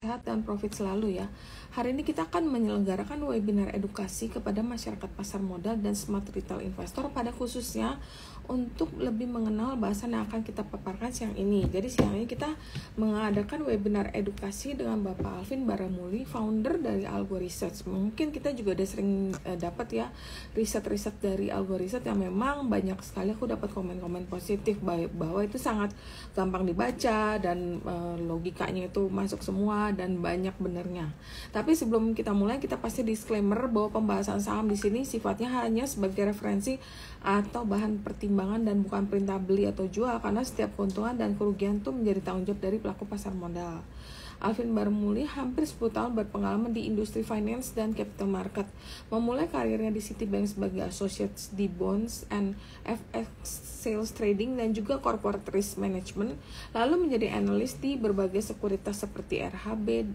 Sehat dan profit selalu ya. Hari ini kita akan menyelenggarakan webinar edukasi kepada masyarakat pasar modal dan smart retail investor pada khususnya untuk lebih mengenal bahasan yang akan kita paparkan siang ini. Jadi siang ini kita mengadakan webinar edukasi dengan Bapak Alvin Baramuli, founder dari Algo Research. Mungkin kita juga udah sering dapat ya riset-riset dari Algo Research yang memang banyak sekali aku dapat komen-komen positif bahwa itu sangat gampang dibaca dan logikanya itu masuk semua dan banyak benernya. Tapi sebelum kita mulai, kita pasti disclaimer bahwa pembahasan saham di sini sifatnya hanya sebagai referensi atau bahan pertimbangan dan bukan perintah beli atau jual, karena setiap keuntungan dan kerugian itu menjadi tanggung jawab dari pelaku pasar modal. Alvin Baramuli hampir 10 tahun berpengalaman di industri finance dan capital market. Memulai karirnya di Citibank sebagai associate di bonds and FX sales trading dan juga corporate risk management, lalu menjadi analis di berbagai sekuritas seperti RHB,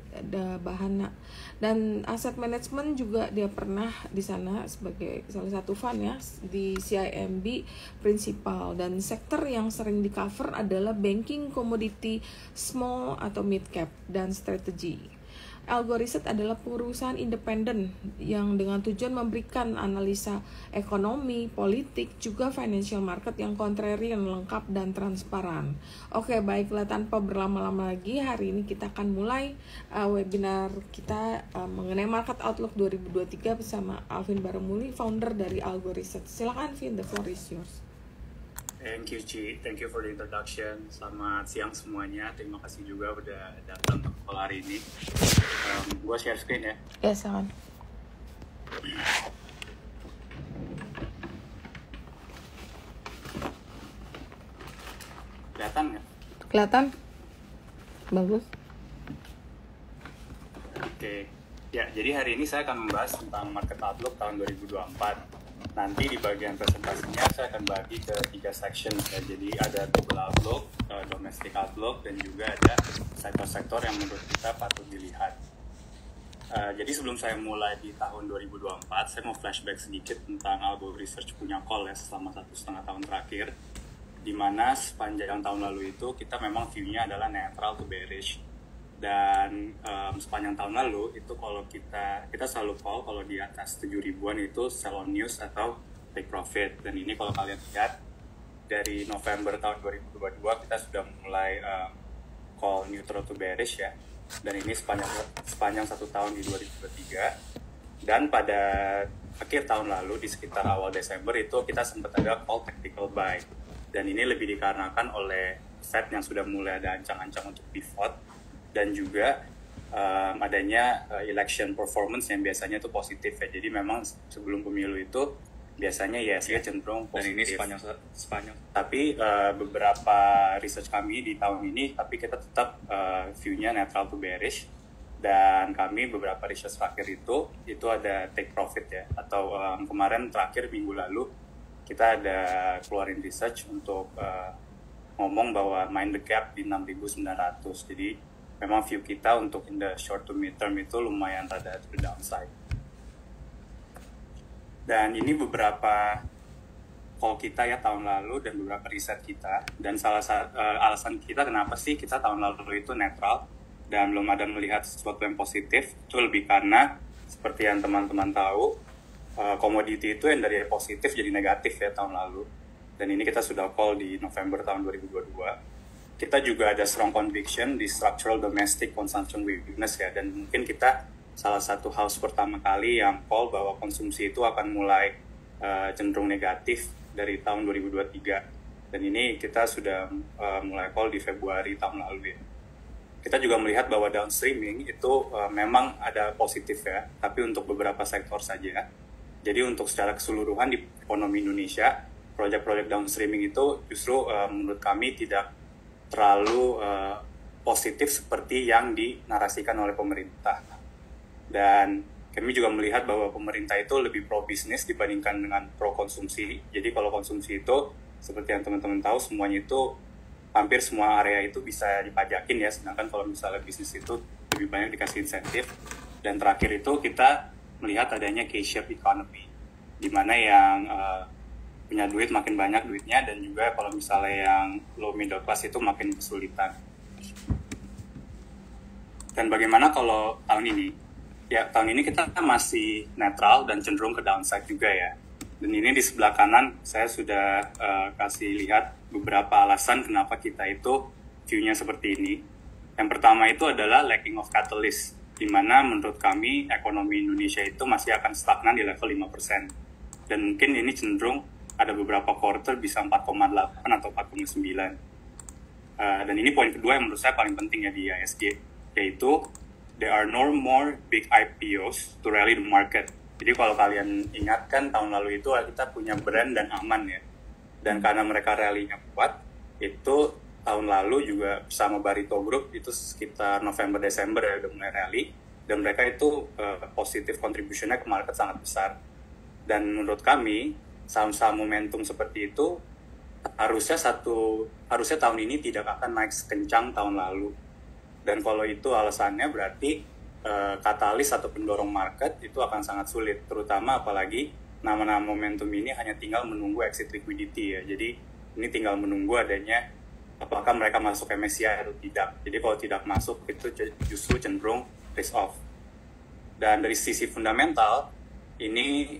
Bahana, dan aset management juga dia pernah di sana sebagai salah satu fund ya di CIMB Principal. Dan sektor yang sering di cover adalah banking, commodity, small atau mid cap, dan strategi. Algo Research adalah perusahaan independen yang dengan tujuan memberikan analisa ekonomi, politik, juga financial market yang kontrarian, lengkap, dan transparan. Oke, baiklah tanpa berlama-lama lagi, hari ini kita akan mulai webinar kita mengenai Market Outlook 2023 bersama Alvin Baramuli, founder dari Algo Research. Silakan Alvin, the floor is yours. Thank you, Ci. Thank you for the introduction. Selamat siang semuanya. Terima kasih juga udah datang ke call hari ini. Gua share screen ya. Ya, silakan. Kelihatan nggak? Kelihatan? Bagus. Oke. Ya, jadi hari ini saya akan membahas tentang Market Outlook tahun 2024. Nanti di bagian presentasinya saya akan bagi ke 3 section ya. Jadi ada global outlook, domestic outlook, dan juga ada sektor-sektor yang menurut kita patut dilihat. Jadi sebelum saya mulai di tahun 2024, saya mau flashback sedikit tentang Algo Research punya call ya selama 1,5 tahun terakhir, di mana sepanjang tahun lalu itu kita memang view-nya adalah neutral to bearish. Dan sepanjang tahun lalu itu kalau kita selalu call kalau di atas 7 ribuan itu sell on news atau take profit. Dan ini kalau kalian lihat dari November tahun 2022 kita sudah mulai call neutral to bearish ya. Dan ini sepanjang 1 tahun di 2023. Dan pada akhir tahun lalu di sekitar awal Desember itu kita sempat ada call tactical buy. Dan ini lebih dikarenakan oleh Fed yang sudah mulai ada ancang-ancang untuk pivot, dan juga adanya election performance yang biasanya itu positif ya. Jadi memang sebelum pemilu itu biasanya ISG cenderung positif. Dan ini sepanjang. Tapi beberapa research kami di tahun ini, tapi kita tetap view-nya neutral to bearish. Dan kami beberapa research terakhir itu ada take profit ya. Atau kemarin terakhir minggu lalu kita ada keluarin research untuk ngomong bahwa mind the gap di 6.900. Jadi memang view kita untuk in the short to mid term itu lumayan rada to the downside. Dan ini beberapa call kita ya tahun lalu dan beberapa riset kita. Dan salah satu alasan kita kenapa sih kita tahun lalu itu netral dan belum ada melihat sesuatu yang positif, itu lebih karena seperti yang teman-teman tahu, komoditi itu yang dari positif jadi negatif ya tahun lalu. Dan ini kita sudah call di November tahun 2022. Kita juga ada strong conviction di structural domestic consumption weakness ya, dan mungkin kita salah satu house pertama kali yang call bahwa konsumsi itu akan mulai cenderung negatif dari tahun 2023, dan ini kita sudah mulai call di Februari tahun lalu ya. Kita juga melihat bahwa downstreaming itu memang ada positif ya, tapi untuk beberapa sektor saja. Jadi untuk secara keseluruhan di ekonomi Indonesia, proyek-proyek downstreaming itu justru menurut kami tidak terlalu positif seperti yang dinarasikan oleh pemerintah. Dan kami juga melihat bahwa pemerintah itu lebih pro bisnis dibandingkan dengan pro konsumsi. Jadi kalau konsumsi itu seperti yang teman-teman tahu semuanya itu hampir semua area itu bisa dipajakin ya, sedangkan kalau misalnya bisnis itu lebih banyak dikasih insentif. Dan terakhir itu kita melihat adanya K-shaped economy, di mana yang punya duit makin banyak duitnya, dan juga kalau misalnya yang low middle class itu makin kesulitan. Dan bagaimana kalau tahun ini? Ya, tahun ini kita masih netral dan cenderung ke downside juga ya. Dan ini di sebelah kanan saya sudah kasih lihat beberapa alasan kenapa kita itu view-nya seperti ini. Yang pertama itu adalah lacking of catalyst, di mana menurut kami ekonomi Indonesia itu masih akan stagnan di level 5%. Dan mungkin ini cenderung ada beberapa quarter bisa 4,8 atau 4,9. Dan ini poin kedua yang menurut saya paling penting ya di ISG, yaitu there are no more big IPOs to rally the market. Jadi kalau kalian ingat kan tahun lalu itu kita punya brand dan aman ya. Dan karena mereka rally-nya kuat, itu tahun lalu juga bersama Barito Group itu sekitar November-Desember ya udah mulai rally. Dan mereka itu positive contribution-nya ke market sangat besar. Dan menurut kami, saham-saham momentum seperti itu harusnya tahun ini tidak akan naik sekencang tahun lalu. Dan kalau itu alasannya berarti katalis atau pendorong market itu akan sangat sulit, terutama apalagi nama-nama momentum ini hanya tinggal menunggu exit liquidity ya. Jadi ini tinggal menunggu adanya apakah mereka masuk MSCI atau tidak. Jadi kalau tidak masuk itu justru cenderung risk off. Dan dari sisi fundamental ini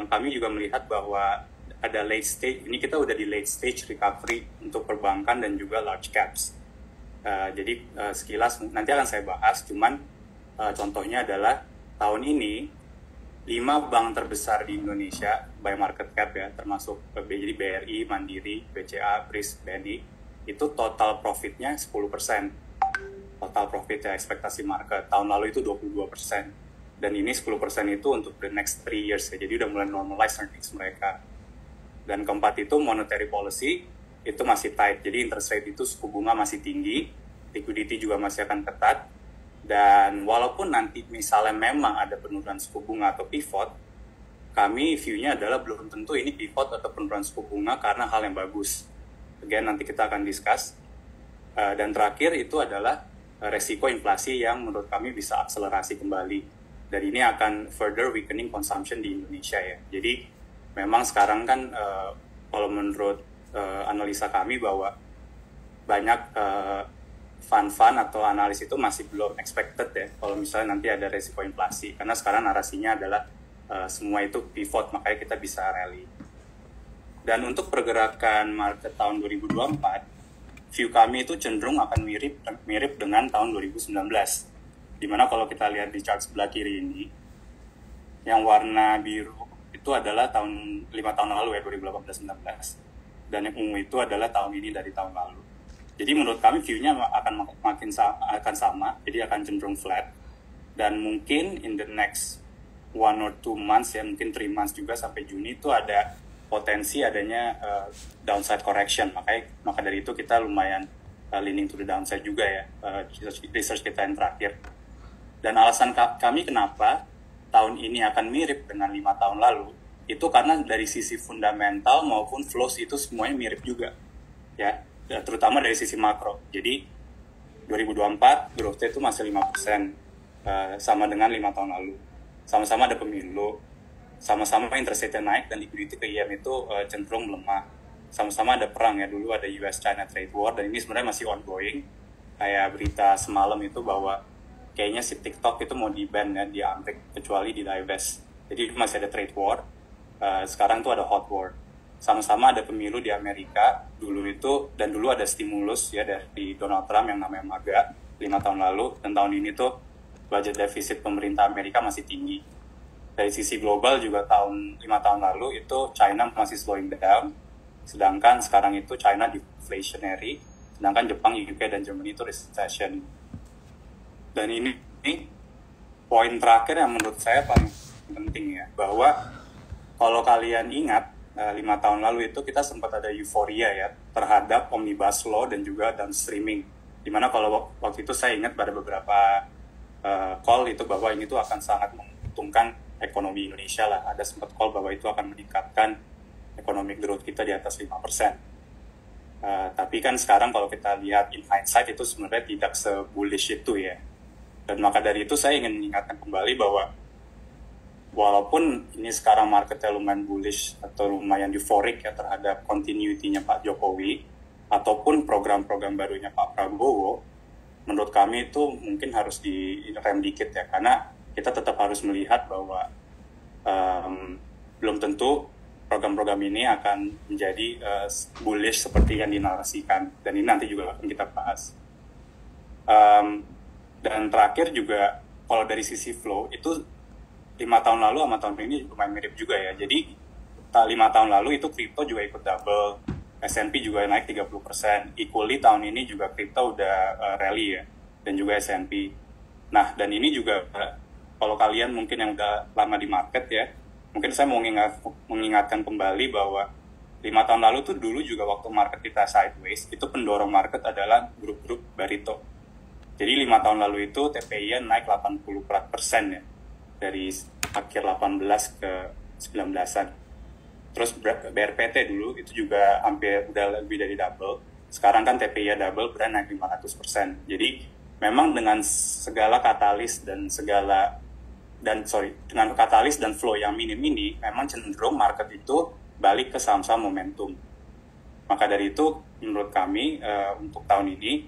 kami juga melihat bahwa ada late stage, ini kita udah di late stage recovery untuk perbankan dan juga large caps. Jadi sekilas nanti akan saya bahas, cuman contohnya adalah tahun ini 5 bank terbesar di Indonesia by market cap ya, termasuk jadi BRI, Mandiri, BCA, BRIS, BNI, itu total profitnya 10%. Total profit ya, ekspektasi market. Tahun lalu itu 22%. Dan ini 10% itu untuk the next 3 years ya, jadi udah mulai normalize earnings mereka. Dan keempat itu monetary policy, itu masih tight, jadi interest rate itu suku bunga masih tinggi, liquidity juga masih akan ketat. Dan walaupun nanti misalnya memang ada penurunan suku bunga atau pivot, kami view-nya adalah belum tentu ini pivot atau penurunan suku bunga karena hal yang bagus. Again, nanti kita akan discuss. Dan terakhir itu adalah resiko inflasi yang menurut kami bisa akselerasi kembali. Dan ini akan further weakening consumption di Indonesia ya. Jadi memang sekarang kan kalau menurut analisa kami bahwa banyak fund-fund atau analis itu masih belum expected ya kalau misalnya nanti ada resiko inflasi, karena sekarang narasinya adalah semua itu pivot, makanya kita bisa rally. Dan untuk pergerakan market tahun 2024, view kami itu cenderung akan mirip dengan tahun 2019, dimana kalau kita lihat di chart sebelah kiri ini, yang warna biru itu adalah 5 tahun lalu ya, 2018-19, dan yang ungu itu adalah tahun ini dari tahun lalu. Jadi menurut kami view-nya akan sama, jadi akan cenderung flat. Dan mungkin in the next 1 or 2 months ya, mungkin 3 months juga sampai Juni itu ada potensi adanya downside correction. Maka dari itu kita lumayan leaning to the downside juga ya, research kita yang terakhir. Dan alasan kami kenapa tahun ini akan mirip dengan 5 tahun lalu, itu karena dari sisi fundamental maupun flows itu semuanya mirip juga ya. Terutama dari sisi makro. Jadi 2024 growth rate itu masih 5%, sama dengan 5 tahun lalu. Sama-sama ada pemilu, sama-sama interest rate naik dan liquidity ke IM itu cenderung melemah. Sama-sama ada perang ya, dulu ada US-China trade war dan ini sebenarnya masih ongoing. Kayak berita semalam itu bahwa kayaknya si TikTok itu mau di-ban ya di Amerika, kecuali di divest. Jadi masih ada trade war. Sekarang tuh ada hot war. Sama-sama ada pemilu di Amerika dulu itu, dan dulu ada stimulus ya dari Donald Trump yang namanya MAGA 5 tahun lalu, dan tahun ini tuh budget defisit pemerintah Amerika masih tinggi. Dari sisi global juga 5 tahun lalu itu China masih slowing down, sedangkan sekarang itu China deflationary, sedangkan Jepang, UK, dan Germany itu recession. Dan ini poin terakhir yang menurut saya paling penting ya, bahwa kalau kalian ingat 5 tahun lalu itu kita sempat ada euforia ya terhadap omnibus law dan juga downstreaming, dimana kalau waktu itu saya ingat pada beberapa call itu bahwa ini tuh akan sangat menguntungkan ekonomi Indonesia lah. Ada sempat call bahwa itu akan meningkatkan economic growth kita di atas 5%. Tapi kan sekarang kalau kita lihat in hindsight itu sebenarnya tidak se-bullish itu ya. Dan maka dari itu saya ingin mengingatkan kembali bahwa walaupun ini sekarang marketnya lumayan bullish atau lumayan euphoric ya terhadap continuity-nya Pak Jokowi ataupun program-program barunya Pak Prabowo, menurut kami itu mungkin harus direm dikit ya, karena kita tetap harus melihat bahwa belum tentu program-program ini akan menjadi bullish seperti yang dinarasikan, dan ini nanti juga akan kita bahas. Dan terakhir juga kalau dari sisi flow itu 5 tahun lalu sama tahun ini lumayan mirip juga ya. Jadi 5 tahun lalu itu kripto juga ikut double, S&P juga naik 30%. Equally tahun ini juga kripto udah rally ya, dan juga S&P. Nah, dan ini juga kalau kalian mungkin yang udah lama di market ya, mungkin saya mau mengingatkan kembali bahwa 5 tahun lalu tuh dulu juga waktu market kita sideways, itu pendorong market adalah grup-grup Barito. Jadi 5 tahun lalu itu TPI naik 80% ya, dari akhir 18 ke 19-an. Terus BRPT dulu itu juga hampir udah lebih dari double. Sekarang kan TPI double, berani naik 500%. Jadi memang dengan segala katalis dan dengan katalis dan flow yang minim ini, memang cenderung market itu balik ke saham-saham momentum. Maka dari itu, menurut kami untuk tahun ini,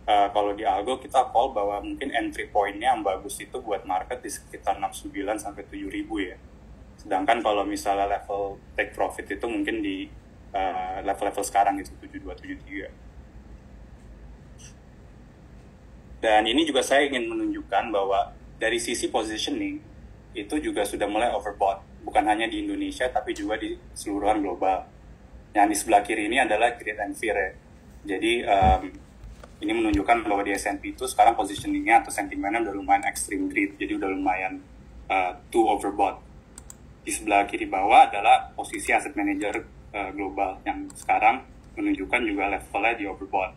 kalau di Algo kita call bahwa mungkin entry point-nya yang bagus itu buat market di sekitar 69 sampai 7.000 ya. Sedangkan kalau misalnya level take profit itu mungkin di level-level sekarang itu 72, 73. Dan ini juga saya ingin menunjukkan bahwa dari sisi positioning itu juga sudah mulai overbought, bukan hanya di Indonesia tapi juga di seluruhan global. Yang di sebelah kiri ini adalah greed and fear ya. Jadi ini menunjukkan bahwa di S&P itu sekarang positioningnya atau sentimennya udah lumayan extreme greed, jadi udah lumayan too overbought. Di sebelah kiri bawah adalah posisi asset manager global yang sekarang menunjukkan juga levelnya di overbought.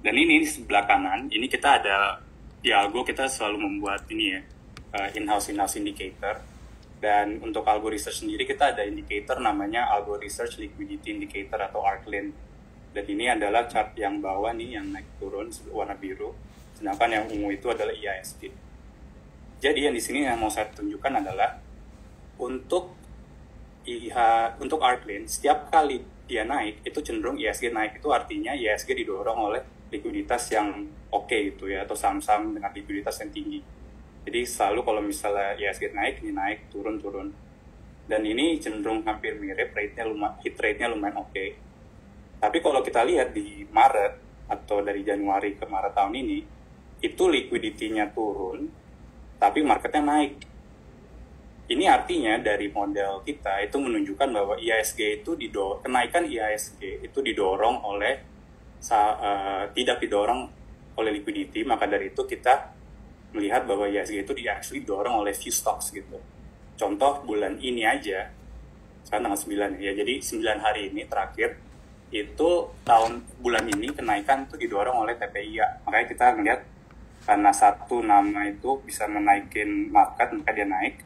Dan ini di sebelah kanan, ini kita ada di Algo kita selalu membuat ini ya, in-house indicator. Dan untuk Algo Research sendiri kita ada indicator namanya Algo Research Liquidity Indicator atau ARKLIN. Dan ini adalah chart yang bawah nih yang naik turun warna biru, sedangkan yang ungu itu adalah IHSG. Jadi yang di sini yang mau saya tunjukkan adalah untuk ARKLIN setiap kali dia naik itu cenderung IHSG naik, itu artinya IHSG didorong oleh likuiditas yang oke itu ya, atau saham-saham dengan likuiditas yang tinggi. Jadi selalu kalau misalnya IHSG naik, ini naik, turun. Dan ini cenderung hampir mirip, hit rate-nya lumayan oke. Tapi kalau kita lihat di Maret atau dari Januari ke Maret tahun ini, itu liquidity-nya turun, tapi marketnya naik. Ini artinya dari model kita itu menunjukkan bahwa IHSG itu kenaikan IHSG itu didorong oleh tidak didorong oleh liquidity. Maka dari itu kita melihat bahwa IHSG itu actually didorong oleh few stocks gitu. Contoh bulan ini aja, sekarang tanggal 9 ya, jadi 9 hari ini terakhir itu bulan ini kenaikan itu didorong oleh TPIA. Makanya kita melihat karena satu nama itu bisa menaikin market, maka dia naik,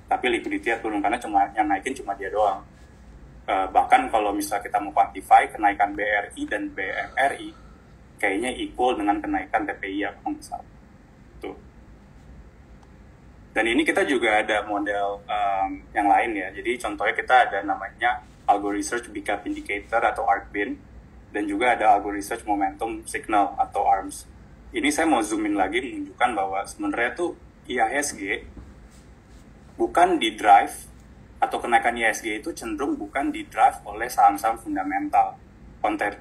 tapi liquidity turun karena yang naikin cuma dia doang. Bahkan kalau misalnya kita mau quantify kenaikan BRI dan BMRI kayaknya equal dengan kenaikan TPIA kalau nggak salah. Tuh. Dan ini kita juga ada model yang lain ya. Jadi contohnya kita ada namanya Algo Research Big Cap Indicator atau ARKBIN, dan juga ada Algo Research Momentum Signal atau ARMS. Ini saya mau zoom in lagi menunjukkan bahwa sebenarnya tuh IHSG bukan di drive, atau kenaikan IHSG itu cenderung bukan di drive oleh saham-saham fundamental,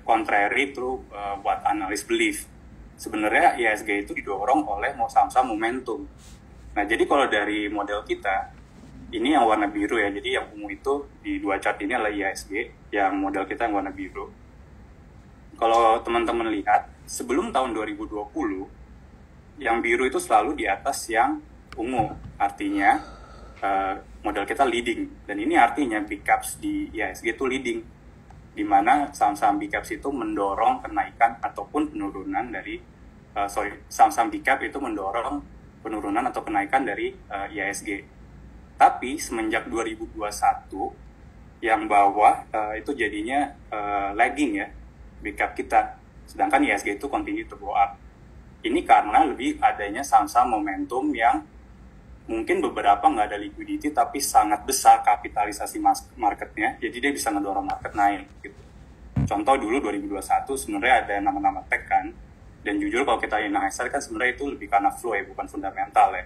contrary to what analysts believe. Sebenarnya IHSG itu didorong oleh saham-saham momentum. Nah, jadi kalau dari model kita, ini yang warna biru ya, jadi yang ungu itu di dua chart ini adalah IHSG, yang model kita yang warna biru. Kalau teman-teman lihat, sebelum tahun 2020, yang biru itu selalu di atas yang ungu, artinya model kita leading. Dan ini artinya big caps di IHSG itu leading, di mana saham-saham big caps itu mendorong kenaikan ataupun penurunan dari, saham-saham big cap itu mendorong penurunan atau kenaikan dari IHSG. Tapi semenjak 2021 yang bawah itu jadinya lagging ya big cap kita, sedangkan IHSG itu continue to go up. Ini karena lebih adanya saham-saham momentum yang mungkin beberapa nggak ada liquidity tapi sangat besar kapitalisasi marketnya, jadi dia bisa ngedorong market naik gitu. Contoh dulu 2021 sebenarnya ada nama-nama tech kan Dan jujur kalau kita analisa kan sebenarnya itu lebih karena flow ya, bukan fundamental ya.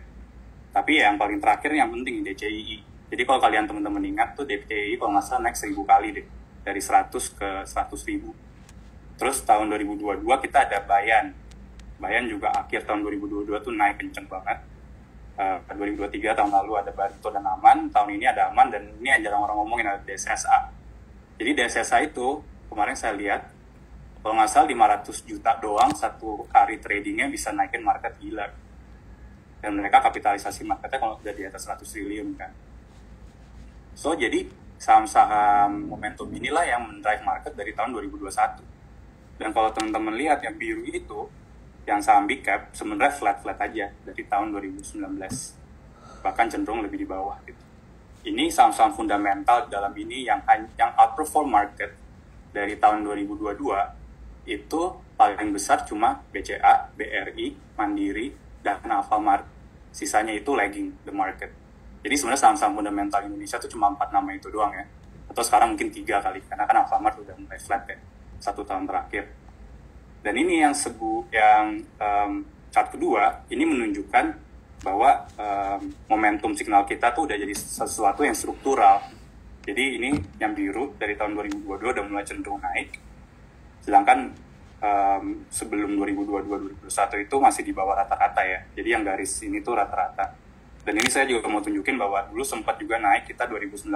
Tapi yang paling terakhir yang penting DCII. Jadi kalau kalian teman-teman ingat tuh DCII kalau nggak salah naik 1000 kali deh, dari 100 ke 100.000. Terus tahun 2022 kita ada Bayan. Bayan juga akhir tahun 2022 tuh naik kenceng banget. 2023 tahun lalu ada Barito dan Aman, tahun ini ada Aman, dan ini yang jarang orang ngomongin ada DSSA. Jadi DSSA itu kemarin saya lihat kalau nggak salah 500 juta doang satu hari tradingnya bisa naikin market gila. Dan mereka kapitalisasi marketnya kalau udah di atas 100 triliun kan. So jadi saham-saham momentum inilah yang mendrive market dari tahun 2021. Dan kalau teman-teman lihat yang biru itu, yang saham big cap sebenarnya flat-flat aja dari tahun 2019. Bahkan cenderung lebih di bawah gitu. Ini saham-saham fundamental dalam ini yang outperform market dari tahun 2022 itu paling besar cuma BCA, BRI, Mandiri, dan Alfamart. Sisanya itu lagging the market. Jadi sebenarnya saham-saham fundamental Indonesia itu cuma 4 nama itu doang ya. Atau sekarang mungkin 3 kali, karena kan Alfamart udah mulai flat ya, 1 tahun terakhir. Dan ini yang chart kedua, ini menunjukkan bahwa momentum signal kita tuh udah jadi sesuatu yang struktural. Jadi ini yang biru dari tahun 2022 udah mulai cenderung naik. Sedangkan sebelum 2022-2021 itu masih di bawah rata-rata ya. Jadi yang garis ini tuh rata-rata. Dan ini saya juga mau tunjukin bahwa dulu sempat juga naik kita 2019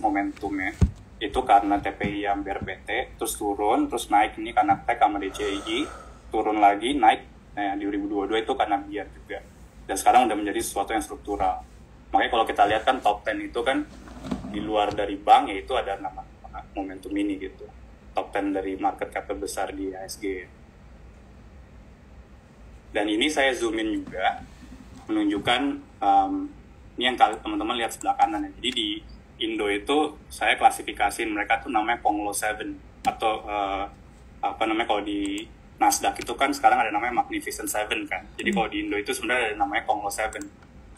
momentumnya. Itu karena TPI yang BRPT, terus turun, terus naik ini karena TEK sama DCII, turun lagi, naik. Nah, di 2022 itu karena biar juga. Dan sekarang udah menjadi sesuatu yang struktural. Makanya kalau kita lihat kan top 10 itu kan di luar dari bank, yaitu ada nama momentum ini gitu. Top 10 dari market cap terbesar di IHSG. Dan ini saya zoom in juga, menunjukkan ini yang teman-teman lihat sebelah kanan ya. Jadi di Indo itu saya klasifikasiin mereka tuh namanya Konglo 7 atau kalau di Nasdaq itu kan sekarang ada namanya Magnificent 7 kan. Jadi kalau di Indo itu sebenarnya ada namanya Konglo 7.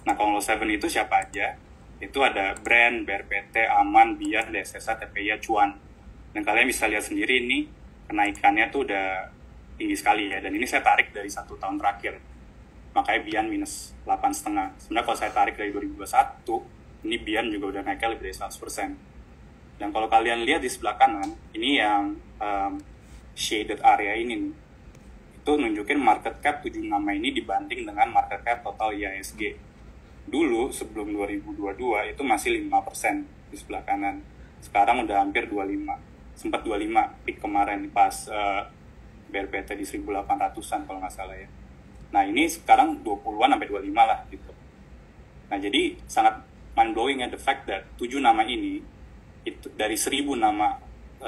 Nah Konglo 7 itu siapa aja? Itu ada Brand, BRPT, Aman, Bian, DSSA, TPI, Cuan. Dan kalian bisa lihat sendiri ini kenaikannya tuh udah tinggi sekali ya. Dan ini saya tarik dari 1 tahun terakhir. Makanya Bian minus 8,5. Sebenarnya kalau saya tarik dari 2021, ini Bian juga udah naiknya lebih dari 100%. Dan kalau kalian lihat di sebelah kanan, ini yang shaded area ini nih. Itu nunjukin market cap 7 nama ini dibanding dengan market cap total IHSG. Dulu sebelum 2022 itu masih 5% di sebelah kanan. Sekarang udah hampir 25. Sempat 25 peak kemarin pas BRPT di 1.800-an kalau nggak salah ya. Nah ini sekarang 20-an sampai 25 lah gitu. Nah jadi sangat mind-blowing ya the fact that 7 nama ini, itu dari 1.000 nama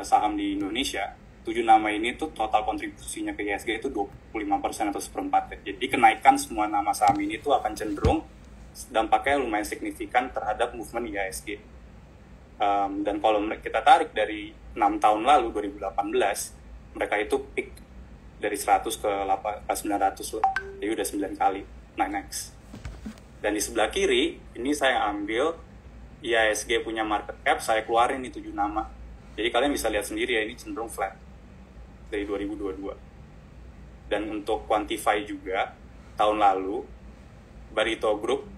saham di Indonesia, 7 nama ini tuh total kontribusinya ke IHSG itu 25% atau seperempat ya. Jadi kenaikan semua nama saham ini tuh akan cenderung dampaknya lumayan signifikan terhadap movement IHSG. Dan kalau kita tarik dari 6 tahun lalu, 2018, mereka itu peak dari 100 ke 900 lah. Jadi udah 9 kali. Nah, next. Dan di sebelah kiri, ini saya ambil IHSG punya market cap, saya keluarin nih 7 nama. Jadi kalian bisa lihat sendiri ya, ini cenderung flat dari 2022. Dan untuk quantify juga, tahun lalu, Barito Group,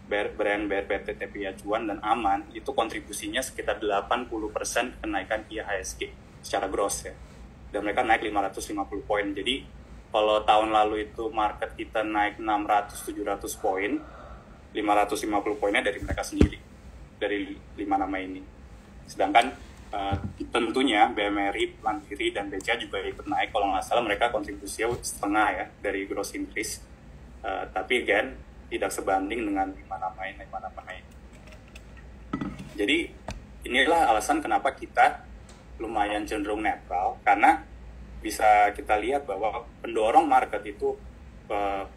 Brand, BRPT, TPI, Cuan, dan Aman, itu kontribusinya sekitar 80% kenaikan IHSG secara gross ya. Dan mereka naik 550 poin. Jadi, kalau tahun lalu itu market kita naik 600-700 poin, 550 poinnya dari mereka sendiri, dari 5 nama ini. Sedangkan tentunya BMRI, Mandiri, dan BCA juga ikut naik. Kalau nggak salah mereka kontribusinya setengah ya dari gross increase. Tapi again, tidak sebanding dengan 5 nama ini. Jadi inilah alasan kenapa kita lumayan cenderung netral, karena bisa kita lihat bahwa pendorong market itu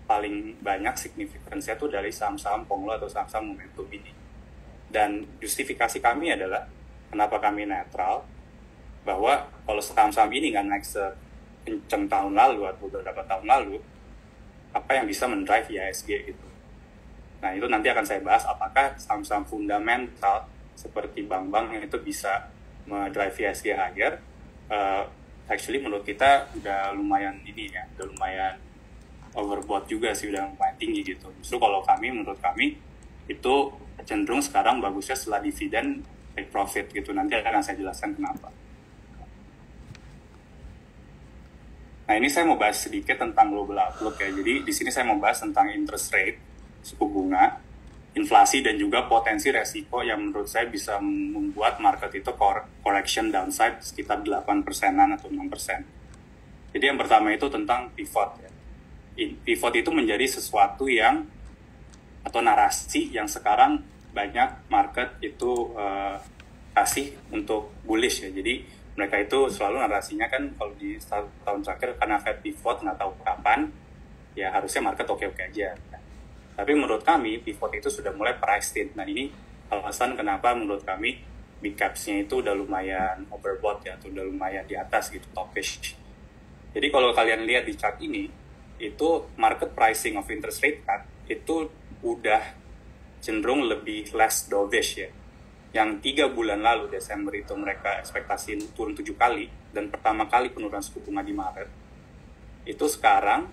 paling banyak signifikansinya itu dari saham-saham Konglo atau saham-saham momentum ini. Dan justifikasi kami adalah kenapa kami netral, bahwa kalau saham-saham ini nggak naik sekencang tahun lalu atau beberapa tahun lalu, apa yang bisa mendrive IHSG gitu. Nah itu nanti akan saya bahas apakah saham-saham fundamental seperti bank-bank yang itu bisa mendrive IHSG higher. actually menurut kita udah lumayan ini ya, udah lumayan overbought juga sih, udah lumayan tinggi gitu. Justru kalau menurut kami itu cenderung sekarang bagusnya setelah dividen take profit gitu. Nanti akan saya jelaskan kenapa. Nah, ini saya mau bahas sedikit tentang global outlook ya. Jadi di sini saya mau bahas tentang interest rate, suku bunga, inflasi, dan juga potensi resiko yang menurut saya bisa membuat market itu correction downside sekitar 8%-an atau 6%. Jadi yang pertama itu tentang pivot ya. Pivot itu menjadi sesuatu yang atau narasi yang sekarang banyak market itu kasih untuk bullish ya. Jadi mereka itu selalu narasinya kan kalau di tahun terakhir karena Fed pivot nggak tahu kapan, ya harusnya market oke-oke aja. Tapi menurut kami pivot itu sudah mulai priced in. Nah, ini alasan kenapa menurut kami big caps-nya itu udah lumayan overbought ya, atau udah lumayan di atas gitu, topish. Jadi kalau kalian lihat di chart ini, itu market pricing of interest rate cut itu udah cenderung lebih less dovish ya. Yang 3 bulan lalu Desember itu mereka ekspektasi turun 7 kali, dan pertama kali penurunan suku bunga di Maret, itu sekarang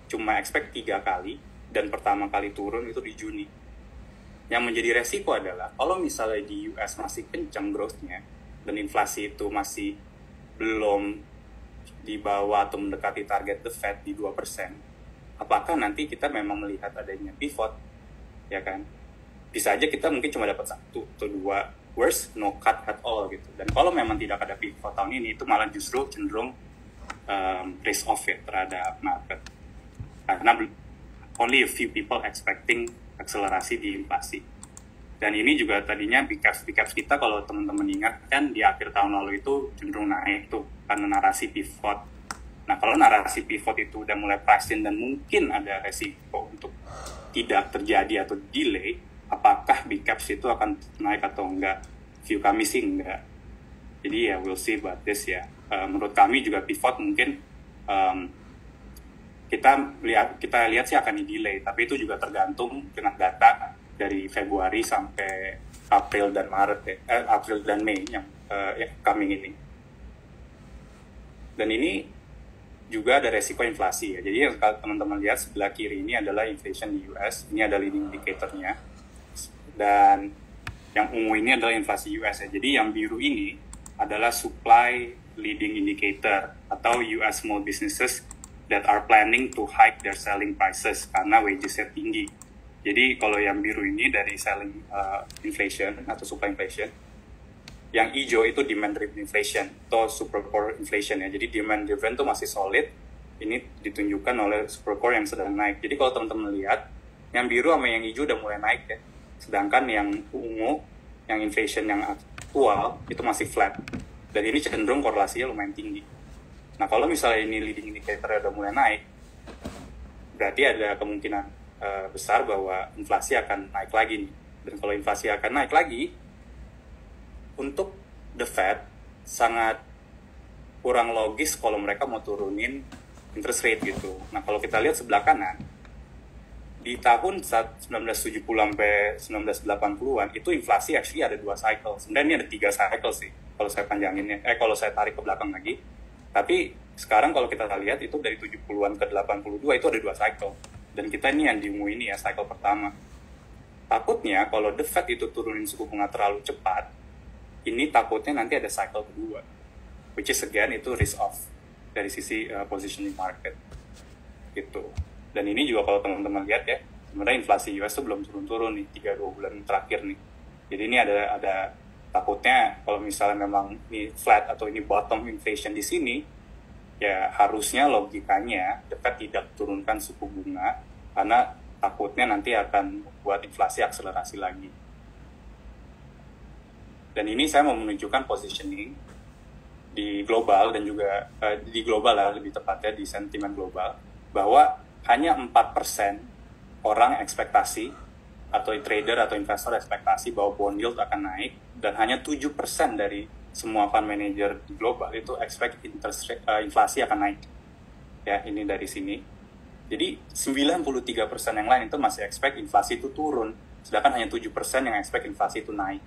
cuma expect 3 kali, dan pertama kali turun itu di Juni. Yang menjadi resiko adalah kalau misalnya di US masih kencang growth-nya dan inflasi itu masih belum di bawah atau mendekati target the Fed di 2%, apakah nanti kita memang melihat adanya pivot, ya kan? Bisa aja kita mungkin cuma dapat 1 atau 2, worst, no cut at all gitu. Dan kalau memang tidak ada pivot tahun ini, itu malah justru cenderung risk off ya terhadap market. Karena only a few people expecting akselerasi di inflasi. Dan ini juga tadinya big caps kita kalau teman-teman ingat kan di akhir tahun lalu itu cenderung naik tuh karena narasi pivot. Nah, kalau narasi pivot itu udah mulai pricing dan mungkin ada resiko untuk tidak terjadi atau delay, apakah big caps itu akan naik atau enggak? View kami sih enggak. Jadi ya we'll see about this ya. Menurut kami juga pivot mungkin kita lihat sih akan di-delay, tapi itu juga tergantung dengan data dari Februari sampai April dan Maret April dan Mei yang coming ini. Dan ini juga ada resiko inflasi ya. Jadi yang teman-teman lihat sebelah kiri ini adalah inflation di US, ini ada leading indicator-nya. Dan yang ungu ini adalah inflasi US ya. Jadi yang biru ini adalah supply leading indicator atau US small businesses that are planning to hike their selling prices karena wages-nya tinggi. Jadi kalau yang biru ini dari selling inflation atau supply inflation, yang hijau itu demand driven inflation atau super core inflation ya. Jadi demand driven itu masih solid, ini ditunjukkan oleh super core yang sedang naik. Jadi kalau teman-teman lihat, yang biru sama yang hijau udah mulai naik ya. Sedangkan yang ungu, yang inflation yang aktual itu masih flat. Dan ini cenderung korelasinya lumayan tinggi. Nah, kalau misalnya ini leading indicator udah mulai naik, berarti ada kemungkinan besar bahwa inflasi akan naik lagi nih. Dan kalau inflasi akan naik lagi, untuk the Fed sangat kurang logis kalau mereka mau turunin interest rate gitu. Nah, kalau kita lihat sebelah kanan, di tahun 1970 sampai 1980-an itu inflasi actually ada 2 cycle. Sebenarnya ini ada 3 cycle sih kalau saya panjanginnya. Kalau saya tarik ke belakang lagi. Tapi sekarang kalau kita lihat itu dari 70-an ke 82 itu ada 2 cycle. Dan kita ini yang di ungu ini ya, cycle pertama. Takutnya kalau the Fed itu turunin suku bunga terlalu cepat, ini takutnya nanti ada cycle kedua. Which is again itu risk off dari sisi positioning market. Gitu. Dan ini juga kalau teman-teman lihat ya, sebenarnya inflasi US itu belum turun-turun nih 3-2 bulan terakhir nih. Jadi ini ada takutnya kalau misalnya memang ini flat atau ini bottom inflation di sini, ya harusnya logikanya the Fed tidak turunkan suku bunga karena takutnya nanti akan membuat inflasi akselerasi lagi. Dan ini saya mau menunjukkan positioning di global dan juga di global lah lebih tepatnya di sentimen global, bahwa hanya 4% orang ekspektasi atau trader atau investor ekspektasi bahwa bond yield akan naik, dan hanya 7% dari semua fund manager di global itu expect inflasi akan naik. Ya, ini dari sini. Jadi 93% yang lain itu masih expect inflasi itu turun, sedangkan hanya 7% yang expect inflasi itu naik.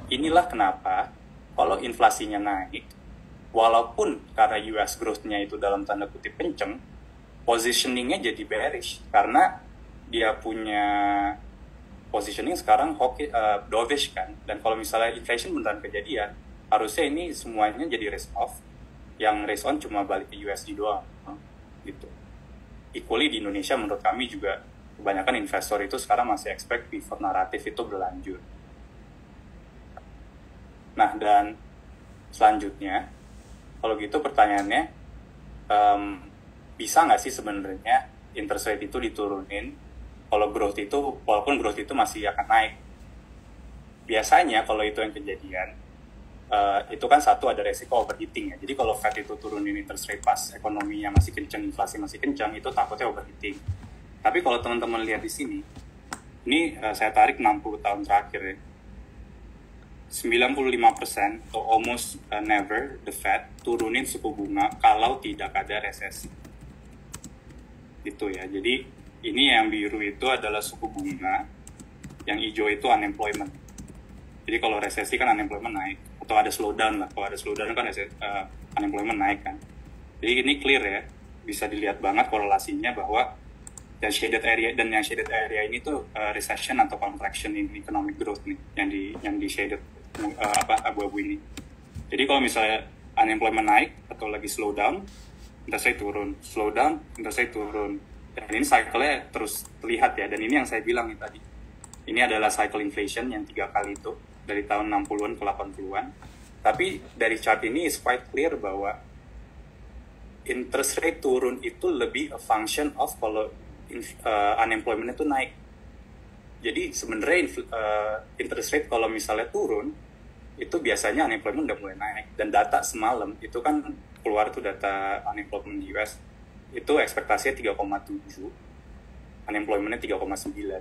Inilah kenapa kalau inflasinya naik, walaupun karena US growth-nya itu dalam tanda kutip kenceng, positioning-nya jadi bearish karena dia punya positioning sekarang dovish kan. Dan kalau misalnya inflation beneran kejadian, harusnya ini semuanya jadi risk off, yang risk on cuma balik ke USD doang gitu. Equally di Indonesia menurut kami juga kebanyakan investor itu sekarang masih expect pivot naratif itu berlanjut. Nah, dan selanjutnya kalau gitu pertanyaannya, bisa nggak sih sebenarnya interest rate itu diturunin kalau growth itu, walaupun growth itu masih akan naik? Biasanya kalau itu yang kejadian, itu kan satu ada resiko overheating ya. Jadi kalau Fed itu turunin interest rate pas ekonominya masih kencang, inflasi masih kencang, itu takutnya overheating. Tapi kalau teman-teman lihat di sini, ini saya tarik 60 tahun terakhir ya. 95% atau almost never the Fed turunin suku bunga kalau tidak ada resesi. Gitu ya. Jadi ini yang biru itu adalah suku bunga, yang hijau itu unemployment. Jadi kalau resesi kan unemployment naik, atau ada slowdown lah. Kalau ada slowdown kan unemployment naik kan. Jadi ini clear ya, bisa dilihat banget korelasinya bahwa yang shaded area ini tuh recession atau contraction in economic growth nih, yang di shaded abu-abu ini. Jadi kalau misalnya unemployment naik atau lagi slowdown, interest rate turun, slowdown, interest rate turun. Dan ini cycle-nya terus terlihat ya, dan ini yang saya bilang tadi. Ini adalah cycle inflation yang 3 kali itu, dari tahun 60-an ke 80-an. Tapi dari chart ini is quite clear bahwa interest rate turun itu lebih a function of kalau unemployment itu naik. Jadi sebenarnya interest rate kalau misalnya turun, itu biasanya unemployment udah mulai naik. Dan data semalam, itu kan keluar tuh data unemployment di US, itu ekspektasinya 3,7, unemployment-nya 3,9.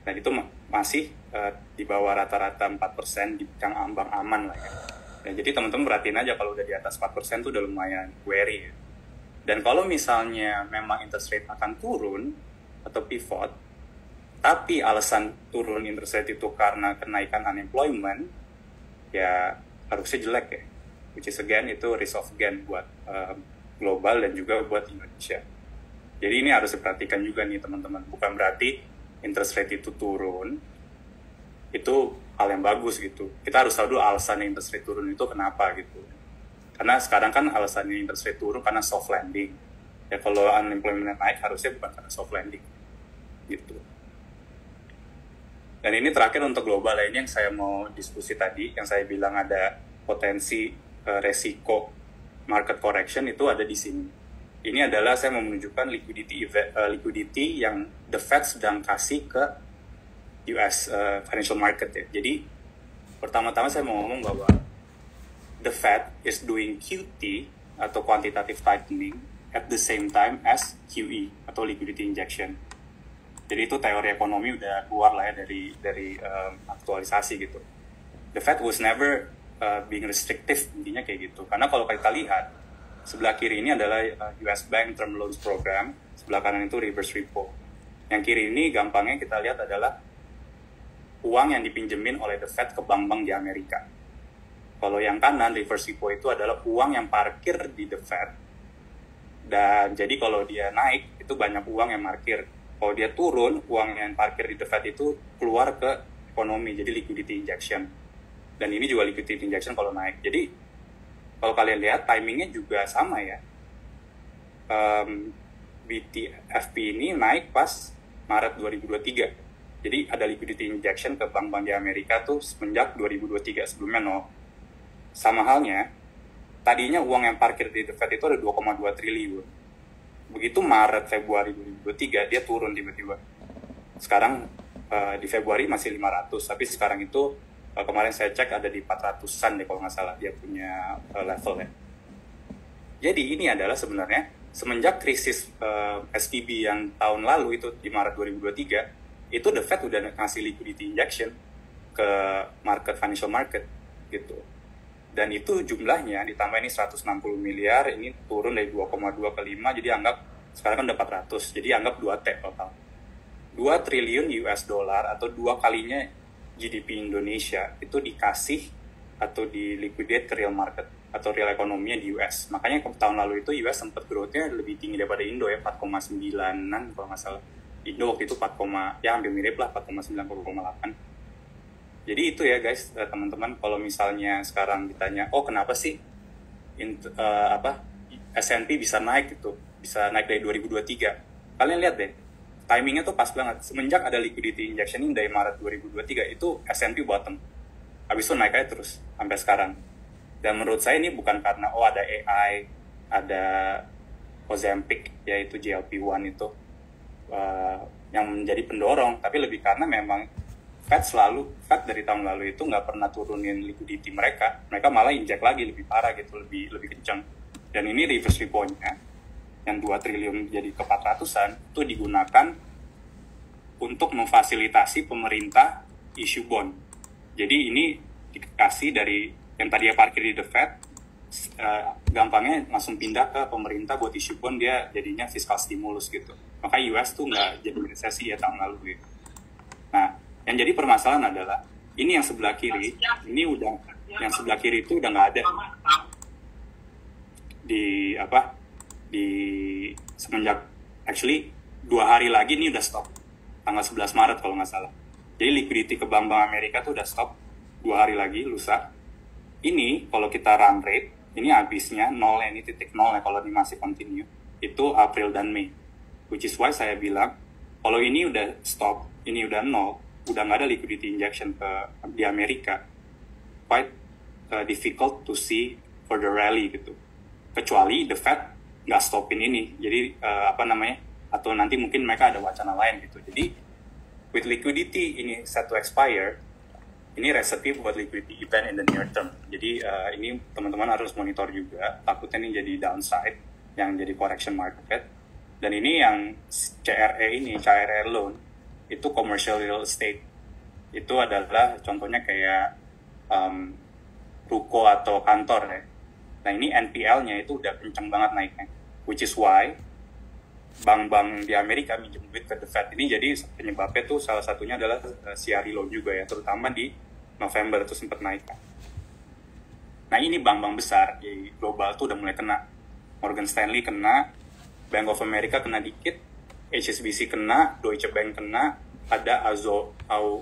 Dan itu masih di bawah rata-rata 4%, yang ambang aman lah ya. Dan jadi teman-teman perhatiin aja kalau udah di atas 4% tuh udah lumayan wary ya. Dan kalau misalnya memang interest rate akan turun atau pivot, tapi alasan turun interest rate itu karena kenaikan unemployment, ya harusnya jelek ya. Which is again itu risk of gain buat global dan juga buat Indonesia. Jadi ini harus diperhatikan juga nih teman-teman. Bukan berarti interest rate itu turun, itu hal yang bagus gitu. Kita harus tahu dulu alasan interest rate turun itu kenapa gitu. Karena sekarang kan alasannya interest rate turun karena soft landing. Ya kalau unemployment naik harusnya bukan karena soft landing. Gitu. Dan ini terakhir untuk global, ini yang saya mau diskusi tadi, yang saya bilang ada potensi resiko market correction itu ada di sini. Ini adalah saya mau menunjukkan liquidity yang the Fed sedang kasih ke US financial market ya. Jadi pertama-tama saya mau ngomong bahwa the Fed is doing QT atau quantitative tightening at the same time as QE atau liquidity injection. Jadi itu teori ekonomi udah keluar lah ya dari aktualisasi gitu. The Fed was never being restrictive, intinya kayak gitu. Karena kalau kita lihat sebelah kiri ini adalah US Bank Term Loans Program, sebelah kanan itu reverse repo. Yang kiri ini gampangnya kita lihat adalah uang yang dipinjemin oleh the Fed ke bank-bank di Amerika. Kalau yang kanan, reverse repo itu adalah uang yang parkir di the Fed. Dan jadi kalau dia naik, itu banyak uang yang parkir. Kalau dia turun, uang yang parkir di the Fed itu keluar ke ekonomi, jadi liquidity injection. Dan ini juga liquidity injection kalau naik. Jadi, kalau kalian lihat, timingnya juga sama ya. BTFP ini naik pas Maret 2023. Jadi, ada liquidity injection ke bank-bank di Amerika tuh semenjak 2023, sebelumnya nol. Sama halnya, tadinya uang yang parkir di the Fed itu ada 2,2 triliun. Begitu Maret, Februari 2023, dia turun tiba-tiba. Sekarang di Februari masih 500, tapi sekarang itu kemarin saya cek ada di 400-an deh kalau nggak salah dia punya levelnya. Jadi ini adalah sebenarnya semenjak krisis SVB yang tahun lalu itu di Maret 2023, itu the Fed udah ngasih liquidity injection ke financial market gitu. Dan itu jumlahnya ditambah ini 160 miliar, ini turun dari 2,2 ke 5, jadi anggap sekarang kan udah 400, jadi anggap 2T total. 2 triliun US dollar atau 2 kalinya GDP Indonesia itu dikasih atau di liquidate ke real market atau real ekonominya di US. Makanya tahun lalu itu US sempat growth-nya lebih tinggi daripada Indo ya, 4,9-an kalau nggak salah. Indo waktu itu 4, ya hampir mirip lah, 4,9, 4,8. Jadi itu ya guys, teman-teman, kalau misalnya sekarang ditanya, oh kenapa sih S&P bisa naik gitu, bisa naik dari 2023. Kalian lihat deh, timingnya tuh pas banget. Semenjak ada liquidity injection ini dari Maret 2023, itu S&P bottom. Habis itu naik aja terus, sampai sekarang. Dan menurut saya ini bukan karena, ada AI, ada Ozempic, yaitu GLP-1 itu, yang menjadi pendorong. Tapi lebih karena memang Fed dari tahun lalu itu nggak pernah turunin liquidity mereka. Mereka malah injek lagi lebih parah gitu, lebih kencang. Dan ini reverse repo-nya, yang 2 triliun jadi ke 400-an, itu digunakan untuk memfasilitasi pemerintah issue bond. Jadi ini dikasih dari yang tadinya parkir di The Fed, gampangnya langsung pindah ke pemerintah buat issue bond, dia jadinya fiscal stimulus gitu. Maka US tuh nggak jadi resesi ya tahun lalu gitu. Nah, yang jadi permasalahan adalah ini yang sebelah kiri, yang sebelah kiri itu udah nggak ada di semenjak actually 2 hari lagi ini udah stop, tanggal 11 Maret kalau nggak salah. Jadi liquidity ke bank-bank Amerika tuh udah stop 2 hari lagi, lusa. Ini kalau kita run rate, ini habisnya 0, ini titik 0 ya kalau ini masih continue, itu April dan Mei. Which is why saya bilang, kalau ini udah stop, ini udah 0, udah nggak ada liquidity injection di Amerika, quite difficult to see for the rally gitu. Kecuali the Fed nggak stopin ini, jadi atau nanti mungkin mereka ada wacana lain gitu. Jadi with liquidity ini set to expire, ini recipe buat liquidity event in the near term. Jadi ini teman-teman harus monitor juga, takutnya ini jadi downside, yang jadi correction market. Dan ini yang CRE loan, itu commercial real estate. Itu adalah contohnya kayak ruko atau kantor ya. Nah ini NPL-nya itu udah kenceng banget naiknya. Which is why bank-bank di Amerika minjem duit ke The Fed. Ini jadi penyebabnya tuh salah satunya adalah CRE loan juga ya, terutama di November itu sempat naik. Nah ini bank-bank besar di global tuh udah mulai kena. Morgan Stanley kena, Bank of America kena dikit, HSBC kena, Deutsche Bank kena, ada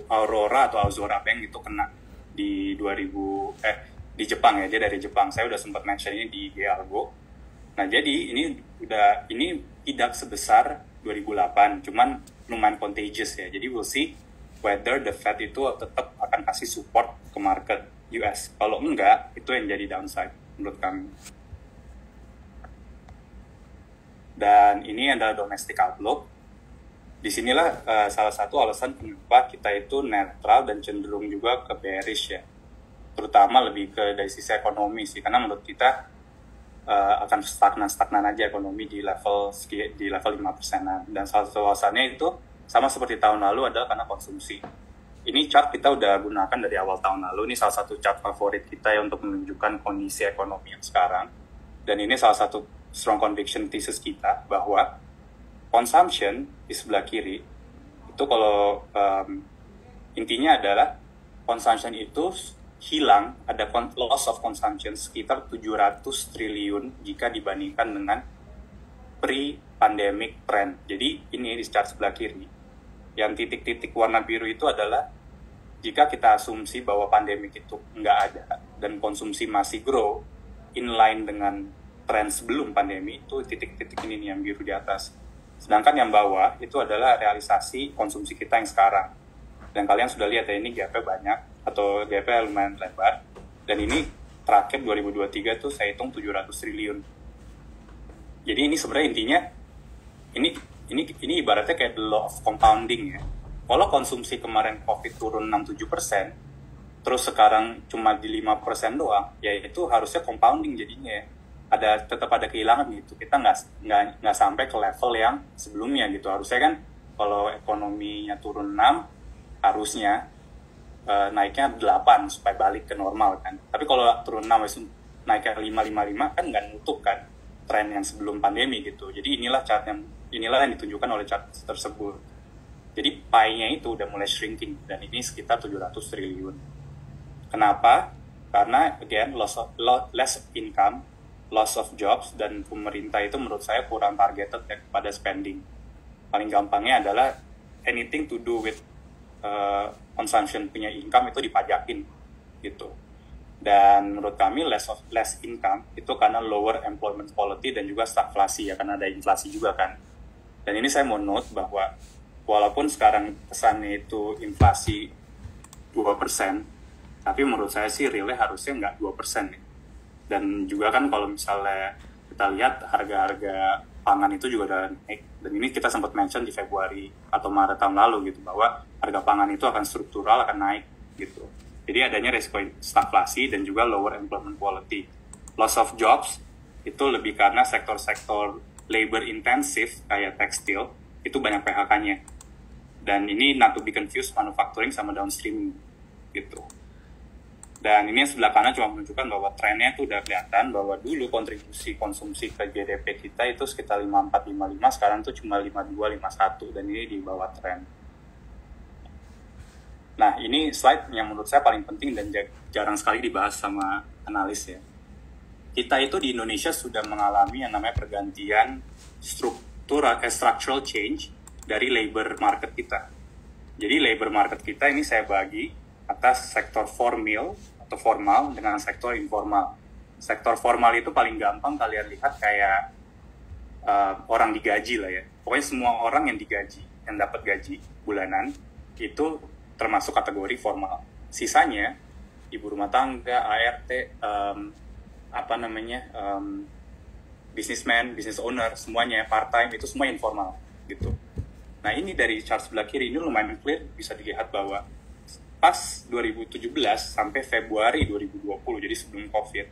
Aurora atau Azora Bank itu kena di di Jepang ya, dia dari Jepang. Saya udah sempat mention ini di Algo. Nah jadi ini tidak sebesar 2008, cuman lumayan contagious ya. Jadi we'll see whether the Fed itu tetap akan kasih support ke market US. Kalau enggak, itu yang jadi downside menurut kami. Dan ini adalah domestic outlook. Disinilah salah satu alasan kenapa kita itu netral dan cenderung juga ke bearish ya. Terutama lebih ke dari sisi ekonomi sih, karena menurut kita akan stagnan aja ekonomi di level 5%-an. Dan salah satu alasannya itu sama seperti tahun lalu adalah karena konsumsi. Ini chart kita udah gunakan dari awal tahun lalu. Ini salah satu chart favorit kita ya untuk menunjukkan kondisi ekonomi yang sekarang. Dan ini salah satu strong conviction thesis kita bahwa consumption di sebelah kiri itu kalau intinya adalah consumption itu hilang, ada loss of consumption sekitar 700 triliun jika dibandingkan dengan pre-pandemic trend. Jadi ini di chart sebelah kiri. Yang titik-titik warna biru itu adalah jika kita asumsi bahwa pandemik itu nggak ada dan konsumsi masih grow inline dengan tren sebelum pandemi, itu titik-titik ini nih yang biru di atas. Sedangkan yang bawah itu adalah realisasi konsumsi kita yang sekarang. Dan kalian sudah lihat ya, ini gap-nya banyak atau gap-nya lumayan lebar. Dan ini terakhir 2023 tuh saya hitung 700 triliun. Jadi ini sebenarnya intinya ini ibaratnya kayak the law of compounding ya. Kalau konsumsi kemarin COVID turun 6-7%, terus sekarang cuma di 5% doang, ya itu harusnya compounding jadinya ya. Tetap ada kehilangan gitu. Kita nggak sampai ke level yang sebelumnya gitu. Harusnya kan kalau ekonominya turun 6, harusnya naiknya 8 supaya balik ke normal kan. Tapi kalau turun 6 naiknya 5 kan nggak nutup kan tren yang sebelum pandemi gitu. Jadi inilah yang ditunjukkan oleh chart tersebut. Jadi pie-nya itu udah mulai shrinking dan ini sekitar 700 triliun. Kenapa? Karena again less income, loss of jobs, dan pemerintah itu menurut saya kurang targeted ya pada spending. Paling gampangnya adalah anything to do with consumption punya income itu dipajakin gitu. Dan menurut kami less income itu karena lower employment quality dan juga stagflasi ya, karena ada inflasi juga kan. Dan ini saya mau note bahwa walaupun sekarang kesannya itu inflasi 2%, tapi menurut saya sih realnya harusnya nggak 2% nih. Dan juga kan kalau misalnya kita lihat harga-harga pangan itu juga udah naik. Dan ini kita sempat mention di Februari atau Maret tahun lalu gitu, bahwa harga pangan itu akan struktural, akan naik gitu. Jadi adanya resiko stagflasi dan juga lower employment quality. Loss of jobs itu lebih karena sektor-sektor labor intensif kayak tekstil itu banyak PHK-nya. Dan ini not to be confused manufacturing sama downstream gitu. Dan ini yang sebelah kanan cuma menunjukkan bahwa trennya itu udah kelihatan bahwa dulu kontribusi konsumsi ke GDP kita itu sekitar 54-55, sekarang tuh cuma 52-51, dan ini di bawah tren. Nah, ini slide yang menurut saya paling penting dan jarang sekali dibahas sama analis ya. Kita itu di Indonesia sudah mengalami yang namanya pergantian structural change dari labor market kita. Jadi labor market kita ini saya bagi atas sektor formal dengan sektor informal. Sektor formal itu paling gampang kalian lihat kayak orang digaji lah ya. Pokoknya semua orang yang digaji, yang dapat gaji bulanan, itu termasuk kategori formal. Sisanya, ibu rumah tangga, ART, businessman, business owner, semuanya part-time, itu semua informal gitu. Nah ini dari chart sebelah kiri ini lumayan clear, bisa dilihat bahwa pas 2017 sampai Februari 2020, jadi sebelum COVID,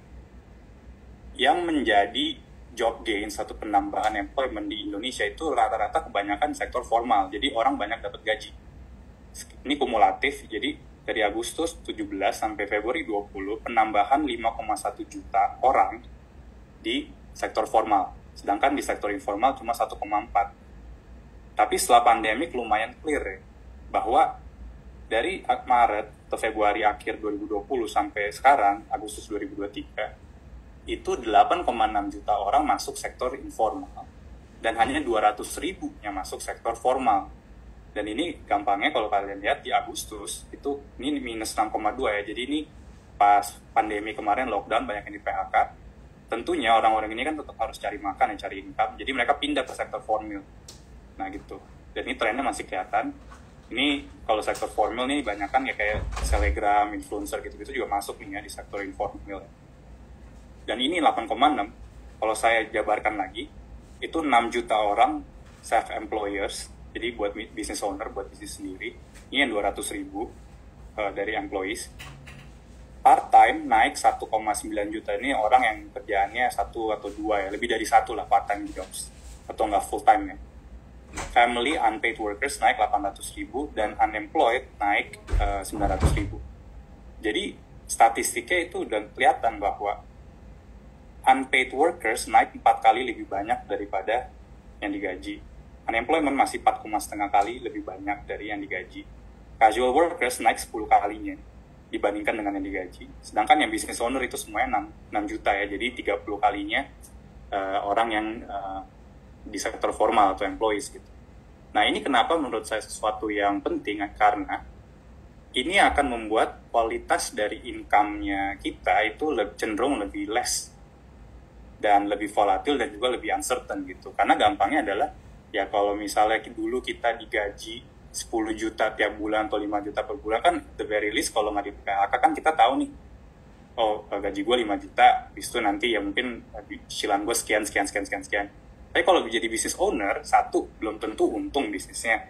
yang menjadi job gains atau penambahan employment di Indonesia itu rata-rata kebanyakan sektor formal, jadi orang banyak dapat gaji. Ini kumulatif, jadi dari Agustus 17 sampai Februari 20, penambahan 5,1 juta orang di sektor formal, sedangkan di sektor informal cuma 1,4. Tapi setelah pandemik lumayan clear ya, bahwa dari Maret atau Februari akhir 2020 sampai sekarang, Agustus 2023, itu 8,6 juta orang masuk sektor informal, dan hanya 200.000 yang masuk sektor formal. Dan ini gampangnya kalau kalian lihat di Agustus, itu ini minus 6,2 ya, jadi ini pas pandemi kemarin lockdown banyak yang di PHK, tentunya orang-orang ini kan tetap harus cari makan, cari income, jadi mereka pindah ke sektor formal. Nah gitu, dan ini trennya masih kelihatan. Ini kalau sektor formal nih banyak kan ya kayak Telegram, influencer gitu-gitu juga masuk nih ya di sektor informal. Dan ini 8,6, kalau saya jabarkan lagi, itu 6 juta orang self-employers, jadi buat business owner, buat bisnis sendiri, ini yang 200.000 dari employees. Part-time naik 1,9 juta, ini orang yang kerjaannya 1 atau 2 ya, lebih dari 1 lah part-time jobs, atau nggak full-time ya. Family unpaid workers naik 800.000 dan unemployed naik 900.000. Jadi statistiknya itu udah kelihatan bahwa unpaid workers naik 4 kali lebih banyak daripada yang digaji. Unemployment masih 4,5 kali lebih banyak dari yang digaji. Casual workers naik 10 kalinya dibandingkan dengan yang digaji. Sedangkan yang business owner itu semuanya 6 juta ya, jadi 30 kalinya orang yang di sektor formal atau employees gitu. Nah ini kenapa menurut saya sesuatu yang penting, karena ini akan membuat kualitas dari income-nya kita itu cenderung lebih less dan lebih volatil dan juga lebih uncertain gitu. Karena gampangnya adalah ya kalau misalnya dulu kita digaji 10 juta tiap bulan atau 5 juta per bulan, kan the very least kalau nggak di PHK kan kita tahu nih, oh gaji gue 5 juta, habis itu nanti ya mungkin cicilan gue sekian. Tapi kalau jadi business owner, satu, belum tentu untung bisnisnya.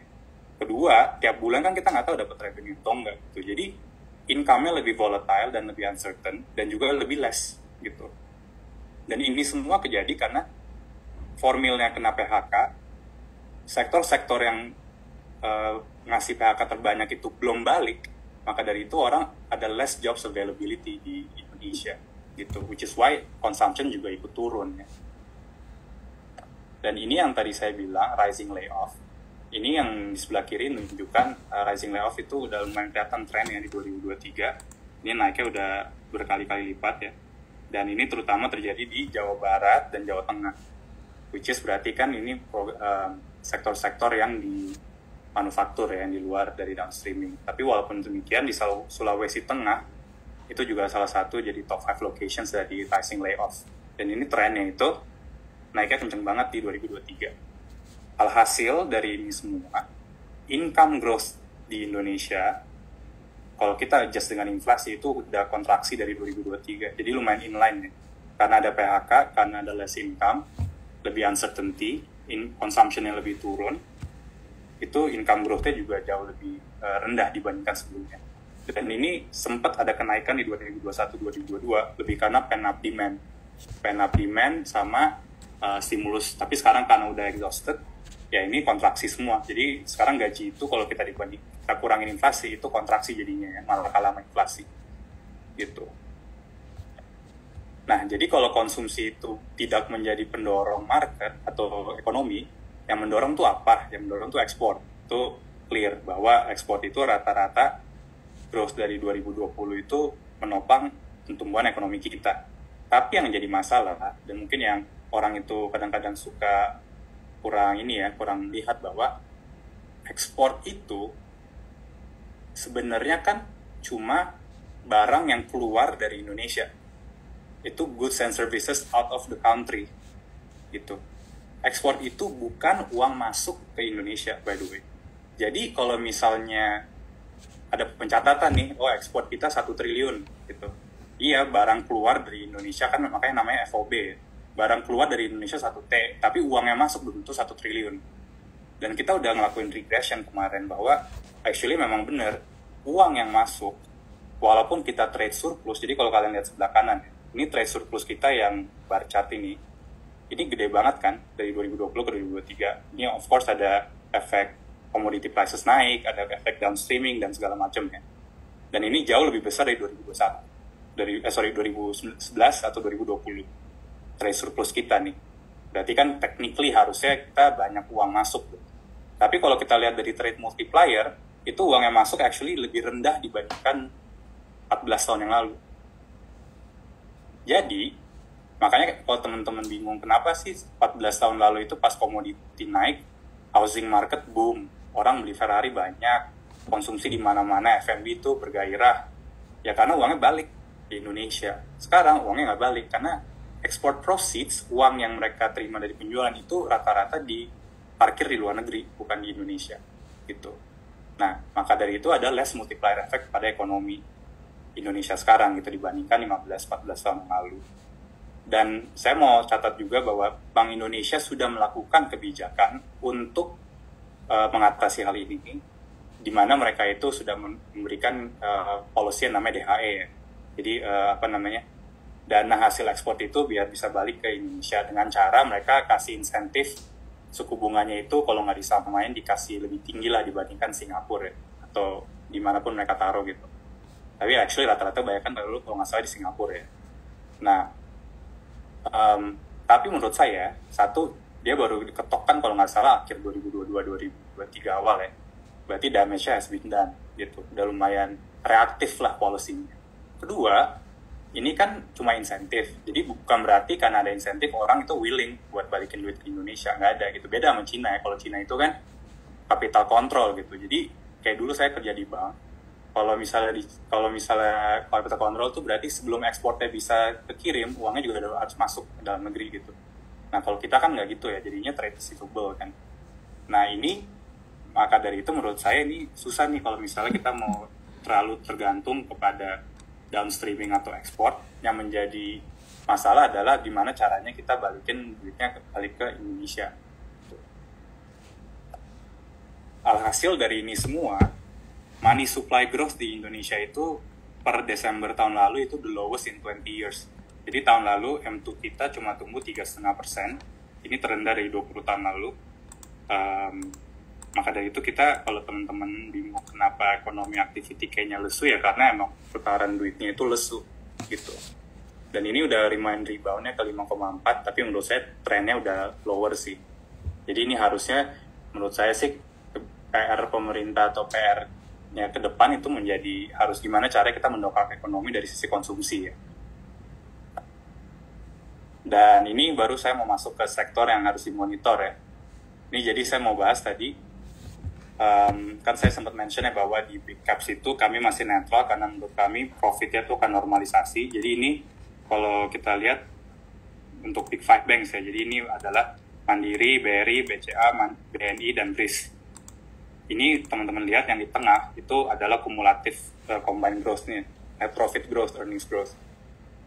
Kedua, tiap bulan kan kita nggak tahu dapat revenue atau enggak gitu. Jadi income-nya lebih volatile dan lebih uncertain dan juga lebih less gitu. Dan ini semua kejadi karena formilnya kena PHK, sektor-sektor yang ngasih PHK terbanyak itu belum balik, maka dari itu orang ada less jobs availability di Indonesia gitu, which is why consumption juga ikut turun ya. Dan ini yang tadi saya bilang rising layoff, ini yang di sebelah kiri menunjukkan rising layoff itu udah lumayan kelihatan tren ya di 2023, ini naiknya udah berkali-kali lipat ya. Dan ini terutama terjadi di Jawa Barat dan Jawa Tengah, which is berarti kan ini sektor-sektor yang di manufaktur ya, yang di luar dari downstreaming. Tapi walaupun demikian di Sulawesi Tengah itu juga salah satu jadi top 5 locations dari rising layoff. Dan ini trennya itu naiknya kenceng banget di 2023. Alhasil dari ini semua, income growth di Indonesia, kalau kita adjust dengan inflasi itu udah kontraksi dari 2023. Jadi lumayan inline ya. Karena ada PHK, karena ada less income, lebih uncertainty, consumption-nya lebih turun, itu income growth-nya juga jauh lebih rendah dibandingkan sebelumnya. Dan ini sempat ada kenaikan di 2021-2022, lebih karena pent-up demand sama stimulus. Tapi sekarang karena udah exhausted, ya ini kontraksi semua. Jadi sekarang gaji itu kalau kita kurangin inflasi, itu kontraksi jadinya ya, malah kalah sama inflasi. Gitu. Nah, jadi kalau konsumsi itu tidak menjadi pendorong market atau ekonomi, yang mendorong tuh apa? Yang mendorong tuh ekspor. Itu clear bahwa ekspor itu rata-rata growth dari 2020 itu menopang pertumbuhan ekonomi kita. Tapi yang jadi masalah, dan mungkin yang orang itu kadang-kadang suka kurang lihat bahwa ekspor itu sebenarnya kan cuma barang yang keluar dari Indonesia. Itu goods and services out of the country. Gitu. Ekspor itu bukan uang masuk ke Indonesia, by the way. Jadi kalau misalnya ada pencatatan nih, ekspor kita 1 triliun gitu. Iya, barang keluar dari Indonesia kan makanya namanya FOB. Barang keluar dari Indonesia 1T, tapi uangnya masuk belum tentu 1 triliun. Dan kita udah ngelakuin regression kemarin bahwa actually memang benar, uang yang masuk, walaupun kita trade surplus, jadi kalau kalian lihat sebelah kanan, ini trade surplus kita yang bar chart ini gede banget kan, dari 2020 ke 2023. Ini of course ada efek commodity prices naik, ada efek downstreaming dan segala macam ya. Dan ini jauh lebih besar dari 2011 atau 2020. Trade surplus kita nih. Berarti kan technically harusnya kita banyak uang masuk. Tapi kalau kita lihat dari trade multiplier, itu uang yang masuk actually lebih rendah dibandingkan 14 tahun yang lalu. Jadi, makanya kalau teman-teman bingung kenapa sih 14 tahun lalu itu pas komoditi naik, housing market boom, orang beli Ferrari banyak, konsumsi di mana-mana, F&B itu bergairah. Ya karena uangnya balik di Indonesia. Sekarang uangnya nggak balik karena export proceeds, uang yang mereka terima dari penjualan itu rata-rata diparkir di luar negeri, bukan di Indonesia. Gitu. Nah, maka dari itu ada less multiplier effect pada ekonomi Indonesia sekarang gitu dibandingkan 15-14 tahun lalu. Dan saya mau catat juga bahwa Bank Indonesia sudah melakukan kebijakan untuk mengatasi hal ini, di mana mereka itu sudah memberikan policy yang namanya DHE ya. Jadi dana hasil ekspor itu biar bisa balik ke Indonesia dengan cara mereka kasih insentif suku bunganya itu kalau nggak disamain dikasih lebih tinggi lah dibandingkan Singapura ya, atau dimanapun mereka taruh gitu. Tapi actually rata-rata banyak kan dulu kalau nggak salah di Singapura ya. Nah, tapi menurut saya, satu, dia baru diketokkan kalau nggak salah akhir 2022-2023 awal ya. Berarti damage-nya has been done, gitu. Udah lumayan reaktif lah policy-nya. Kedua, ini kan cuma insentif. Jadi bukan berarti karena ada insentif orang itu willing buat balikin duit ke Indonesia. Nggak ada gitu. Beda sama Cina ya. Kalau Cina itu kan capital control gitu. Jadi kayak dulu saya kerja di bank. Kalau misalnya capital control itu berarti sebelum ekspornya bisa kekirim, uangnya juga harus masuk ke dalam negeri gitu. Nah kalau kita kan nggak gitu ya, jadinya trade receivable kan. Nah ini, maka dari itu menurut saya ini susah nih kalau misalnya kita mau terlalu tergantung kepada downstreaming atau ekspor. Yang menjadi masalah adalah gimana caranya kita balikin duitnya balik ke Indonesia. Alhasil dari ini semua, money supply growth di Indonesia itu per Desember tahun lalu itu the lowest in 20 years. Jadi tahun lalu M2 kita cuma tumbuh 3,5%. Ini terendah dari 20 tahun lalu. Maka dari itu kita, kalau teman-teman bingung kenapa ekonomi activity kayaknya lesu ya karena emang putaran duitnya itu lesu gitu. Dan ini udah rebound-nya ke 5,4, tapi menurut saya trennya udah lower sih. Jadi ini harusnya menurut saya sih PR pemerintah atau PR ya ke depan itu menjadi harus gimana cara kita mendongkrak ekonomi dari sisi konsumsi ya. Dan ini baru saya mau masuk ke sektor yang harus dimonitor ya. Ini jadi saya mau bahas tadi, kan saya sempat mention ya bahwa di big caps itu kami masih netral karena menurut kami profitnya itu akan normalisasi. Jadi ini kalau kita lihat untuk big five banks ya, jadi ini adalah Mandiri, BRI, BCA, BNI, dan BRIS. Ini teman-teman lihat yang di tengah itu adalah kumulatif combined growth-nya, net profit growth, earnings growth.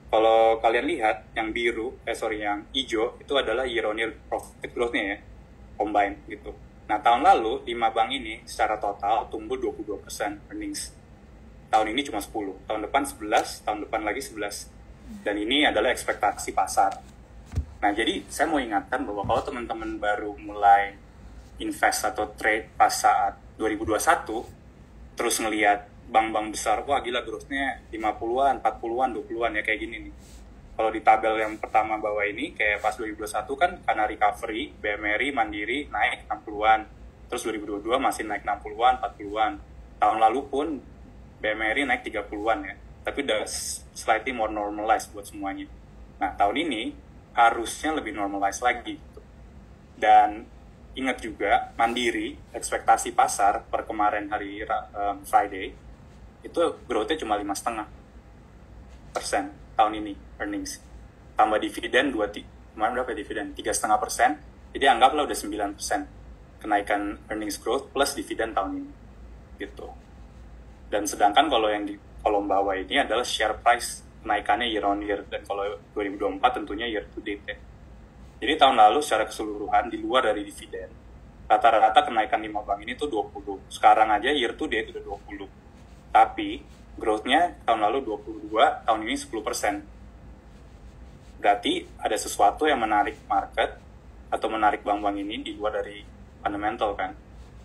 Kalau kalian lihat yang biru, yang hijau itu adalah year on year profit growth-nya ya, combined gitu. Nah, tahun lalu 5 bank ini secara total tumbuh 22% earnings. Tahun ini cuma 10, tahun depan 11, tahun depan lagi 11. Dan ini adalah ekspektasi pasar. Nah, jadi saya mau ingatkan bahwa kalau teman-teman baru mulai invest atau trade pas saat 2021, terus ngelihat bank-bank besar, wah gila growth-nya 50-an, 40-an, 20-an ya kayak gini nih. Kalau di tabel yang pertama bawah ini, kayak pas 2021 kan karena recovery, BMRI, Mandiri naik 60-an. Terus 2022 masih naik 60-an, 40-an. Tahun lalu pun BMRI naik 30-an ya. Tapi udah slightly more normalized buat semuanya. Nah, tahun ini harusnya lebih normalized lagi. Gitu. Dan ingat juga, Mandiri, ekspektasi pasar per kemarin hari Friday, itu growth-nya cuma 5,5% tahun ini, earnings. Tambah dividen, kemarin berapa dividen? 3,5%, jadi anggaplah udah 9% kenaikan earnings growth plus dividen tahun ini. Gitu. Dan sedangkan kalau yang di kolom bawah ini adalah share price kenaikannya year on year, dan kalau 2024 tentunya year to date ya. Jadi tahun lalu secara keseluruhan, di luar dari dividen, rata-rata kenaikan 5 bank ini tuh 20. Sekarang aja year to date udah 20. Tapi growth-nya tahun lalu 22, tahun ini 10%. Berarti ada sesuatu yang menarik market atau menarik bank-bank ini di luar dari fundamental kan.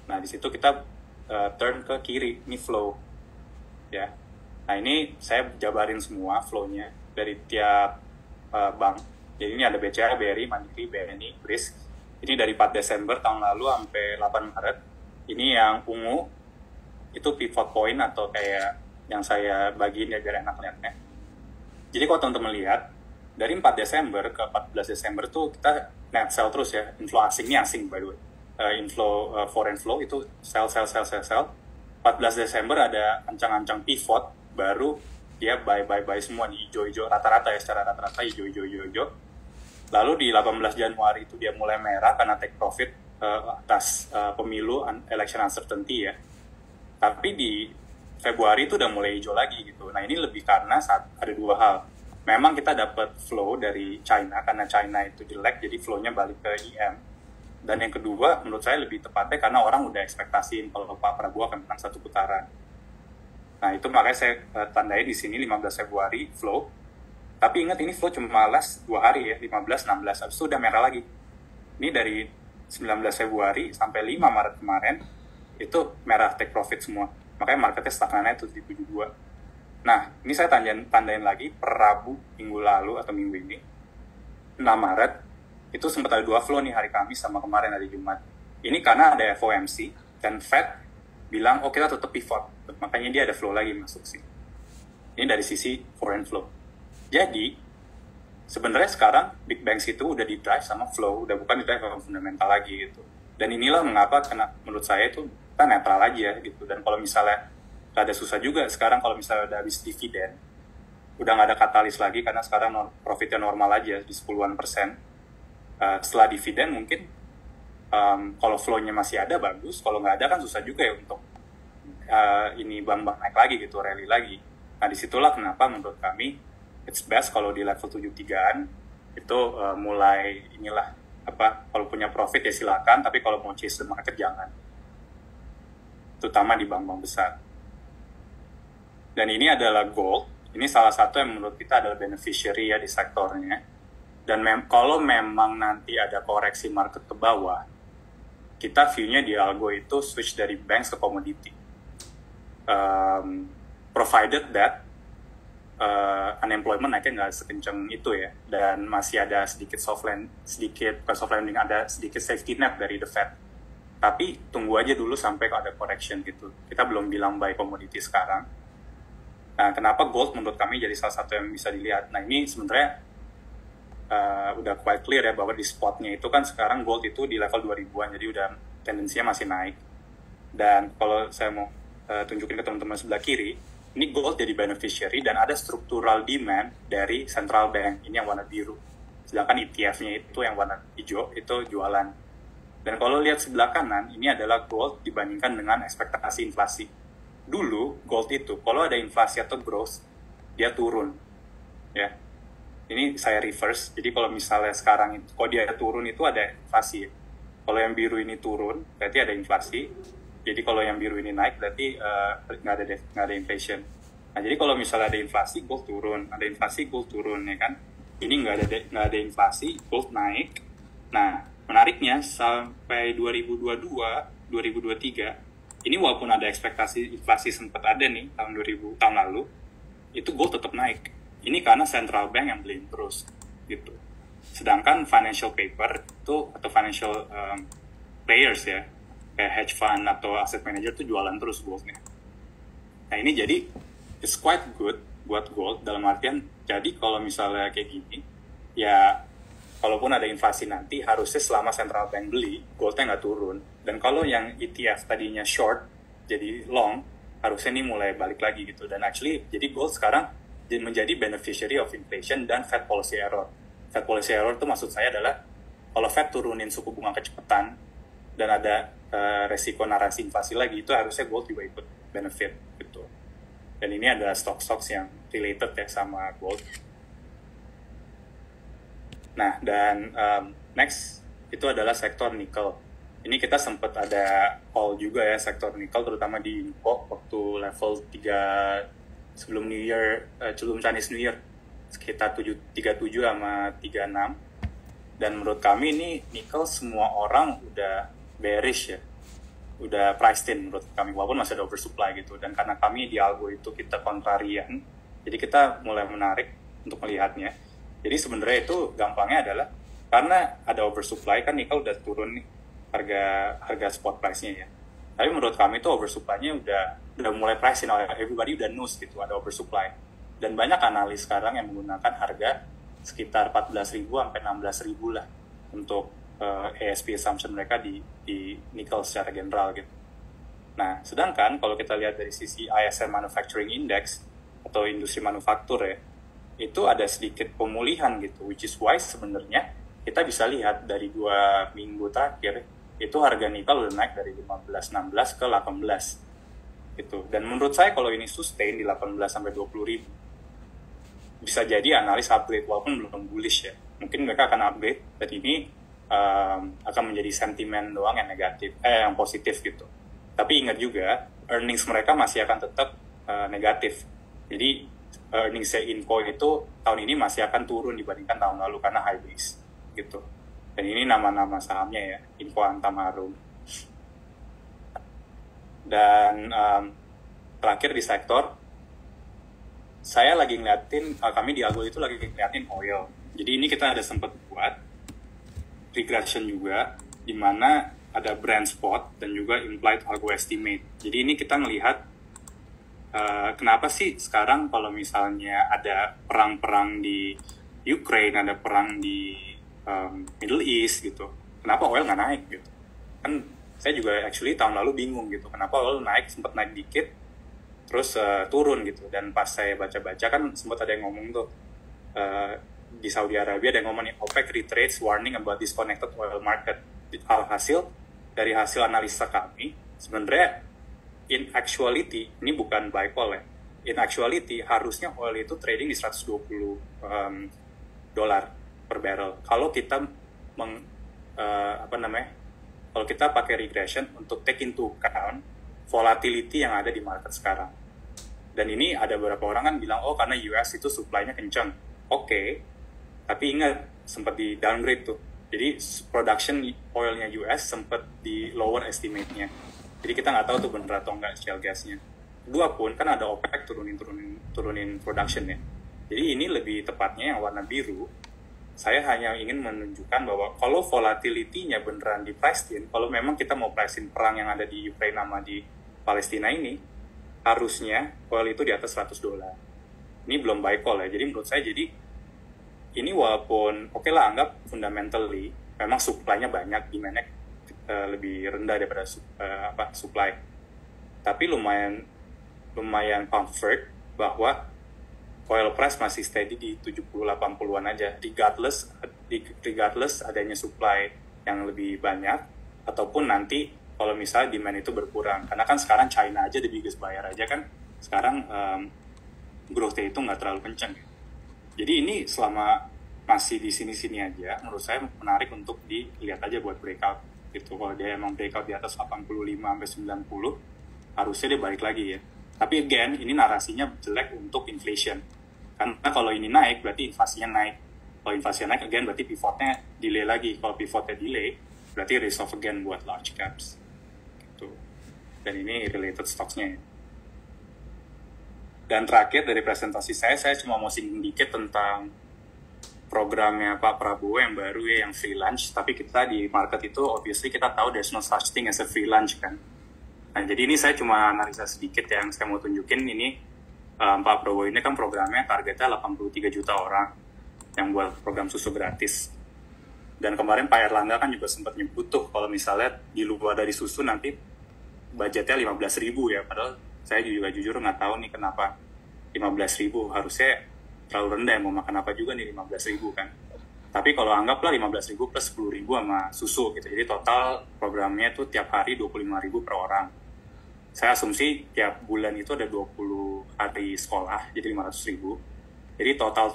Nah, di situ kita turn ke kiri, ini flow. Ya. Nah, ini saya jabarin semua flow-nya dari tiap bank. Jadi ini ada BCA, BRI, Mandiri, BNI, BRIS. Ini dari 4 Desember tahun lalu sampai 8 Maret. Ini yang ungu, itu pivot point atau kayak yang saya bagiin ya biar enak lihatnya. Jadi kalau teman-teman lihat, dari 4 Desember ke 14 Desember tuh kita net sell terus ya. Inflow asingnya asing by the way. Inflow foreign flow itu sell. 14 Desember ada ancang-ancang pivot, baru dia buy semua nih, hijau-hijau rata-rata ya, secara rata-rata hijau. Lalu di 18 Januari itu dia mulai merah karena take profit atas pemilu election uncertainty ya. Tapi di Februari itu udah mulai hijau lagi gitu. Nah, ini lebih karena ada dua hal. Memang kita dapat flow dari China, karena China itu jelek, jadi flow-nya balik ke IM. Dan yang kedua, menurut saya lebih tepatnya karena orang udah ekspektasiin kalau Pak Prabowo akan menang 1 putaran. Nah, itu makanya saya tandai di sini 15 Februari flow. Tapi ingat, ini flow cuma last 2 hari ya, 15, 16, habis itu udah merah lagi. Ini dari 19 Februari sampai 5 Maret kemarin, itu merah take profit semua. Makanya marketnya stagnannya itu di 72. Nah, ini saya tandain lagi per Rabu minggu lalu atau minggu ini, 6 Maret, itu sempat ada 2 flow nih hari Kamis sama kemarin hari Jumat. Ini karena ada FOMC dan Fed bilang, oh kita tetap pivot. Makanya dia ada flow lagi masuk sih. Ini dari sisi foreign flow. Jadi, sebenarnya sekarang big banks itu udah di drive sama flow, udah bukan di drive sama fundamental lagi gitu. Dan inilah mengapa menurut saya itu kita netral aja gitu. Dan kalau misalnya ada susah juga sekarang kalau misalnya udah habis dividen, udah nggak ada katalis lagi karena sekarang profitnya normal aja di 10-an persen. Setelah dividen mungkin kalau flow-nya masih ada bagus, kalau nggak ada kan susah juga ya untuk ini bank-bank naik lagi gitu, rally lagi. Nah, disitulah kenapa menurut kami it's best kalau di level 73-an itu mulai inilah kalau punya profit ya silakan, tapi kalau mau chase the market jangan, terutama di bank-bank besar. Dan ini adalah gold, ini salah satu yang menurut kita adalah beneficiary ya di sektornya. Dan kalau memang nanti ada koreksi market ke bawah, kita view-nya di algo itu switch dari banks ke commodity, provided that unemployment naiknya nggak sekencang itu ya, dan masih ada sedikit soft landing, ada sedikit safety net dari the Fed. Tapi tunggu aja dulu sampai ada correction gitu. Kita belum bilang buy commodity sekarang. Nah, kenapa gold menurut kami jadi salah satu yang bisa dilihat? Nah, ini sebenarnya udah quite clear ya bahwa di spotnya itu kan sekarang gold itu di level 2000-an, jadi udah tendensinya masih naik. Dan kalau saya mau tunjukin ke teman-teman sebelah kiri, ini gold jadi beneficiary dan ada structural demand dari central bank, ini yang warna biru. Sedangkan ETF-nya itu yang warna hijau, itu jualan. Dan kalau lihat sebelah kanan, ini adalah gold dibandingkan dengan ekspektasi inflasi. Dulu, gold itu, kalau ada inflasi atau growth, dia turun. Ya, ini saya reverse, jadi kalau misalnya sekarang itu, kalau dia turun itu ada inflasi. Kalau yang biru ini turun, berarti ada inflasi. Jadi kalau yang biru ini naik, berarti nggak ada inflation. Nah, jadi kalau misalnya ada inflasi, gold turun. Ada inflasi, gold turun, ya kan? Ini nggak ada inflasi, gold naik. Nah, menariknya sampai 2022, 2023, ini walaupun ada ekspektasi inflasi sempat ada nih tahun lalu, itu gold tetap naik. Ini karena central bank yang beli terus, gitu. Sedangkan financial paper itu atau financial players ya, kayak hedge fund atau asset manager itu jualan terus goldnya. Nah ini jadi it's quite good buat gold dalam artian, jadi kalau misalnya kayak gini, ya kalaupun ada inflasi nanti harusnya selama central bank beli, goldnya nggak turun. Dan kalau yang ETF tadinya short jadi long, harusnya ini mulai balik lagi gitu. Dan actually jadi gold sekarang menjadi beneficiary of inflation dan Fed policy error. Fed policy error itu maksud saya adalah kalau Fed turunin suku bunga kecepatan dan ada resiko narasi inflasi lagi, itu harusnya gold juga ikut benefit gitu. Dan ini adalah stock-stocks yang related ya sama gold. Nah, dan next itu adalah sektor nikel. Ini kita sempat ada call juga ya sektor nikel, terutama di Inco waktu level 3 sebelum New Year, sebelum Chinese New Year, sekitar 37 sama 36. Dan menurut kami ini nikel semua orang udah bearish ya, udah priced in menurut kami, walaupun masih ada oversupply gitu. Dan karena kami di algo itu kita kontrarian, jadi kita mulai menarik untuk melihatnya. Jadi sebenarnya itu gampangnya adalah karena ada oversupply kan nikel udah turun nih harga spot price-nya ya. Tapi menurut kami itu oversupply-nya udah mulai price in, everybody udah knows gitu ada oversupply. Dan banyak analis sekarang yang menggunakan harga sekitar 14.000 sampai 16.000 lah untuk ASP assumption mereka di nikel secara general gitu. Nah, sedangkan kalau kita lihat dari sisi ISM Manufacturing Index atau industri manufaktur ya, itu ada sedikit pemulihan gitu, which is why sebenarnya kita bisa lihat dari 2 minggu terakhir itu harga nikel udah naik dari 15-16 ke 18 gitu. Dan menurut saya kalau ini sustain di 18 sampai 20 ribu, bisa jadi analis upgrade walaupun belum bullish ya. Mungkin mereka akan upgrade dan ini akan menjadi sentimen doang yang negatif, yang positif gitu. Tapi ingat juga earnings mereka masih akan tetap negatif. Jadi earnings Inco itu tahun ini masih akan turun dibandingkan tahun lalu karena high base gitu. Dan ini nama-nama sahamnya ya, Inco Antam Harum. Dan terakhir di sektor, saya lagi ngeliatin, kami di Algo itu lagi ngeliatin oil. Jadi ini kita ada sempat buat regression juga, di mana ada brand spot dan juga implied algo estimate. Jadi ini kita melihat kenapa sih sekarang kalau misalnya ada perang-perang di Ukraine, ada perang di Middle East gitu, kenapa oil nggak naik gitu? Kan saya juga actually tahun lalu bingung gitu, kenapa oil naik, sempat naik dikit, terus turun gitu. Dan pas saya baca-baca kan sempat ada yang ngomong tuh, di Saudi Arabia ada yang ngomong nih, OPEC reiterates warning about disconnected oil market. Alhasil, dari hasil analisa kami, sebenarnya in actuality, ini bukan buy call ya, in actuality harusnya oil itu trading di $120 per barrel. Kalau kita kalau kita pakai regression untuk take into account volatility yang ada di market sekarang. Dan ini ada beberapa orang kan bilang, oh karena US itu supply-nya kencang. Oke, tapi ingat, sempat di downgrade tuh. Jadi production oilnya US sempat di lower estimate-nya. Jadi kita nggak tahu tuh bener atau nggak shale gas-nya. Kedua pun kan ada OPEC turunin production-nya. Jadi ini lebih tepatnya yang warna biru, saya hanya ingin menunjukkan bahwa kalau volatility-nya beneran di price in, kalau memang kita mau price in perang yang ada di Ukraina sama di Palestina ini, harusnya oil itu di atas $100. Ini belum buy call ya. Jadi menurut saya, jadi ini walaupun oke lah, anggap fundamentally memang supply-nya banyak, demand-nya lebih rendah daripada supply. Tapi lumayan comfort bahwa oil price masih steady di 70-80-an aja, regardless adanya supply yang lebih banyak, ataupun nanti kalau misalnya demand itu berkurang. Karena kan sekarang China aja the biggest buyer aja kan, sekarang growth-nya itu nggak terlalu kencang. Jadi ini selama masih di sini-sini aja, menurut saya menarik untuk dilihat aja buat breakout. Gitu. Kalau dia emang breakout di atas 85-90, harusnya dia balik lagi ya. Tapi again, ini narasinya jelek untuk inflation. Karena kalau ini naik, berarti inflasinya naik. Kalau inflasinya naik, again, berarti pivotnya delay lagi. Kalau pivotnya delay, berarti risk off again buat large caps. Gitu. Dan ini related stocks-nya. Dan terakhir dari presentasi saya cuma mau singgung dikit tentang programnya Pak Prabowo yang baru ya, yang free lunch. Tapi kita di market itu, obviously kita tahu there's no such thing as a free lunch kan. Nah, jadi ini saya cuma analisa sedikit yang saya mau tunjukin. Ini Pak Prabowo ini kan programnya targetnya 83 juta orang yang buat program susu gratis. Dan kemarin Pak Erlangga kan juga sempat nyebut tuh kalau misalnya di luar dari susu nanti budgetnya 15.000 ya. Padahal saya juga jujur nggak tahu nih kenapa 15.000. Harusnya terlalu rendah, mau makan apa juga nih 15.000 kan. Tapi kalau anggaplah 15.000 plus 10.000 sama susu gitu. Jadi total programnya itu tiap hari 25.000 per orang. Saya asumsi tiap bulan itu ada 20 hari sekolah, jadi 500.000. Jadi total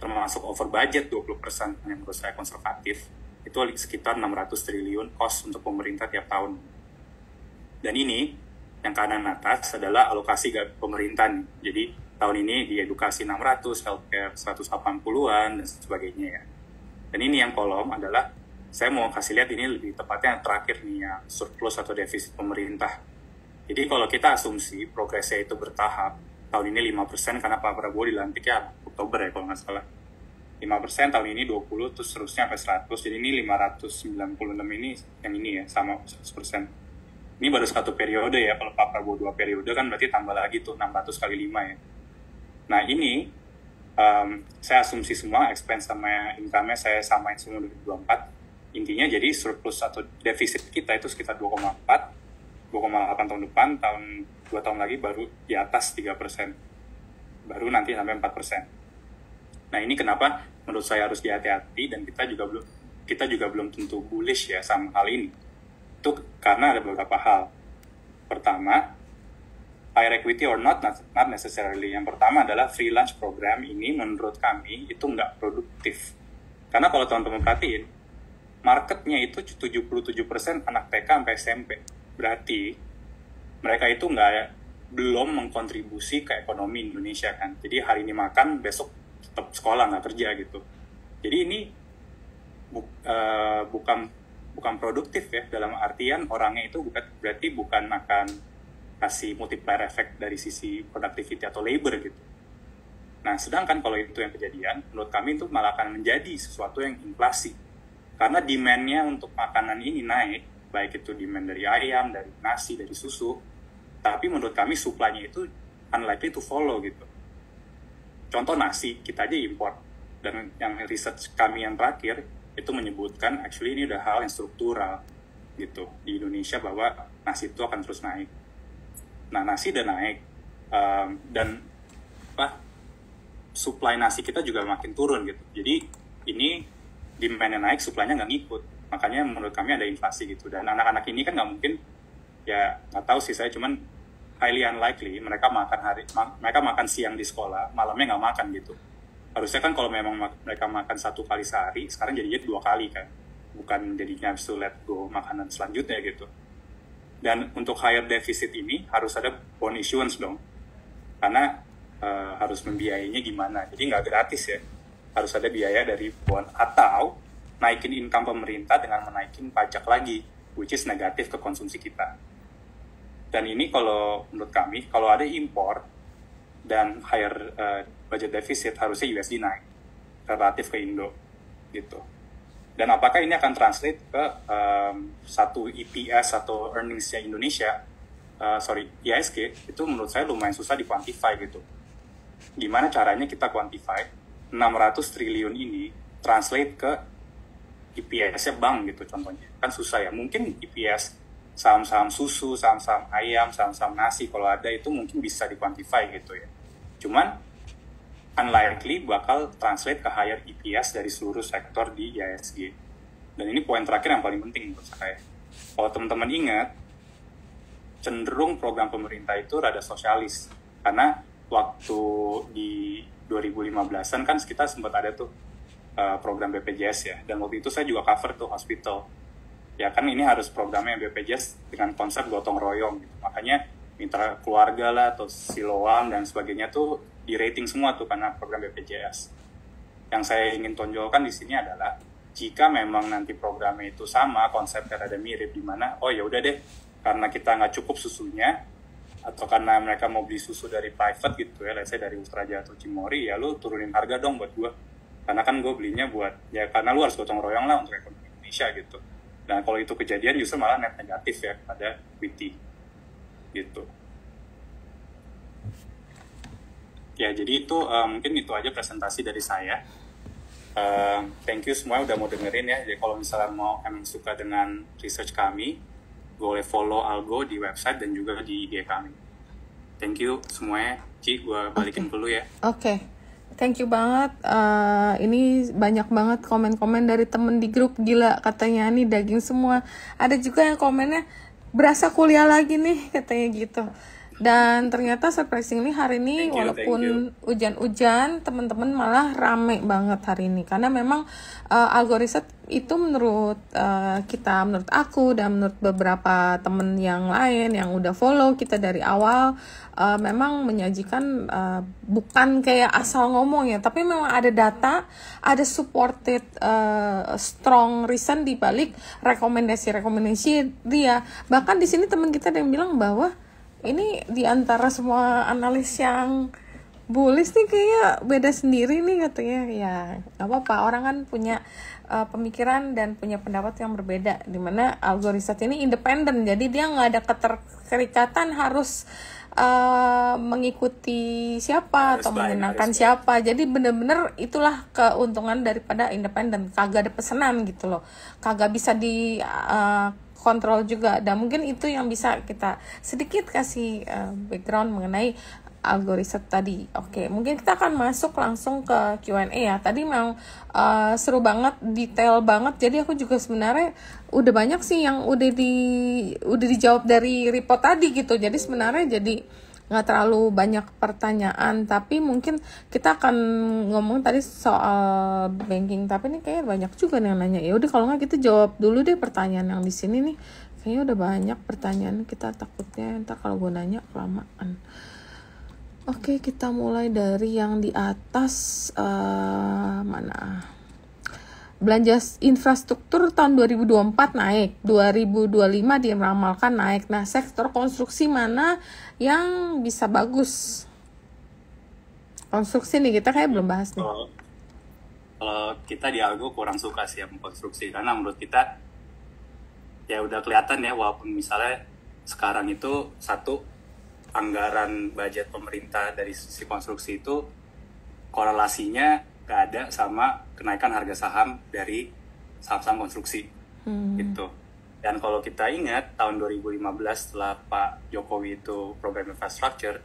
termasuk over budget 20% yang menurut saya konservatif, itu sekitar 600 triliun cost untuk pemerintah tiap tahun. Dan ini, yang kanan atas adalah alokasi pemerintah nih. Jadi tahun ini di edukasi 600, healthcare 180-an, dan sebagainya ya. Dan ini yang kolom adalah, saya mau kasih lihat ini lebih tepatnya yang terakhir nih, yang surplus atau defisit pemerintah. Jadi kalau kita asumsi progresnya itu bertahap, tahun ini 5% karena Pak Prabowo dilantik ya Oktober ya kalau nggak salah. 5%, tahun ini 20, terus terusnya sampai 100. Jadi ini 596 ini, yang ini ya, sama 100%. Ini baru satu periode ya, kalau Pak Prabowo 2 periode kan berarti tambah lagi tuh 600 kali 5 ya. Nah ini, saya asumsi semua, expense sama income-nya saya samain semua 2024. Intinya jadi surplus atau defisit kita itu sekitar 2,8 tahun depan, 2 tahun lagi baru di atas 3%. Baru nanti sampai 4%. Nah ini kenapa menurut saya harus hati-hati, dan kita juga belum tentu bullish ya sama hal ini. Itu karena ada beberapa hal. Pertama, higher equity or not necessarily. Yang pertama adalah free lunch program ini menurut kami itu nggak produktif. Karena kalau teman-teman perhatiin, marketnya itu 77% anak TK sampai SMP. Berarti mereka itu belum mengkontribusi ke ekonomi Indonesia kan. Jadi hari ini makan, besok tetap sekolah nggak kerja gitu. Jadi ini bukan produktif ya, dalam artian orangnya itu berarti bukan akan kasih multiplier effect dari sisi productivity atau labor gitu. Nah sedangkan kalau itu yang kejadian, menurut kami itu malah akan menjadi sesuatu yang inflasi. Karena demand-nya untuk makanan ini naik, baik itu demand dari ayam, dari nasi, dari susu, tapi menurut kami supply-nya itu unlikely to follow gitu. Contoh nasi, kita aja import. Dan yang research kami yang terakhir, itu menyebutkan actually ini udah hal yang struktural gitu di Indonesia, bahwa nasi itu akan terus naik. Nah nasi udah naik, dan supply nasi kita juga makin turun gitu. Jadi ini demand-nya naik, supply-nya nggak ngikut. Makanya menurut kami ada inflasi gitu. Dan anak-anak ini kan nggak mungkin, ya nggak tahu sih saya, cuman highly unlikely mereka makan siang di sekolah, malamnya nggak makan gitu. Harusnya kan kalau memang mereka makan 1 kali sehari, sekarang jadinya 2 kali kan. Bukan jadinya habis itu let go makanan selanjutnya gitu. Dan untuk higher deficit ini harus ada bond issuance dong. Karena harus membiayainya gimana. Jadi nggak gratis ya. Harus ada biaya dari bond, atau naikin income pemerintah dengan menaikin pajak lagi, which is negatif ke konsumsi kita. Dan ini kalau menurut kami, kalau ada impor dan higher budget deficit, harusnya USD naik relatif ke Indo. gitu. Dan apakah ini akan translate ke satu EPS atau earningsnya Indonesia, IHSG, itu menurut saya lumayan susah dikuantify gitu. Gimana caranya kita quantify 600 triliun ini translate ke EPS-nya bank gitu contohnya. Kan susah ya, mungkin EPS saham-saham susu, saham-saham ayam, saham-saham nasi, kalau ada itu mungkin bisa dikuantify gitu ya. Cuman unlikely bakal translate ke higher EPS dari seluruh sektor di IHSG. Dan ini poin terakhir yang paling penting menurut saya. Kalau teman-teman ingat, cenderung program pemerintah itu rada sosialis. Karena waktu di 2015-an kan kita sempat ada tuh program BPJS ya. Dan waktu itu saya juga cover tuh hospital. Ya kan ini harus programnya BPJS dengan konsep gotong royong gitu. Makanya mitra keluarga lah atau Siloam dan sebagainya tuh di rating semua tuh karena program BPJS. Yang saya ingin tonjolkan di sini adalah jika memang nanti programnya itu sama, konsepnya ada mirip di mana, oh ya udah deh, karena kita nggak cukup susunya atau karena mereka mau beli susu dari private gitu ya, let's say dari Ultraja atau Cimori, ya lu turunin harga dong buat gue. Karena kan gue belinya buat, ya karena lu harus gotong royong lah untuk ekonomi Indonesia gitu. Dan kalau itu kejadian justru malah net negatif ya pada equity gitu. Ya jadi itu mungkin itu aja presentasi dari saya. Thank you semua udah mau dengerin ya. Jadi kalau misalnya mau emang suka dengan research kami, boleh follow Algo di website dan juga di IG kami. Thank you semuanya. Ci, gue balikin dulu ya. Oke. Thank you banget. Ini banyak banget komen-komen dari temen di grup, gila katanya nih daging semua. Ada juga yang komennya berasa kuliah lagi nih katanya gitu. Dan ternyata surprisingly hari ini walaupun hujan-hujan, teman-teman malah rame banget hari ini. Karena memang algoritma itu menurut kita, menurut aku dan menurut beberapa temen yang lain yang udah follow kita dari awal, memang menyajikan bukan kayak asal ngomong ya, tapi memang ada data, ada supported strong reason di balik rekomendasi dia. Bahkan di sini teman kita ada yang bilang bahwa ini di antara semua analis yang bullish nih kayak beda sendiri nih katanya. Ya gak apa-apa, orang kan punya pemikiran dan punya pendapat yang berbeda, dimana algoritma ini independen, jadi dia gak ada keterikatan harus mengikuti siapa atau menggunakan siapa. Jadi bener-bener itulah keuntungan daripada independen, kagak ada pesanan gitu loh, kagak bisa di kontrol juga. Dan mungkin itu yang bisa kita sedikit kasih background mengenai algoritma tadi. Oke, mungkin kita akan masuk langsung ke Q&A ya. Tadi memang seru banget, detail banget. Jadi aku juga sebenarnya udah banyak sih yang udah dijawab dari report tadi gitu. Jadi sebenarnya jadi nggak terlalu banyak pertanyaan, tapi mungkin kita akan ngomong tadi soal banking, tapi ini kayak banyak juga yang nanya. Ya udah kalau nggak kita jawab dulu deh pertanyaan yang di sini nih, kayaknya udah banyak pertanyaan, kita takutnya ntar kalau gue nanya kelamaan. Oke, kita mulai dari yang di atas. Mana? Belanja infrastruktur tahun 2024 naik, 2025 diramalkan naik. Nah, sektor konstruksi mana yang bisa bagus? Konstruksi nih, kita kayak belum bahas nih. Kalau kita di Algo kurang suka sih yang konstruksi, karena menurut kita ya udah kelihatan ya, walaupun misalnya sekarang itu satu anggaran budget pemerintah dari sisi konstruksi itu korelasinya gak ada sama kenaikan harga saham dari saham-saham konstruksi gitu. Dan kalau kita ingat tahun 2015 setelah Pak Jokowi itu program infrastructure,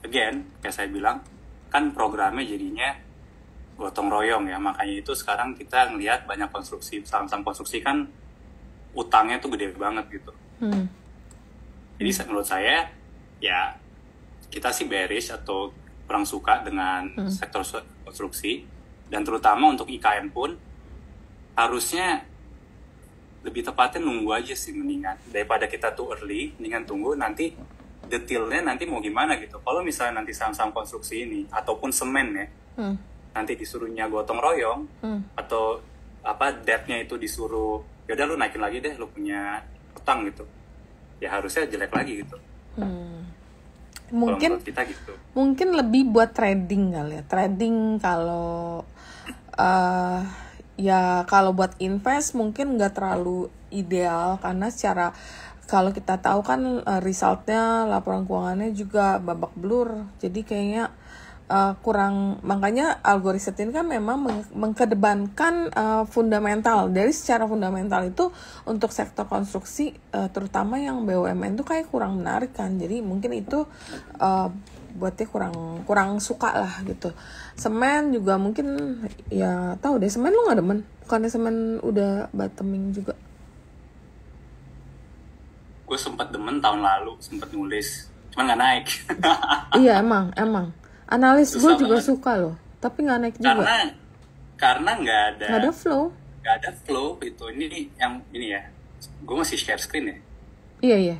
again kayak saya bilang kan programnya jadinya gotong royong ya, makanya itu sekarang kita ngelihat banyak konstruksi, saham-saham konstruksi kan utangnya tuh gede banget gitu. Jadi menurut saya ya kita sih bearish atau kurang suka dengan sektor konstruksi, dan terutama untuk IKN pun harusnya lebih tepatnya nunggu aja sih, mendingan daripada kita tuh early, mendingan tunggu nanti detailnya nanti mau gimana gitu. Kalau misalnya nanti saham-saham konstruksi ini ataupun semen ya nanti disuruhnya gotong royong atau apa debt-nya itu disuruh yaudah lu naikin lagi deh, lu punya utang gitu, ya harusnya jelek lagi gitu. Mungkin kita gitu. Mungkin lebih buat trading kali ya. Trading kalau ya kalau buat invest mungkin nggak terlalu ideal karena secara kalau kita tahu kan resultnya laporan keuangannya juga babak belur, jadi kayaknya kurang, makanya algoritma ini kan memang mengkedepankan fundamental. Dari secara fundamental itu untuk sektor konstruksi terutama yang BUMN itu kayak kurang menarik kan, jadi mungkin itu buatnya kurang suka lah gitu. Semen juga mungkin ya tahu deh, semen lu nggak demen, bukannya semen udah bottoming juga? Gue sempat demen tahun lalu, sempat nulis, cuman nggak naik. Iya emang analis gue juga banget. suka loh, tapi nggak naik juga Karena nggak ada flow. Itu ini ya, gue masih share screen ya. Iya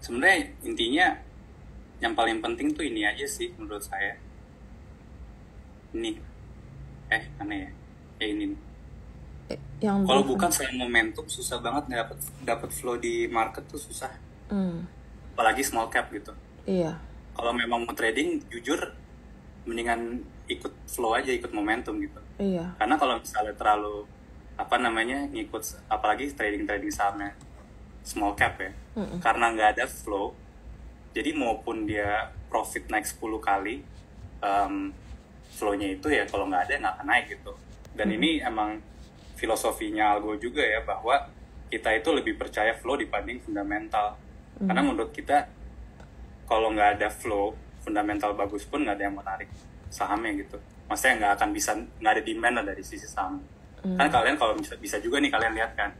Sebenarnya intinya yang paling penting tuh ini aja sih menurut saya. Ini mana ya, ini Yang kalau bukan soal momentum susah banget dapat flow di market tuh susah. Apalagi small cap gitu. Iya. Kalau memang mau trading, jujur mendingan ikut flow aja, ikut momentum gitu. Iya. Karena kalau misalnya terlalu ngikut, apalagi trading sahamnya small cap ya, karena nggak ada flow, jadi maupun dia profit naik 10 kali, flow-nya itu ya kalau nggak ada nggak akan naik gitu. Dan ini emang filosofinya algo juga ya, bahwa kita itu lebih percaya flow dibanding fundamental. Karena menurut kita kalau nggak ada flow, fundamental bagus pun nggak ada yang menarik sahamnya gitu. Maksudnya nggak ada demand lah dari sisi saham. Kan kalian kalau bisa juga nih kalian lihat kan,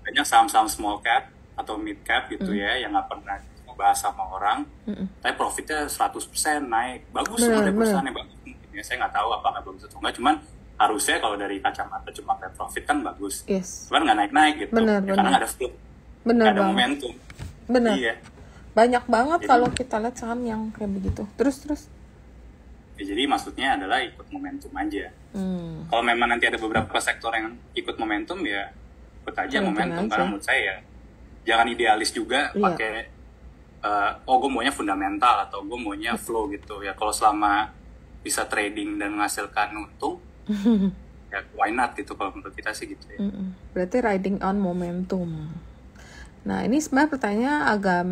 banyak saham-saham small cap atau mid cap gitu ya, yang nggak pernah bahas sama orang, tapi profitnya 100% naik, bagus sebenarnya perusahaannya bagus. Ya, saya nggak tahu apakah bagus atau enggak, cuman harusnya kalau dari kacamata cuma net profit kan bagus, cuman nggak naik-naik gitu, karena nggak ada flow, nggak ada momentum. Bener. Iya. Banyak banget kalau kita lihat saham yang kayak begitu. Terus. Ya, jadi maksudnya adalah ikut momentum aja. Kalau memang nanti ada beberapa sektor yang ikut momentum, ya ikut aja momentum. Karena menurut saya jangan idealis juga pakai gue maunya fundamental atau gue maunya flow gitu ya. Kalau selama bisa trading dan menghasilkan untung, ya why not gitu, kalau menurut kita sih gitu ya. Berarti riding on momentum. Nah ini sebenarnya pertanyaan agak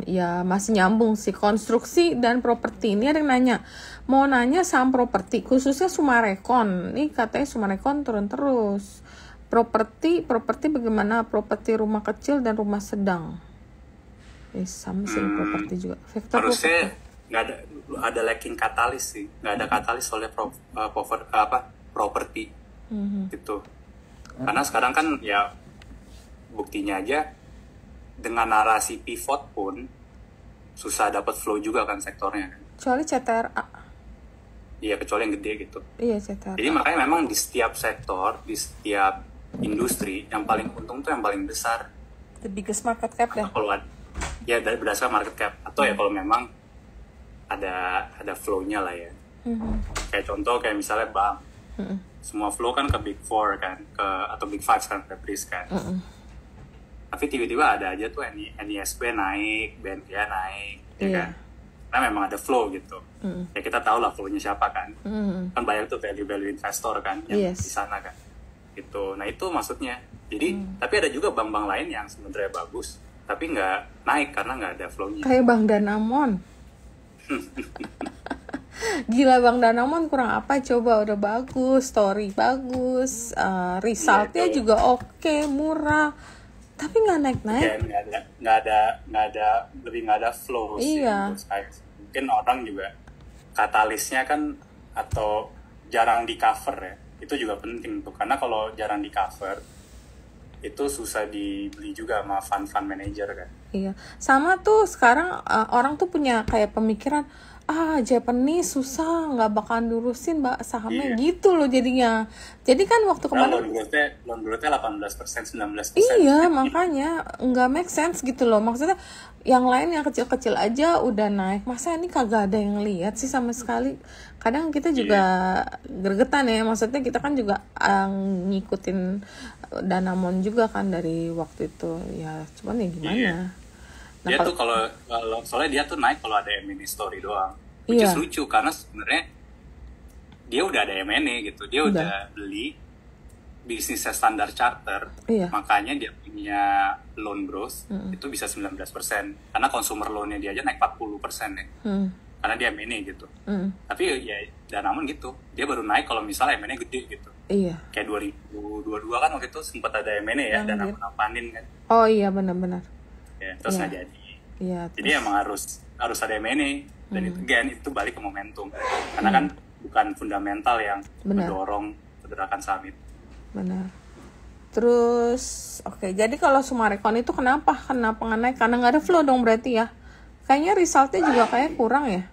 ya masih nyambung sih, konstruksi dan properti. Ini ada yang mau nanya saham properti khususnya Summarecon. Ini katanya Summarecon turun terus. Properti bagaimana, properti rumah kecil dan rumah sedang? Sama sih properti juga. Vektor harusnya nggak ada lacking katalis sih, nggak ada katalis oleh properti gitu. Karena sekarang kan ya buktinya aja dengan narasi pivot pun susah dapat flow juga kan sektornya. Kecuali CTRA. Iya, kecuali yang gede gitu. Iya, CTRA. Jadi makanya memang di setiap sektor, di setiap industri, yang paling untung tuh yang paling besar. The biggest market cap dah. Kalau ya berdasarkan market cap, atau ya kalau memang ada flow-nya lah ya. Kayak contoh kayak misalnya bank. Semua flow kan ke Big Four kan, atau Big Five kan, ke BRIS kan. Tapi tiba-tiba ada aja tuh NISP naik, BNPA naik, ya kan? Karena memang ada flow gitu. Ya kita tahu lah flow-nya siapa kan. Kan banyak tuh value investor kan yang di sana kan. Gitu. Nah itu maksudnya. Jadi tapi ada juga bank-bank lain yang sebenarnya bagus, tapi nggak naik karena nggak ada flow-nya. Kayak Bank Danamon. Gila, Bang Danamon kurang apa coba, udah bagus, story bagus, resultnya juga oke, murah, tapi nggak naik-naik. Ya, nggak ada flow sih menurut saya. Mungkin orang juga katalisnya kan, atau jarang di cover ya, itu juga penting tuh, karena kalau jarang di cover itu susah dibeli juga sama fund manager kan. Iya, sama tuh sekarang orang tuh punya kayak pemikiran, Japanese susah, nggak bakalan durusin sahamnya gitu loh jadinya. Jadi kan waktu kemarin loan growth-nya 18%, 19%. Iya, makanya nggak make sense gitu loh. Maksudnya yang lain yang kecil-kecil aja udah naik, masa ini kagak ada yang lihat sih sama sekali. Kadang kita juga gregetan ya, maksudnya kita kan juga ngikutin Danamon juga kan dari waktu itu ya, cuman ya gimana. Nah, dia tuh kalau soalnya dia tuh naik kalau ada M&A story doang, which is lucu karena sebenarnya dia udah ada M&A gitu, dia udah beli bisnisnya Standard Charter, makanya dia punya loan growth itu bisa 19%, karena consumer loan-nya dia aja naik 40% ya, karena dia M&A gitu. Tapi ya dan namun gitu, dia baru naik kalau misalnya M&A gede gitu. Kayak 2022 kan waktu itu sempat ada M&A ya, dan Panin kan. Oh iya benar-benar. Ya, terus nggak jadi. Jadi emang harus ada M&A, dan itu balik ke momentum, karena kan bukan fundamental yang mendorong pergerakan saham itu. Benar. Terus oke, jadi kalau Sumarecon itu kenapa nggak naik? Karena nggak ada flow dong berarti ya. Kayaknya resultnya juga kayak kurang ya.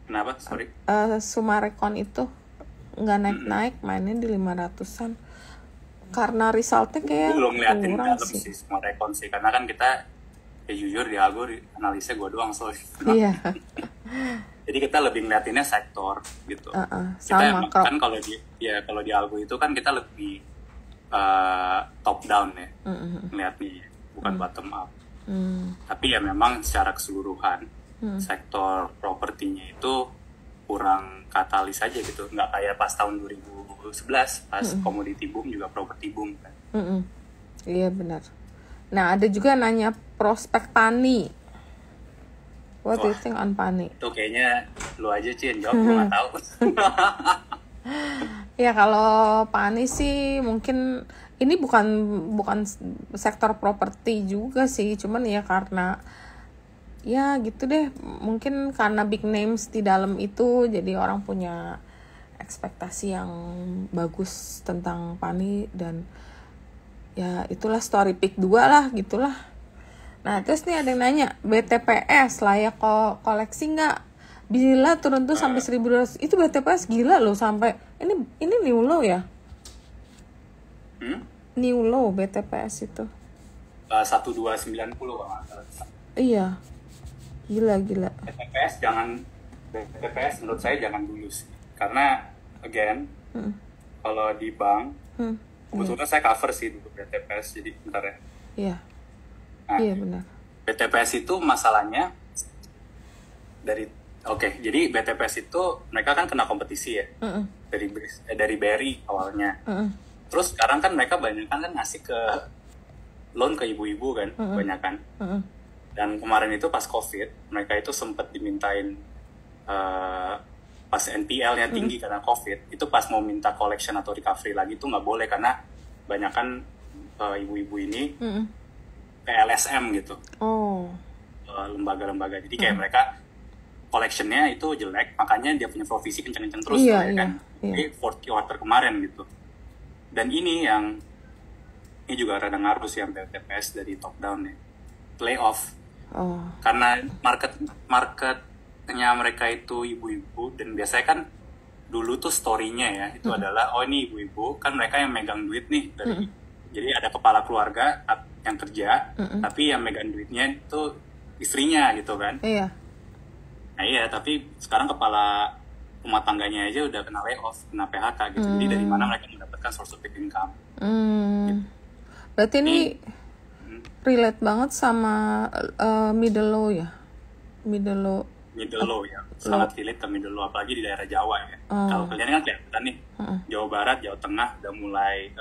Kenapa? Sorry. Sumarecon itu nggak naik-naik, mainnya di 500-an. Karena resultnya kayak belum ngeliatin kurang dalam sih Sumarecon sih, karena kan kita jujur di algo analisnya gue doang soalnya. Iya. Jadi kita lebih ngeliatinnya sektor gitu. Sama kita kan kalau di algo itu kan kita lebih top down ya, ngeliatnya bukan bottom up. Tapi ya memang secara keseluruhan sektor propertinya itu kurang katalis aja gitu, nggak kayak pas tahun 2011 pas komoditi boom juga properti boom kan. Iya benar. Nah ada juga nanya prospek PANI. What do you think on PANI? Itu kayaknya lu aja Ci yang jawab, gue nggak tahu. Ya kalau PANI sih mungkin ini bukan sektor properti juga sih, cuman ya karena ya gitu deh, mungkin karena big names di dalam itu jadi orang punya ekspektasi yang bagus tentang PANI, dan ya itulah story pick 2 lah gitulah. Nah terus nih ada yang nanya, BTPS layak koleksi nggak? Bila turun tuh sampai 1.200, itu BTPS gila loh, sampai ini new low ya? New low BTPS itu. 1290 kalau nggak salah. Iya, gila. BTPS menurut saya jangan dulu sih, karena again kalau di bank kebetulan saya cover sih dulu BTPS, jadi bentar ya. Iya. Nah, iya benar. BTPS itu masalahnya jadi BTPS itu mereka kan kena kompetisi ya, dari BRI awalnya. Terus sekarang kan mereka banyak kan ngasih ke loan ke ibu-ibu kan, banyak kan. Dan kemarin itu pas COVID mereka itu sempat dimintain pas NPL-nya tinggi karena COVID, itu pas mau minta collection atau recovery lagi tuh nggak boleh, karena banyak kan ibu-ibu ini PLSM gitu, lembaga-lembaga. Jadi kayak mereka collection-nya itu jelek, makanya dia punya provisi kenceng-kenceng terus, kan? Jadi fourth quarter kemarin gitu. Dan ini juga rada ngaruh sih yang BTPS dari top down ya, playoff. Karena marketnya mereka itu ibu-ibu, dan biasanya kan dulu tuh story-nya ya itu adalah ini ibu-ibu kan mereka yang megang duit nih dari jadi ada kepala keluarga yang kerja, tapi yang megang duitnya itu istrinya gitu kan. Nah iya, tapi sekarang kepala rumah tangganya aja udah kena layoff, kena PHK gitu. Jadi dari mana mereka mendapatkan source of income? Gitu. Berarti ini relate banget sama middle low ya? Middle low ya, sangat relate ke middle low, apalagi di daerah Jawa ya. Kalau kalian kan kelihatan nih, Jawa Barat, Jawa Tengah udah mulai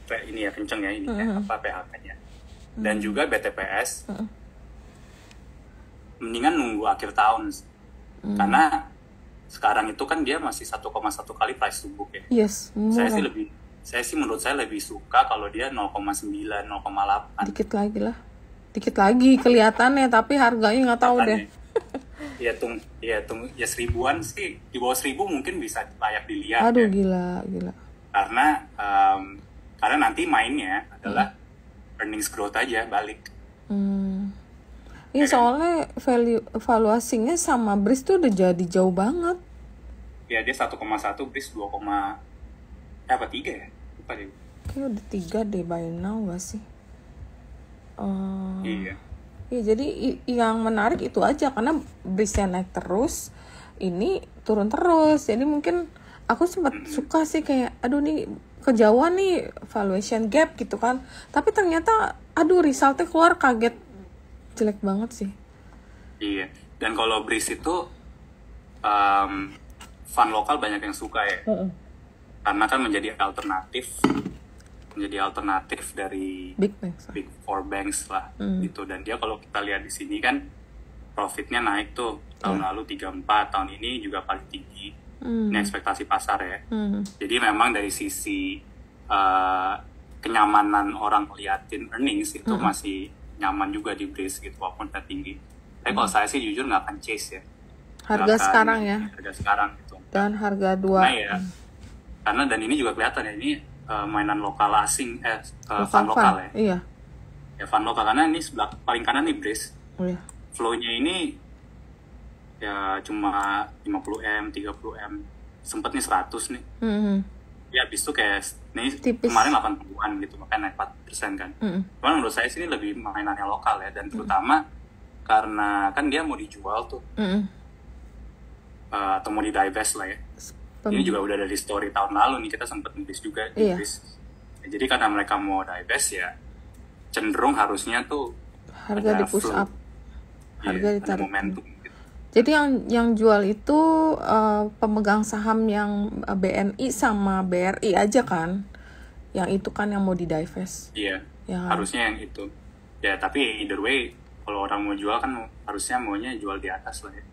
ini ya kenceng ya ini PHK-nya. Dan juga BTPS mendingan nunggu akhir tahun, karena sekarang itu kan dia masih 1,1 kali price to book ya. Yes, saya sih menurut saya lebih suka kalau dia 0,9, 0,8. Dikit lagi kelihatannya, tapi harganya nggak tahu deh. Ya seribuan sih, di bawah 1.000 mungkin bisa layak dilihat. Aduh ya. Gila. Karena nanti mainnya adalah earnings growth aja balik. Iya, soalnya valuasinya sama BRIS tuh udah jadi jauh banget. Ya dia 1,1, BRIS 2,3 ya? Lupa deh. Kayaknya udah 3 deh by now gak sih? Iya. Iya, jadi yang menarik itu aja, karena BRIS-nya naik terus, ini turun terus. Jadi mungkin aku sempat suka sih kayak, aduh nih kejauhan nih valuation gap gitu kan. Tapi ternyata, resultnya keluar kaget. Jelek banget sih. Iya, dan kalau BRIS itu fund lokal banyak yang suka ya, karena kan menjadi alternatif dari big four banks lah gitu. Dan dia kalau kita lihat di sini kan profitnya naik tuh tahun lalu 34, tahun ini juga paling tinggi. Ini ekspektasi pasar ya. Jadi memang dari sisi kenyamanan orang ngeliatin earnings itu masih nyaman juga di Breeze gitu walaupun tinggi. Tapi kalau saya sih jujur nggak akan chase ya. Harga sekarang ya. Harga sekarang gitu. Dan harga 2. Nah ya, karena dan ini juga kelihatan ya ini mainan lokal asing, fund lokal ya. Iya. Ya fund lokal, karena ini sebelah paling kanan nih Breeze. Iya. Flow-nya ini ya cuma 50M, 30M. Sempet nih 100 nih. Ya habis itu kayak ini tipis. Kemarin 80-an gitu, makanya naik 4% kan. Cuman menurut saya sih ini lebih mainannya lokal ya, dan terutama karena kan dia mau dijual tuh. Atau mau di-divest lah ya. Ini juga udah dari story tahun lalu nih, kita sempat nulis juga di Breeze. Ya, jadi karena mereka mau divest ya cenderung harusnya tuh harga di push up, harga ditarik. Momentum gitu. Jadi yang jual itu pemegang saham yang BNI sama BRI aja kan, yang itu kan yang mau di divest. Iya, ya, harusnya yang itu. Ya tapi either way kalau orang mau jual kan harusnya maunya jual di atas lah ya.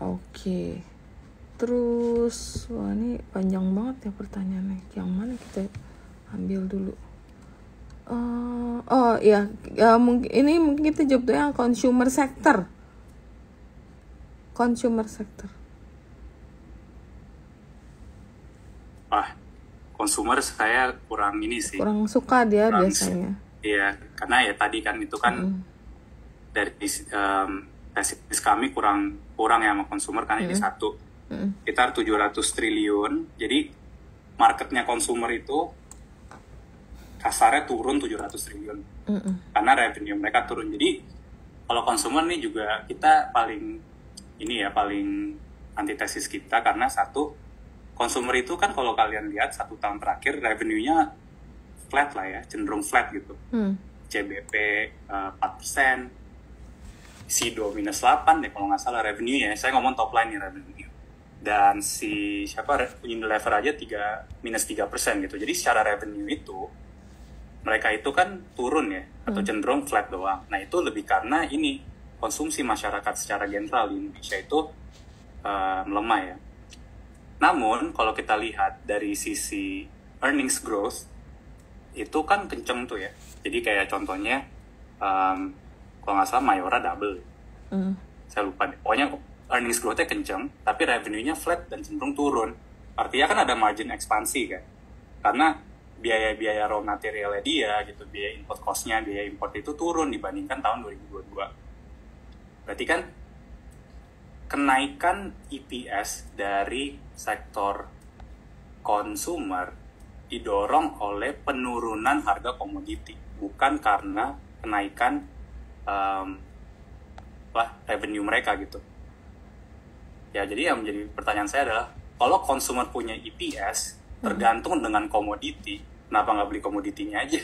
Oke. Terus, wah ini panjang banget ya pertanyaannya. Yang mana kita ambil dulu? Mungkin kita jawab tuh yang consumer sector. Consumer saya kurang ini sih. Kurang suka dia biasanya. Iya, karena ya tadi kan itu kan dari tesis kami kurang ya sama consumer, karena ini satu. Sekitar 700 triliun. Jadi marketnya consumer itu kasarnya turun 700 triliun. Karena revenue mereka turun. Jadi kalau consumer nih juga kita paling antitesis kita, karena satu, consumer itu kan kalau kalian lihat 1 tahun terakhir revenue-nya flat lah ya, cenderung flat gitu. CBP 4%, SIDO -8 deh kalau nggak salah revenue-nya. Saya ngomong top line nih revenue. Dan si Unilever aja -3% gitu. Jadi secara revenue itu mereka itu kan turun ya, atau cenderung flat doang. Nah itu lebih karena ini konsumsi masyarakat secara general di Indonesia itu melemah ya. Namun kalau kita lihat dari sisi earnings growth itu kan kenceng tuh ya. Jadi kayak contohnya kalau nggak salah Mayora double. Saya lupa deh. Pokoknya earnings growth-nya kenceng, tapi revenue-nya flat dan cenderung turun. Artinya kan ada margin ekspansi kan. Karena biaya-biaya raw materialnya dia gitu, biaya import cost-nya, biaya import itu turun dibandingkan tahun 2022. Berarti kan kenaikan EPS dari sektor consumer didorong oleh penurunan harga komoditi, bukan karena kenaikan revenue mereka gitu. Ya, jadi yang menjadi pertanyaan saya adalah, kalau consumer punya EPS tergantung dengan komoditi, kenapa nggak beli komoditinya aja?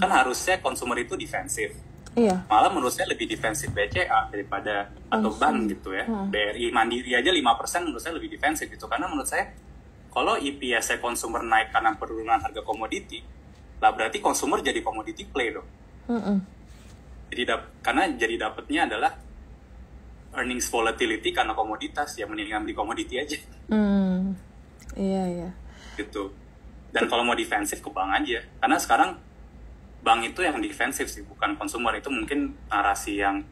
Kan harusnya consumer itu defensif. Iya. Malah menurut saya lebih defensif BCA daripada atau bank gitu ya. BRI Mandiri aja 5% menurut saya lebih defensif gitu. Karena menurut saya kalau EPS consumer naik karena penurunan harga komoditi, lah berarti consumer jadi komoditi play dong. Jadi karena jadi dapatnya adalah earnings volatility karena komoditas, ya mendingan beli komoditi aja. Iya. Gitu. Dan kalau mau defensif ke bank aja, karena sekarang bank itu yang defensif sih, bukan consumer. Itu mungkin narasi yang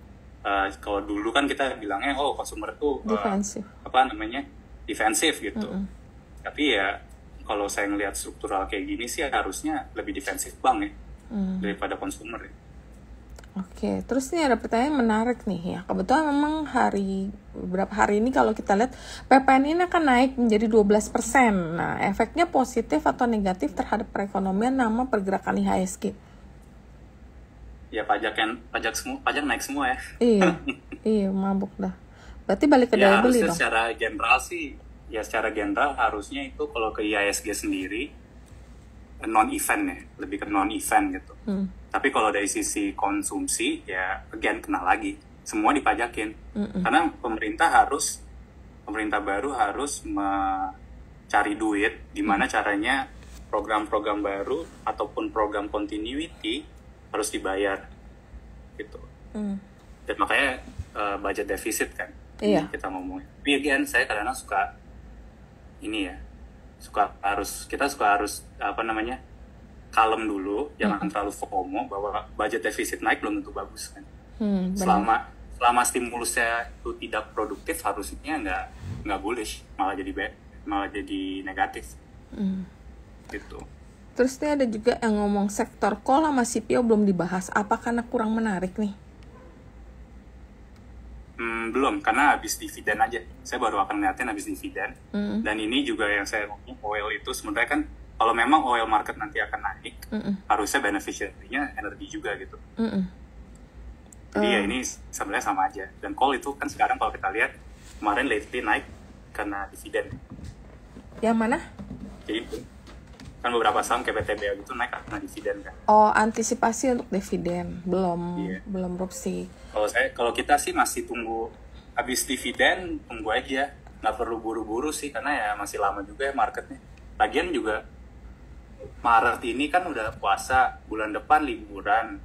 kalau dulu kan kita bilangnya consumer itu defensif gitu. Tapi ya kalau saya ngelihat struktural kayak gini sih harusnya lebih defensif bank ya daripada consumer ya. Oke, terus ini ada pertanyaan menarik nih ya. Kebetulan memang beberapa hari ini kalau kita lihat PPN ini akan naik menjadi 12%. Nah, efeknya positif atau negatif terhadap perekonomian nama pergerakan IHSG? Ya pajak naik semua ya. Iya, mabuk dah. Berarti balik ke daya beli dong. Secara general harusnya itu kalau ke IHSG sendiri non-event ya, lebih ke non-event gitu. Tapi kalau dari sisi konsumsi ya again kena lagi. semua dipajakin. Karena pemerintah baru harus mencari duit, gimana caranya program-program baru ataupun program continuity harus dibayar gitu. Dan makanya budget defisit kan kita ngomongin. Tapi again, saya kadang-kadang suka kita harus kalem dulu, jangan terlalu FOMO bahwa budget defisit naik belum tentu bagus kan. Selama stimulusnya itu tidak produktif, harusnya nggak bullish, malah jadi negatif. Gitu. Terus nih ada juga yang ngomong sektor call sama CPO belum dibahas, apa karena kurang menarik nih? Belum, karena habis dividen aja. Saya baru akan ngeliatin habis dividen. Dan ini juga yang saya ngomong, oil itu sebenarnya kan, kalau memang oil market nanti akan naik, harusnya beneficiary-nya energi juga gitu. Jadi ya ini sebenarnya sama aja. Dan call itu kan sekarang kalau kita lihat, kemarin lately naik karena dividen. Yang mana? Jadi kan beberapa saham kayak PTBA gitu naik karena dividen kan. Oh, antisipasi untuk dividen. Belum rupsi. Kalau kita sih masih tunggu habis dividen, tunggu aja. Nggak perlu buru-buru sih, karena ya masih lama juga ya marketnya. Lagian juga Maret ini kan udah puasa, bulan depan liburan,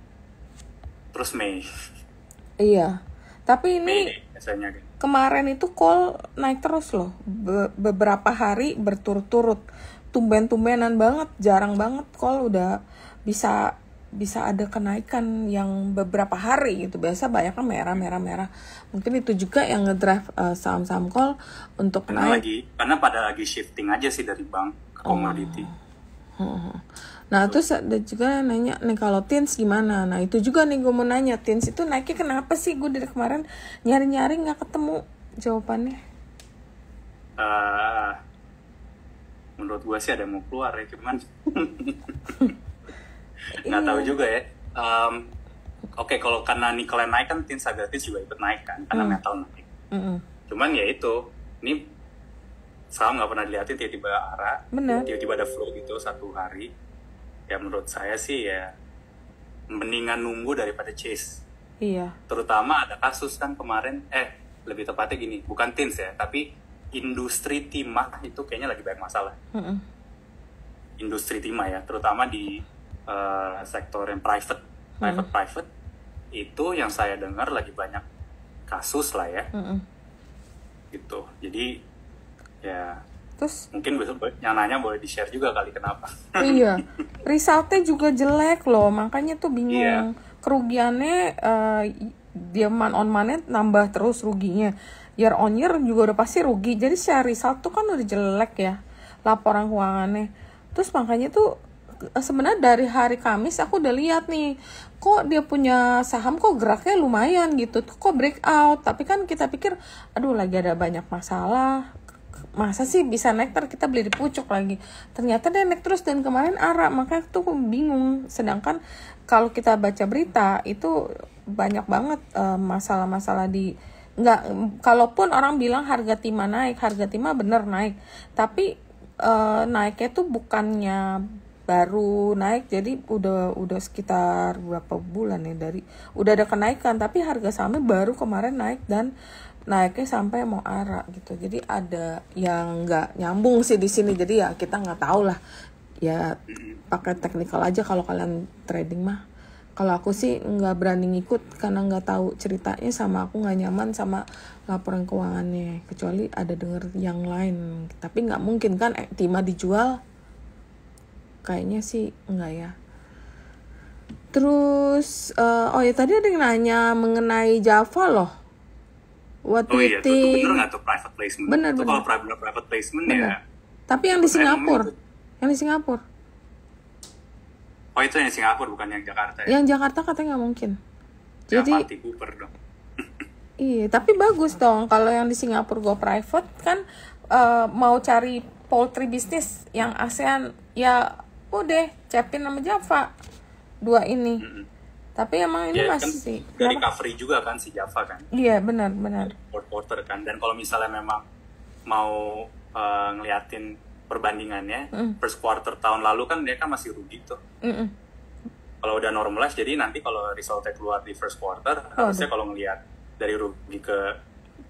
terus Mei. Iya, tapi ini Mei biasanya kan. Kemarin itu call naik terus loh, beberapa hari berturut-turut, tumben-tumbenan banget, jarang banget call udah bisa ada kenaikan yang beberapa hari gitu. Biasa banyak kan merah. Mungkin itu juga yang ngedrive saham-saham call untuk naik. Karena pada lagi shifting aja sih dari bank ke komoditi. Nah terus ada juga nanya nih kalau TINS gimana. Nah itu juga nih gue mau nanya, TINS itu naiknya kenapa sih? Gue dari kemarin nyari-nyari gak ketemu jawabannya. Menurut gue sih ada yang mau keluar ya, cuman nggak tahu juga ya. Oke, kalau karena nikel naik kan TINS juga ikut naik kan, karena metal naik. Cuman ya itu, ini saham nggak pernah dilihatin tiba-tiba arah, tiba-tiba ada flow gitu satu hari. Ya menurut saya sih ya mendingan nunggu daripada chase. Iya. Terutama ada kasus kan kemarin, lebih tepatnya gini, bukan TINS ya, tapi industri timah itu kayaknya lagi banyak masalah. Industri timah ya, terutama di sektor yang private itu yang saya dengar lagi banyak kasus lah ya. Gitu. Jadi ya terus mungkin yang nanya boleh di-share juga kali kenapa. Iya, resultnya juga jelek loh, makanya tuh bingung. Kerugiannya dia on month nambah terus ruginya, year on year juga udah pasti rugi. Jadi share result tuh kan udah jelek ya laporan keuangannya. Terus makanya tuh sebenarnya dari hari Kamis aku udah lihat nih, kok dia punya saham kok geraknya lumayan gitu, kok breakout. Tapi kan kita pikir aduh lagi ada banyak masalah, masa sih bisa naik, kita beli di pucuk lagi. Ternyata dia naik terus dan kemarin arah, makanya tuh bingung. Sedangkan kalau kita baca berita itu banyak banget masalah-masalah di kalaupun orang bilang harga timah naik, harga timah bener naik, tapi naiknya tuh bukannya baru naik, jadi udah sekitar berapa bulan ya udah ada kenaikan, tapi harga sahamnya baru kemarin naik dan naiknya sampai mau arah gitu. Jadi ada yang nggak nyambung sih di sini. Jadi ya kita nggak tahu lah. Ya pakai technical aja kalau kalian trading mah. Kalau aku sih nggak berani ngikut karena nggak tahu ceritanya, sama aku nggak nyaman sama laporan keuangannya. Kecuali ada denger yang lain. Tapi nggak mungkin kan timah dijual. Kayaknya sih nggak ya. Terus tadi ada yang nanya mengenai Java loh. Iya, itu bener nggak tuh private placement? Bener. Kalau private placement ya. Tapi yang di Singapura. Yang di Singapura. Oh itu yang di Singapura, bukan yang Jakarta ya? Yang Jakarta katanya nggak mungkin. Jadi Party Cooper dong. Iya, tapi bagus dong. Kalau yang di Singapura go private kan mau cari poultry bisnis yang ASEAN, ya udah cepin sama Java. Dua ini. Tapi emang ini masih kan dari recovery juga kan si Java kan. Iya benar. Quarter kan. Dan kalau misalnya memang mau ngeliatin perbandingannya, first quarter tahun lalu kan dia kan masih rugi tuh. Kalau udah normalize, jadi nanti kalau resultnya keluar di first quarter, harusnya kalau ngeliat dari rugi ke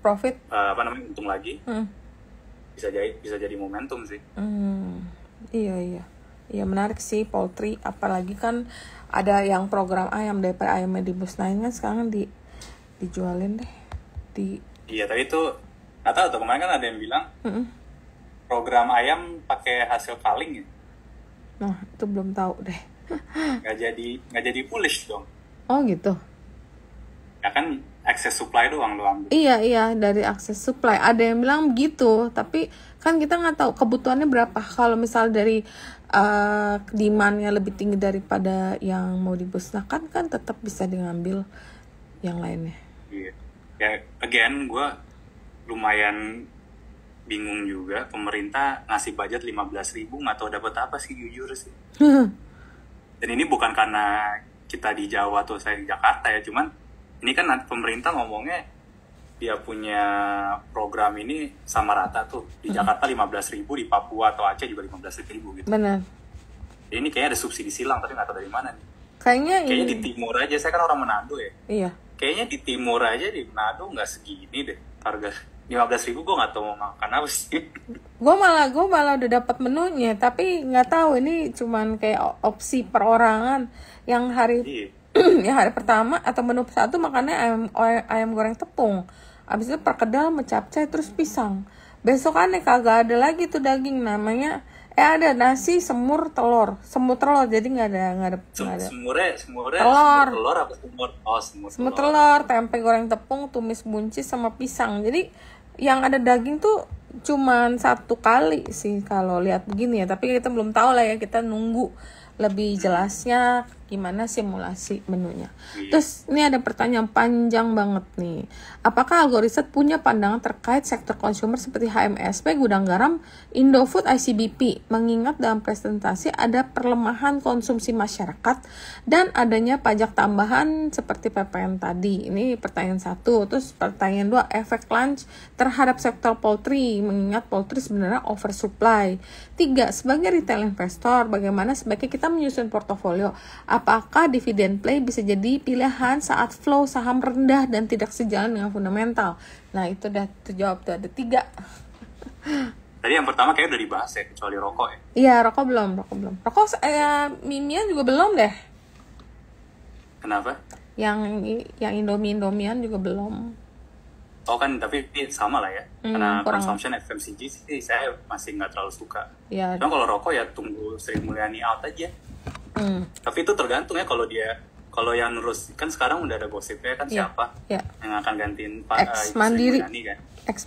Profit. untung lagi. Bisa jadi momentum sih. Iya menarik sih poultry, apalagi kan ada yang program ayam, daripada ayamnya dimusnahin kan sekarang dijualin deh Iya, tapi itu nggak tahu tuh, kemarin kan ada yang bilang program ayam pakai hasil culling ya. Nah itu belum tahu deh. nggak jadi bullish dong. Oh gitu. Ya kan access supply doang lo ambil. Iya dari akses supply ada yang bilang begitu, tapi kan kita nggak tahu kebutuhannya berapa. Kalau misal dari demandnya lebih tinggi daripada yang mau dimusnahkan, kan tetap bisa diambil yang lainnya. Iya. Ya again gue lumayan bingung juga, pemerintah ngasih budget 15.000 nggak tahu dapat apa sih, jujur sih. Dan ini bukan karena kita di Jawa atau saya di Jakarta ya, cuman ini kan nanti pemerintah ngomongnya dia punya program ini sama rata tuh, di Jakarta 15.000, di Papua atau Aceh juga 15.000 gitu. Benar. Jadi ini kayaknya ada subsidi silang, tapi nggak tahu dari mana nih. Kayaknya di timur aja, saya kan orang Manado ya. Iya. Kayaknya di timur aja, di Manado nggak segini deh harga 15.000, gue nggak tahu mau makan apa sih. Gue malah udah dapat menunya, tapi nggak tahu ini cuman kayak opsi perorangan. Yang hari yang hari pertama atau menu satu makannya ayam goreng tepung, abis itu perkedel, capcay, terus pisang. Besokannya kagak ada lagi tuh daging, namanya ada nasi semur telur, jadi nggak ada semurnya telur apa semur telur, tempe goreng tepung, tumis buncis sama pisang. Jadi yang ada daging tuh cuman satu kali sih kalau lihat begini ya, tapi kita belum tahu lah ya, kita nunggu lebih jelasnya gimana simulasi menunya. Terus ini ada pertanyaan panjang banget nih. Apakah Algoriset punya pandangan terkait sektor konsumer seperti HMSP, Gudang Garam, Indofood, ICBP? Mengingat dalam presentasi ada perlemahan konsumsi masyarakat dan adanya pajak tambahan seperti PPN tadi. Ini pertanyaan satu. Terus pertanyaan dua, efek lunch terhadap sektor poultry, mengingat poultry sebenarnya oversupply. Tiga, sebagai retail investor, bagaimana sebaiknya kita menyusun portofolio? Apakah dividen play bisa jadi pilihan saat flow saham rendah dan tidak sejalan dengan fundamental? Nah itu udah terjawab tuh, ada 3. Tadi yang pertama kayak udah dibahas ya, kecuali rokok ya. Iya, rokok belum. Rokok Mimian juga belum deh. Kenapa? Yang Indomian juga belum. Oh kan, tapi sama lah ya. Karena consumption FMCG sih saya masih nggak terlalu suka. Ya. Cuma kalau rokok ya tunggu Sri Mulyani out aja. Tapi itu tergantung ya, kalau yang nurus kan sekarang udah ada gosipnya kan siapa yang akan gantiin Pak Mandiri Sri Mulyani kan.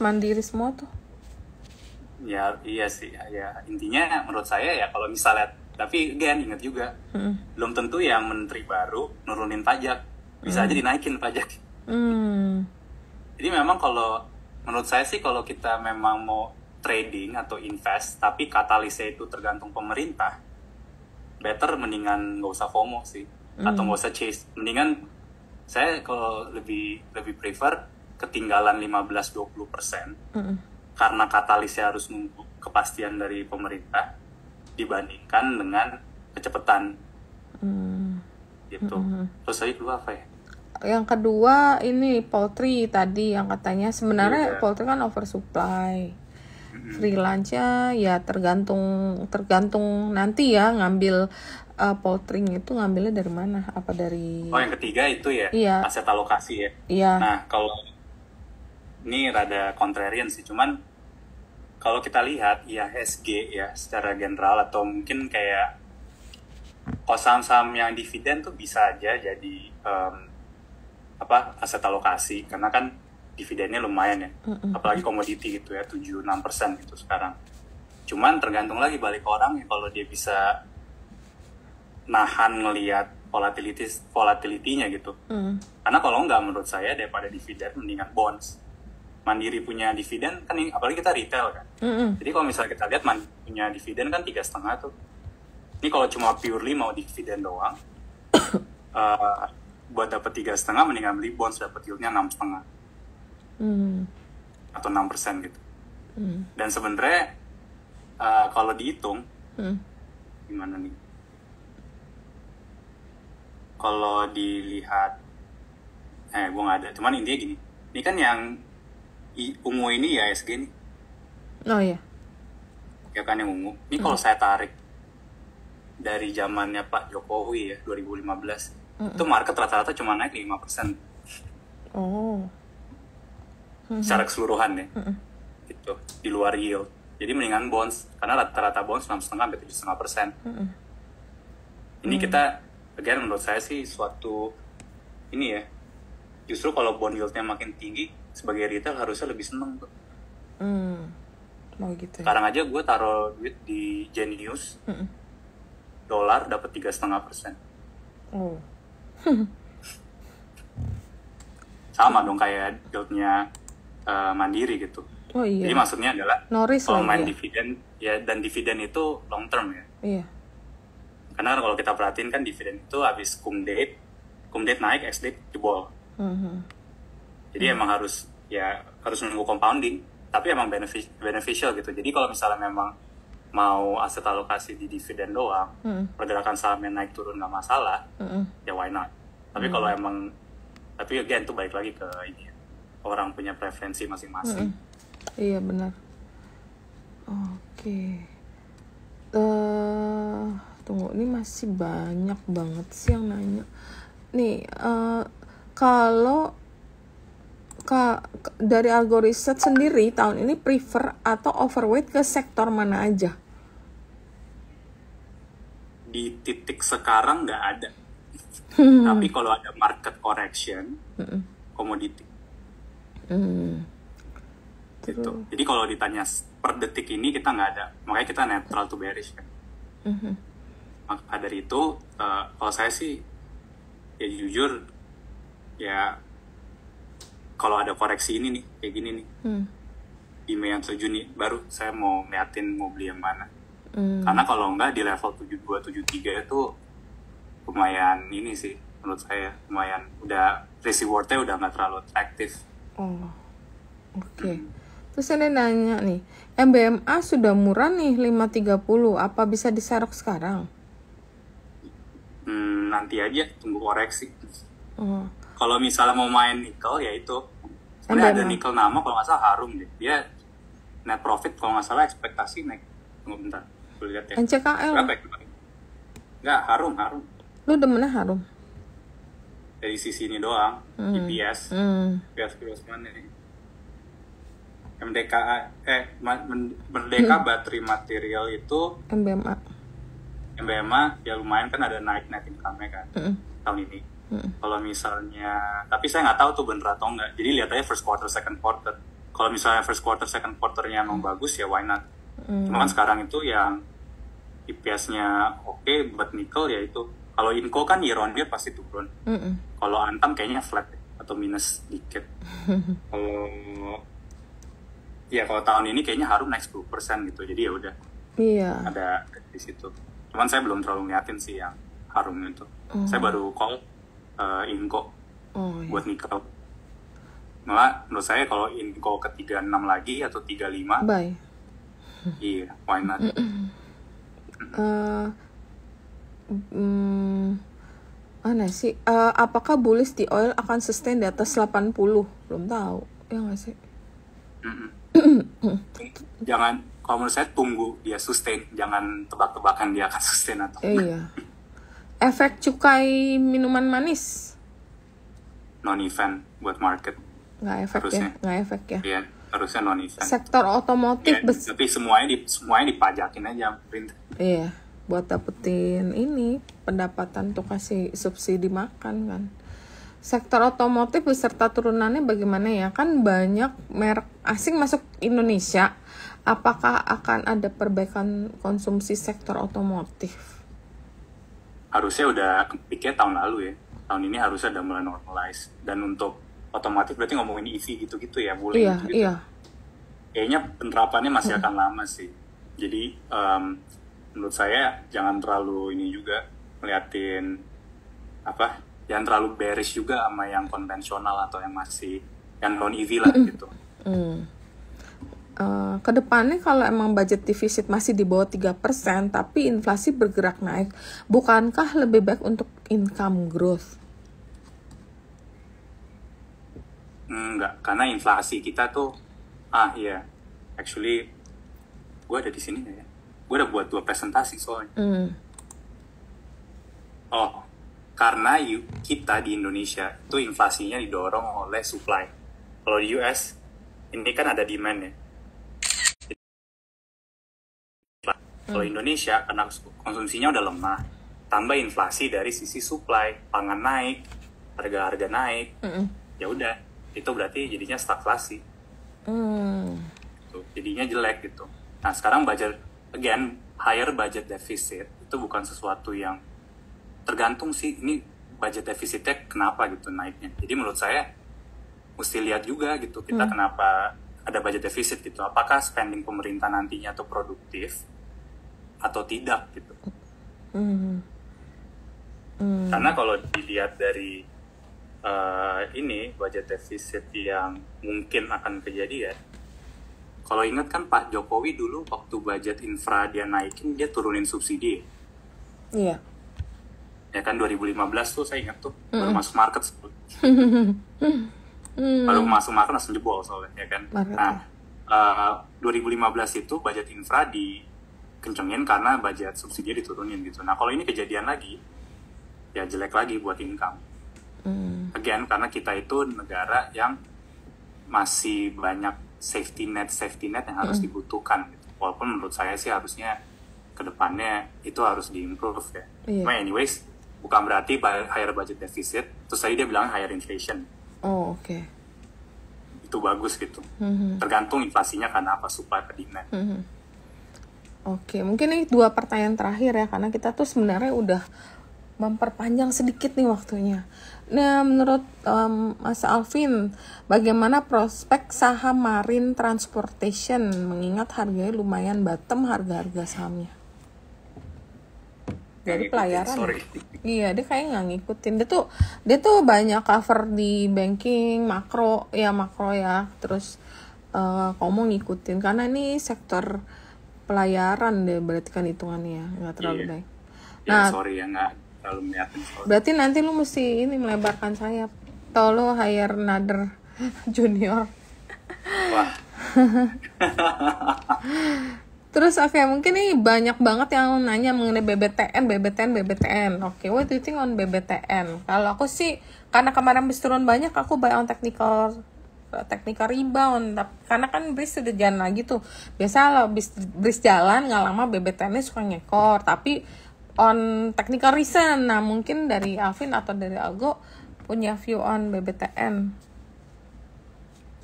Mandiri semua tuh. Ya iya sih ya, intinya menurut saya ya kalau misalnya, tapi again ingat juga belum tentu yang menteri baru nurunin pajak, bisa aja dinaikin pajak. Jadi memang kalau menurut saya sih, kalau kita memang mau trading atau invest tapi katalisnya itu tergantung pemerintah, better mendingan nggak usah FOMO sih, atau nggak usah chase. Mendingan saya kalau lebih prefer ketinggalan 15-20% karena katalisnya harus nunggu kepastian dari pemerintah dibandingkan dengan kecepatan gitu. Terus tadi kedua apa ya? Yang kedua ini poultry tadi yang katanya sebenarnya poultry kan oversupply. Freelance-nya ya tergantung nanti ya ngambil poultry itu ngambilnya dari mana? Apa dari? Oh yang ketiga itu ya, aset alokasi ya. Iya. Nah kalau ini rada contrarian sih, cuman kalau kita lihat IHSG ya secara general, atau mungkin kayak saham-saham yang dividen tuh bisa aja jadi aset alokasi, karena kan dividennya lumayan ya, apalagi komoditi gitu ya, 7-6% gitu sekarang. Cuman tergantung lagi balik ke orang ya, kalau dia bisa nahan ngelihat volatility-nya gitu. Karena kalau enggak, menurut saya daripada dividen mendingan bonds. Mandiri punya dividen kan, apalagi kita retail kan. Jadi kalau misalnya kita lihat Mandiri punya dividen kan 3,5 tuh. Ini kalau cuma purely mau dividen doang, buat dapat 3,5 mendingan beli bonds, dapat yieldnya 6,5 atau 6% gitu. Dan sebenarnya kalau dihitung gimana nih? Kalau dilihat gue nggak ada, cuman intinya gini, Ini kan yang ungu ini ya ISG nih. Oh iya. Ya kan yang ungu. Ini kalau saya tarik dari zamannya Pak Jokowi ya 2015, itu market rata-rata cuma naik 5%. Oh. Secara keseluruhan ya. Gitu, di luar yield. Jadi mendingan bonds, karena rata-rata bonds 6,5 sampai 7,5%. Ini kita, again menurut saya sih suatu ini ya, justru kalau bond yieldnya makin tinggi, sebagai retail harusnya lebih seneng tuh. Oh gitu ya. Sekarang aja gue taruh duit di Genius, dolar dapat 3,5%. Oh. Sama dong kayak yieldnya Mandiri gitu. Oh iya. Jadi maksudnya adalah Noris kalau lagi main ya? dividen ya, dan dividen itu long term ya. Iya. Karena kalau kita perhatiin kan dividen itu habis cum date naik, ex date jebol. Jadi emang harus nunggu compounding, tapi emang beneficial gitu. Jadi kalau misalnya memang mau aset alokasi di dividen doang, pergerakan sahamnya naik turun nggak masalah, ya why not. Tapi kalau emang, tapi again itu balik lagi ke ini, orang punya preferensi masing-masing. Iya benar. Oke. Tunggu, ini masih banyak banget sih yang nanya. Nih, kalau dari Algoriset sendiri tahun ini prefer atau overweight ke sektor mana aja? Di titik sekarang nggak ada. Tapi kalau ada market correction, komoditi. Gitu. Jadi kalau ditanya per detik ini kita nggak ada, makanya kita neutral to bearish kan. Maka dari itu, kalau saya sih ya jujur ya, kalau ada koreksi ini nih kayak gini nih di Mei atau Juni, baru saya mau ngeliatin mau beli yang mana. Karena kalau enggak di level 72-73 itu lumayan ini sih menurut saya, lumayan udah risk reward-nya udah nggak terlalu atraktif. Oh, oke. Terus ini nanya nih, MBMA sudah murah nih 530, apa bisa diserok sekarang? Nanti aja tunggu koreksi. Kalau misalnya mau main nikel ya itu sebenarnya ada nikel nama kalau nggak salah Harum deh, dia net profit kalau nggak salah ekspektasi naik. Tunggu bentar, gue lihat ya. NCKL. Berapa ya? Nggak, Harum. Lu demennya Harum? Dari sisi ini doang, EPS. EPS gross mana nih? Merdeka Battery Material itu MBMA ya lumayan kan, ada naik net income-nya kan tahun ini. Kalau misalnya, tapi saya nggak tahu tuh bener atau enggak. Jadi lihat aja first quarter, second quarter. Kalau misalnya first quarter, second quarternya emang bagus ya why not. Cuma kan sekarang itu yang EPS-nya oke buat nikel ya itu. Kalau Inco kan year on year pasti turun. Kalau Antam kayaknya flat atau minus dikit. Kalau tahun ini kayaknya Harum naik 10% gitu. Jadi ya udah. Iya. Ada di situ. Cuman saya belum terlalu ngeliatin sih yang Harum itu. Saya baru call Inco buat nikel. Malah menurut saya kalau Inco ke 36 lagi atau 35, buy. Iya, why not? Mana sih? Apakah bullish di oil akan sustain di atas 80? Belum tahu. Ya nggak sih? Jangan, kalau menurut saya tunggu dia sustain, jangan tebak-tebakan dia akan sustain atau iya. Efek cukai minuman manis? Non-event buat market. Nggak efek harusnya. Ya? Nggak efek ya? Iya, harusnya non-event. Sektor otomotif ya, tapi semuanya dipajakin aja pemerintah. Iya, buat dapetin ini pendapatan untuk kasih subsidi makan kan. Sektor otomotif beserta turunannya bagaimana ya? Kan banyak merek asing masuk Indonesia. Apakah akan ada perbaikan konsumsi sektor otomotif? Harusnya udah pikir tahun lalu ya. Tahun ini harusnya udah mulai normalize. Dan untuk otomotif berarti ngomongin EV gitu-gitu ya, boleh iya, gitu. Iya. Kayaknya penerapannya masih akan lama sih. Jadi menurut saya jangan terlalu ini juga ngeliatin jangan terlalu bearish juga sama yang konvensional atau yang masih yang non EV lah gitu. Kedepannya kalau emang budget defisit masih di bawah 3% tapi inflasi bergerak naik, bukankah lebih baik untuk income growth? Enggak, karena inflasi kita tuh iya, actually gue ada di sini nggak ya? Gue udah buat 2 presentasi soalnya. Oh, karena kita di Indonesia itu inflasinya didorong oleh supply. Kalau di US ini kan ada demand ya. Kalau Indonesia karena konsumsinya udah lemah, tambah inflasi dari sisi supply, pangan naik, harga-harga naik, ya udah itu berarti jadinya stagflasi. Gitu. Jadinya jelek gitu. Nah sekarang budget, again, higher budget deficit itu bukan sesuatu yang tergantung sih, ini budget defisitnya kenapa gitu naiknya. Jadi menurut saya mesti lihat juga gitu, kita kenapa ada budget deficit gitu. Apakah spending pemerintah nantinya tuh produktif atau tidak gitu. Karena kalau dilihat dari ini budget deficit yang mungkin akan kejadian, kalau ingat kan Pak Jokowi dulu waktu budget infra dia naikin, dia turunin subsidi. Iya. Ya kan 2015 tuh saya ingat tuh baru masuk market. Baru masuk market langsung jebol soalnya ya kan. Nah 2015 itu budget infra dikencengin karena budget subsidi diturunin gitu. Nah kalau ini kejadian lagi, ya jelek lagi buat income. Again karena kita itu negara yang masih banyak safety net yang harus dibutuhkan gitu. Walaupun menurut saya sih harusnya kedepannya itu harus diimprove ya. But anyways, bukan berarti higher budget deficit terus tadi dia bilang higher inflation. Oh oke. Itu bagus gitu. Tergantung inflasinya karena apa, supply ke demand. Oke, mungkin ini 2 pertanyaan terakhir ya, karena kita tuh sebenarnya udah memperpanjang sedikit nih waktunya. Nah, menurut Mas Alvin, bagaimana prospek saham Marine Transportation mengingat harganya lumayan bottom harga-harga sahamnya? Jadi pelayaran. Iya, dia kayak nggak ngikutin. Dia tuh banyak cover di banking, makro ya. Terus kamu mau ngikutin karena ini sektor pelayaran deh, berarti kan hitungannya nggak terlalu baik. Nah, nggak terlalu niatin. Berarti nanti lu mesti ini melebarkan sayap. Atau lu hire another junior. Wah. Terus oke, mungkin nih banyak banget yang nanya mengenai BBTN. Oke, what do you think on BBTN? Kalau aku sih, karena kemarin bis turun banyak, aku buy on technical rebound. Karena kan bis sudah jalan lagi tuh. Biasa kalau bis jalan nggak lama BBTN-nya suka ngekor. Tapi on technical reason, nah mungkin dari Alvin atau dari Algo punya view on BBTN.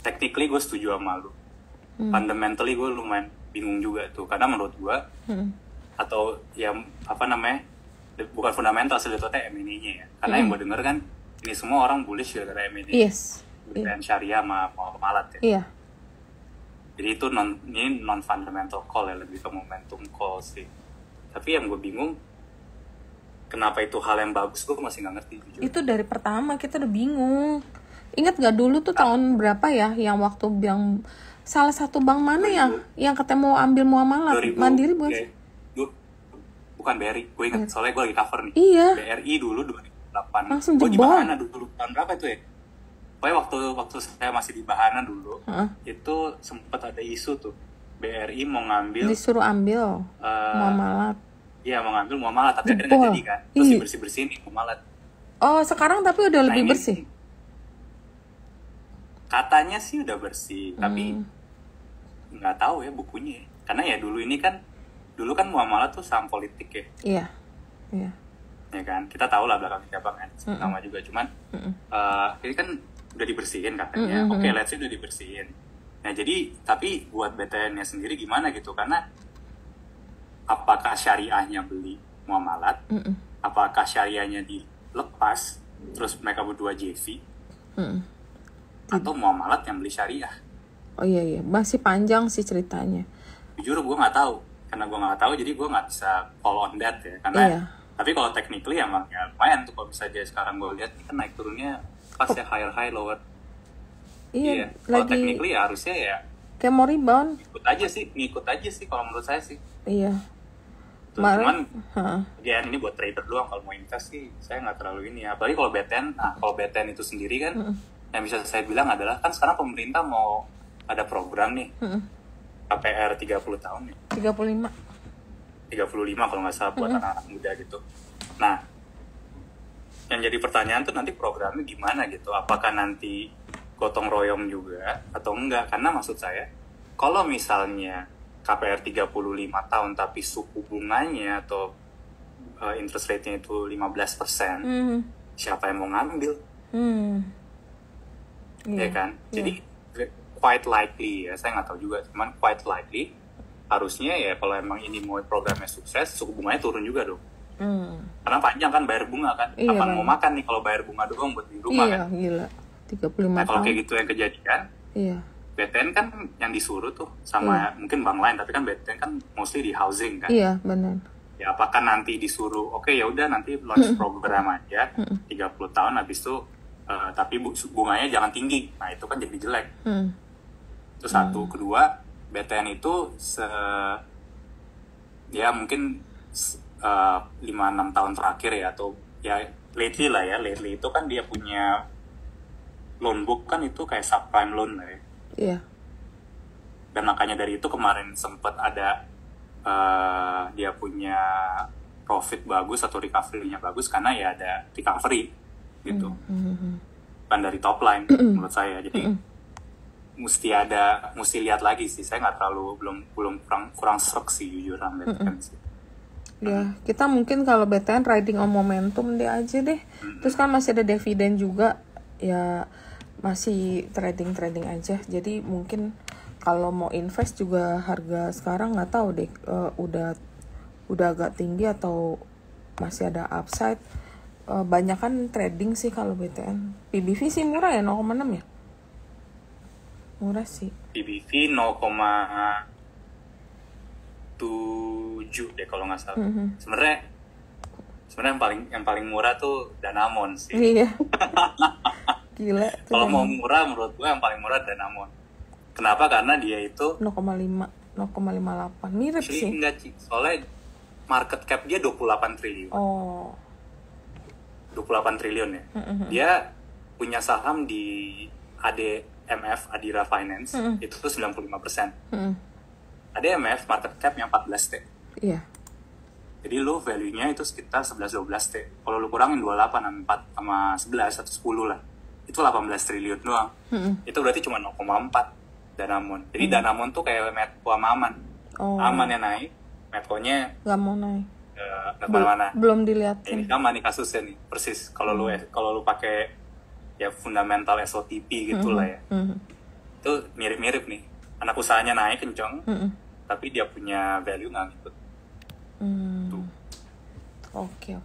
Technically gue setuju sama lu. Fundamentally gue lumayan bingung juga tuh, karena menurut gue atau yang apa namanya, bukan fundamental sebetulnya M&A-nya ya, karena yang gue denger kan ini semua orang bullish gara-gara M&A. Yes. Dan syariah sama Malat ya. Iya. Jadi itu non fundamental call ya, lebih ke momentum call sih. Tapi yang gue bingung, kenapa itu hal yang bagus, gue masih nggak ngerti jujur. Itu dari pertama kita udah bingung. Ingat gak dulu tuh tahun berapa ya, yang waktu yang salah satu bank mana ya yang ketemu ambil muamalah Mandiri bukan? Bukan BRI, gue ingat soalnya gue lagi cover nih. Iya. BRI dulu 2008. Langsung jebol. Gue di Bahana dulu, tahun berapa itu ya? Pokoknya waktu saya masih di Bahana dulu, itu sempat ada isu tuh BRI mau ngambil, disuruh ambil muamalat. Iya, mau ngambil muamalat, tapi akhirnya nggak jadi kan. Terus bersih-bersihin nih muamalat. Oh, sekarang tapi udah lebih bersih. Katanya sih udah bersih, tapi nggak tahu ya bukunya. Karena ya dulu kan muamalat tuh saham politik ya. Iya. Ya kan, kita tahu lah belakang siapa kan, sama juga. Cuman ini kan udah dibersihin katanya. Oke, let's say udah dibersihin. Nah jadi, tapi buat BTN-nya sendiri gimana gitu? Karena apakah syariahnya beli muamalat? Apakah syariahnya dilepas? Terus mereka berdua JV? Atau muamalat yang beli syariah? Oh iya, masih panjang sih ceritanya. Jujur gue nggak tahu, karena gue nggak tahu jadi gue nggak bisa follow on that ya. Karena tapi kalau technically emang ya lumayan tuh, kalau bisa dia sekarang gue lihat kan naik turunnya pas ya higher high lower. Iya. Kalau technically ya harusnya ya kayak mau rebound. Ngikut aja sih kalau menurut saya sih. Iya. Cuman ya ini buat trader doang, kalau mau invest sih saya nggak terlalu ini ya. Apalagi kalau BTN, kalau BTN itu sendiri kan yang bisa saya bilang adalah kan sekarang pemerintah mau ada program nih KPR 30 tahun nih. 35 kalau nggak salah buat anak-anak muda gitu. Nah, yang jadi pertanyaan tuh nanti programnya gimana gitu. Apakah nanti gotong royong juga atau enggak? Karena maksud saya, kalau misalnya KPR 35 tahun tapi suku bunganya atau interest rate-nya itu 15%, siapa yang mau ngambil? Ya kan? Jadi quite likely ya, saya nggak tahu juga, cuman quite likely harusnya ya kalau emang ini mau programnya sukses, suku bunganya turun juga dong. Karena panjang kan bayar bunga kan. Kapan mau makan nih kalau bayar bunga doang buat di rumah kan? Gila. 35 nah, kalau tahun. kayak gitu yang kejadian, BTN kan yang disuruh tuh sama mungkin bank lain, tapi kan BTN kan mostly di housing kan. Iya, benar. Ya apakah nanti disuruh, oke ya udah nanti launch program aja 30 tahun habis itu tapi bunganya jangan tinggi. Nah, itu kan jadi jelek. Itu satu. Kedua, BTN itu ya mungkin 5-6 tahun terakhir ya, atau ya lately lah ya, lately itu kan dia punya loan book kan itu kayak subprime loan lah ya. Iya. Dan makanya dari itu kemarin sempat ada dia punya profit bagus atau recovery-nya bagus karena ya ada recovery gitu. Bukan dari top line menurut saya. Jadi mesti lihat lagi sih. Saya nggak terlalu belum kurang serak sih jujur BTN sih. Ya, kita mungkin kalau BTN riding on momentum dia aja deh. Terus kan masih ada dividen juga. Ya masih trading aja. Jadi mungkin kalau mau invest juga harga sekarang nggak tahu deh, udah agak tinggi atau masih ada upside. Banyak kan trading sih kalau BTN. PBV sih murah ya, 0,6 ya. Murah sih. PBV 0,7 deh kalau nggak salah. Sebenarnya yang paling murah tuh Danamon sih. Iya. Gila. Kalau mau murah menurut gue yang paling murah Danamon. Kenapa? Karena dia itu 0,58. Mirip sih. Enggak, Ci. Soalnya market cap dia 28 triliun. Oh. 28 triliun ya. Dia punya saham di ADMF, Adira Finance, itu tuh 95%. ADMF market cap-nya 14 T. Iya. Jadi lu value-nya itu sekitar 11-12 T. Kalau lu kurangin 28 sama 11 atau 10 lah, itu 18 triliun doang. Itu berarti cuma 0,4 Danamon. Jadi Danamon tuh kayak Medco sama Aman. Amannya naik, Medco-nya nggak mau naik. Nggak kemana-mana. Belum dilihatin. Ini sama nih kasusnya nih, persis. Kalau lu pakai ya fundamental SOTP gitulah ya. Itu mirip-mirip nih. Anak usahanya naik kenceng, tapi dia punya value nggak ngikut. Oke.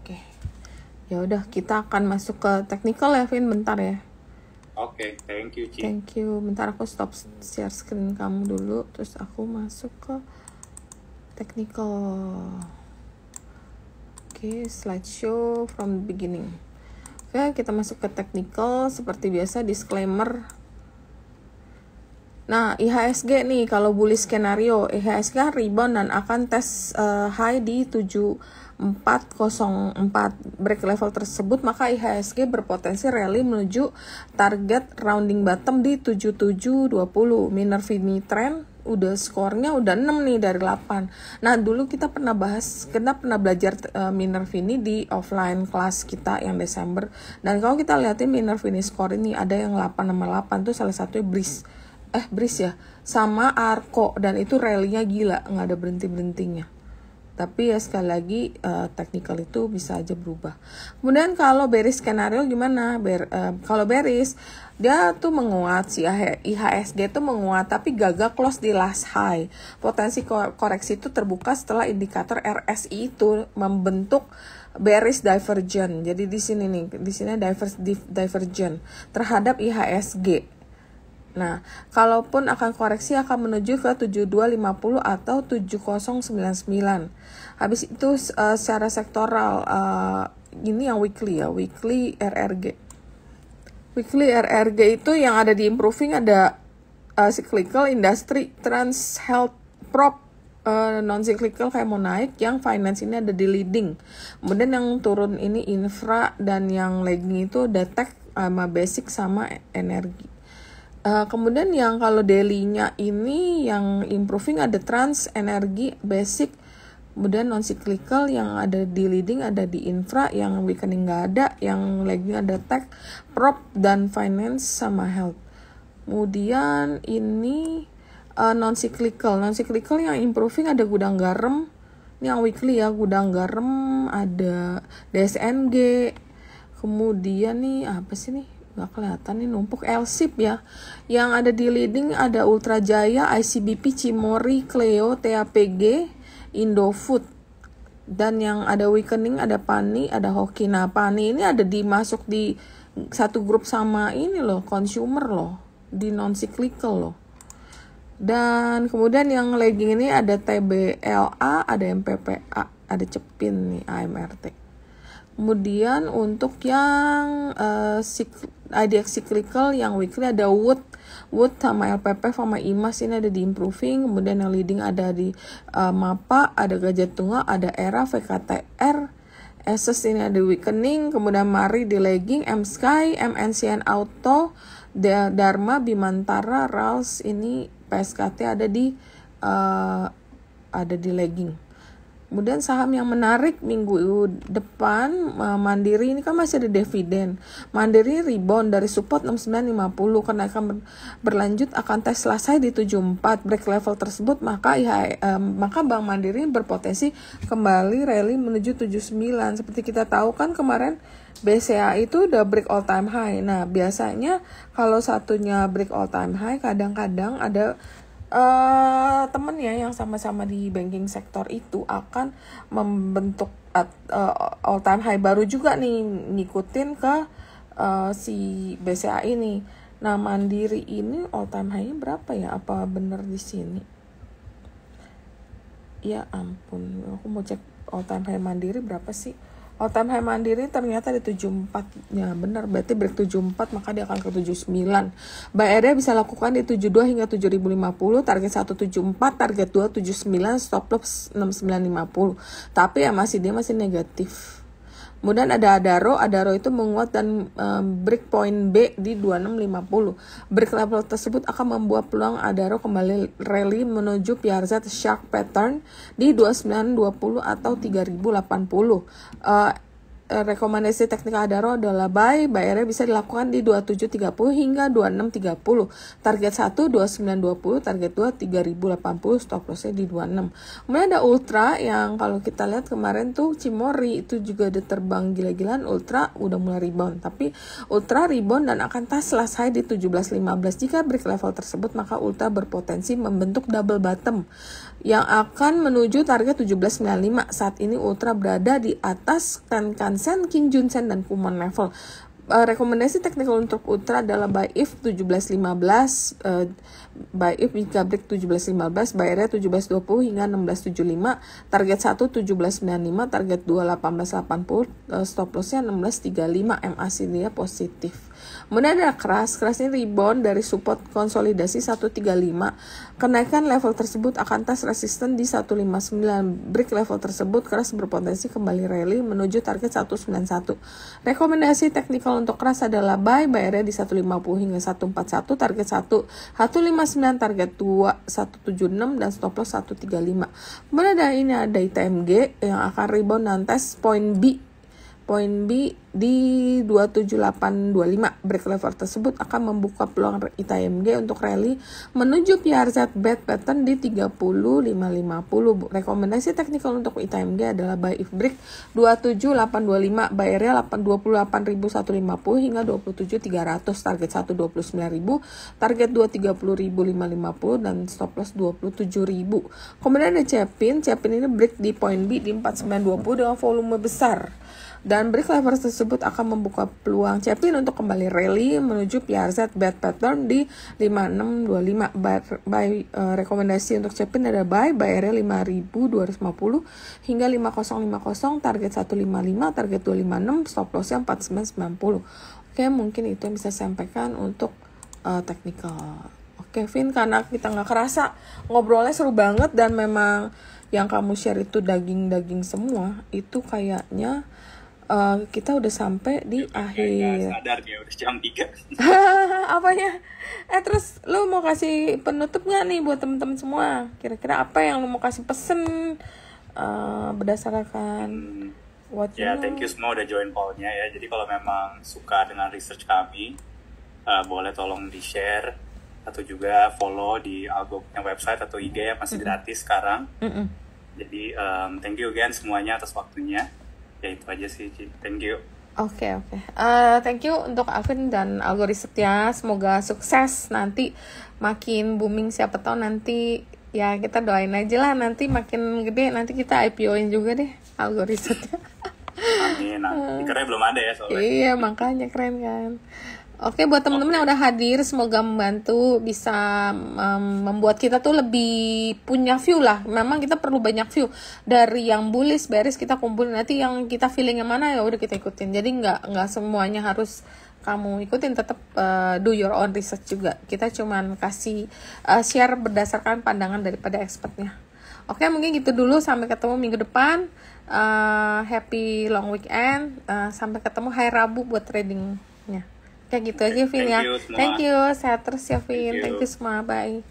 Ya udah, kita akan masuk ke technical ya, Vin, bentar ya. Oke, thank you, Ci. Thank you. Bentar aku stop share screen kamu dulu, terus aku masuk ke technical. Oke, slideshow from the beginning. Oke, kita masuk ke technical. Seperti biasa, disclaimer. Nah, IHSG nih, kalau bullish skenario, IHSG rebound dan akan tes high di 7404 break level tersebut, maka IHSG berpotensi rally menuju target rounding bottom di 7720. Minervini trend udah skornya udah 6 nih dari 8. Nah, dulu kita pernah belajar Minervini di offline kelas kita yang Desember. Dan kalau kita lihatin Minervini skor ini ada yang 8 sama 8 tuh salah satunya Breeze ya, sama Arco, dan itu rally-nya gila, nggak ada berhenti-berhentinya. Tapi ya sekali lagi technical itu bisa aja berubah. Kemudian kalau bearish skenario gimana? Kalau bearish dia tuh menguat, si IHSG tuh menguat tapi gagal close di last high. Potensi koreksi itu terbuka setelah indikator RSI itu membentuk bearish divergence. Jadi di sini divergence terhadap IHSG. Nah, kalaupun akan koreksi akan menuju ke 7250 atau 7099. Habis itu secara sektoral, ini yang weekly ya, weekly RRG. Weekly RRG itu yang ada di improving ada cyclical, industry, trans, health, prop, non-cyclical kayak mau naik, yang finance ini ada di leading. Kemudian yang turun ini infra, dan yang lagging itu ada tech, sama basic sama energi. Kemudian yang kalau daily-nya ini yang improving ada trans, energi, basic, kemudian non cyclical yang ada di leading ada di infra, yang weakening nggak ada, yang lagging ada tech, prop dan finance sama health. Kemudian ini non cyclical yang improving ada gudang garam, ini yang weekly ya, gudang garam, ada DSNG, kemudian nih apa sih nih nggak kelihatan nih, numpuk LSIP ya. Yang ada di leading ada Ultra Jaya, ICBP, Cimori, Cleo, TAPG, Indofood. Dan yang ada weakening ada Pani, ada Hoki. Nah Pani ini ada dimasuk di satu grup sama ini loh, consumer loh, di non cyclical loh. Dan kemudian yang lagging ini ada TBLA, ada MPPA, ada Cepin nih, AMRT. Kemudian untuk yang IDX cyclical yang weekly ada Wood sama LPP sama IMAS, ini ada di improving. Kemudian yang leading ada di MAPA, ada Gajah Tunggal, ada ERA, VKTR, Asus ini ada weakening. Kemudian Mari di lagging, M-Sky, MNCN Auto, Dharma, Bimantara, Rals, ini PSKT ada di lagging. Kemudian saham yang menarik minggu depan, Mandiri ini kan masih ada dividen. Mandiri rebound dari support 69.50, kenaikan berlanjut akan tes selesai di 74 break level tersebut, maka Bank Mandiri berpotensi kembali rally menuju 79. Seperti kita tahu kan kemarin BCA itu udah break all time high. Nah, biasanya kalau satunya break all time high, kadang-kadang ada temen ya yang sama-sama di banking sektor itu akan membentuk all time high baru juga nih, ngikutin ke si BCA ini. Nah Mandiri ini all time high-nya berapa ya? Apa bener di sini? Ya ampun, aku mau cek all time high Mandiri berapa sih? All time high Mandiri ternyata di 74. Ya benar, berarti break 74 maka dia akan ke 79. Buy area bisa lakukan di 72 hingga 7050, target 174, target 279, stop loss 6950. Tapi ya dia masih negatif. Kemudian ada Adaro itu menguat dan break point B di 2650. Break level tersebut akan membuat peluang Adaro kembali rally menuju PRZ shark pattern di 2920 atau 3080. Rekomendasi teknikal Adaro adalah buy area bisa dilakukan di 2730 hingga 2630. Target 1 2920, target 2 3080, stop lossnya di 26. Kemudian ada Ultra yang kalau kita lihat kemarin tuh Cimori itu juga udah terbang gila-gilaan, Ultra udah mulai rebound. Tapi Ultra rebound dan akan tes selesai di 1715. Jika break level tersebut maka Ultra berpotensi membentuk double bottom yang akan menuju target 1795. Saat ini Ultra berada di atas Tenkan-sen, King Jun-sen, dan Kumon level. Rekomendasi teknikal untuk Ultra adalah buy if 1715, buy if jika break 1715, buy area 1720 hingga 1675, target 1 1795, target 2 1880, stop lossnya 1635, MACD dia positif. Kemudian ada keras ini rebound dari support konsolidasi 135. Kenaikan level tersebut akan tes resisten di 159. Break level tersebut keras berpotensi kembali rally menuju target 191. Rekomendasi teknikal untuk keras adalah buy area di 150 hingga 141, target 1 159, target 2 176 dan stop loss 135. Kemudian ada ITMG yang akan rebound dan tes point B di 27825. Break level tersebut akan membuka peluang ITMG untuk rally menuju PRZ bad pattern di 30550. Rekomendasi teknikal untuk ITMG adalah buy if break 27825, buy area 28150 hingga 27300, target 1 29000, target 2 30550 dan stop loss 27000. Kemudian ada Cepin ini break di point B di 4920 dengan volume besar. Dan break level tersebut akan membuka peluang Cepin untuk kembali rally menuju PRZ bad pattern di 5625. Rekomendasi untuk Cepin ada buy area 5250 hingga 5050, target 155, target 256, stop lossnya 4990. Oke, mungkin itu yang bisa saya sampaikan untuk teknikal. Oke, Vin, karena kita nggak kerasa ngobrolnya seru banget dan memang yang kamu share itu daging-daging semua, itu kayaknya kita udah sampai di akhir. Sadar ya udah jam 3. Apanya? Terus lu mau kasih penutup nggak nih buat temen-temen semua? Kira-kira apa yang lu mau kasih pesen berdasarkan what you know? Thank you semua udah join pollnya ya. Jadi kalau memang suka dengan research kami, boleh tolong di share atau juga follow di Algo.nya website atau IG yang masih gratis sekarang. Jadi thank you again semuanya atas waktunya. Ya itu aja sih, Ci. Thank you. Oke. Thank you untuk Alvin dan Algo Riset ya. Semoga sukses nanti makin booming, siapa tahu nanti ya kita doain aja lah nanti makin gede nanti kita IPO-in juga deh Algo Risetnya. Amin. Karena belum ada ya soalnya. Iya, makanya keren kan. Oke, buat teman-teman yang udah hadir, semoga membantu bisa membuat kita tuh lebih punya view lah. Memang kita perlu banyak view dari yang bullish, bearish kita kumpulin, nanti yang kita feeling yang mana ya udah kita ikutin. Jadi nggak semuanya harus kamu ikutin, tetap do your own research juga. Kita cuman kasih share berdasarkan pandangan daripada expertnya. Oke, mungkin gitu dulu, sampai ketemu minggu depan. Happy long weekend. Sampai ketemu hari Rabu buat tradingnya. Kayak gitu aja, Vin ya. Thank you. Sehat terus ya, Vin. Thank you semua. Bye.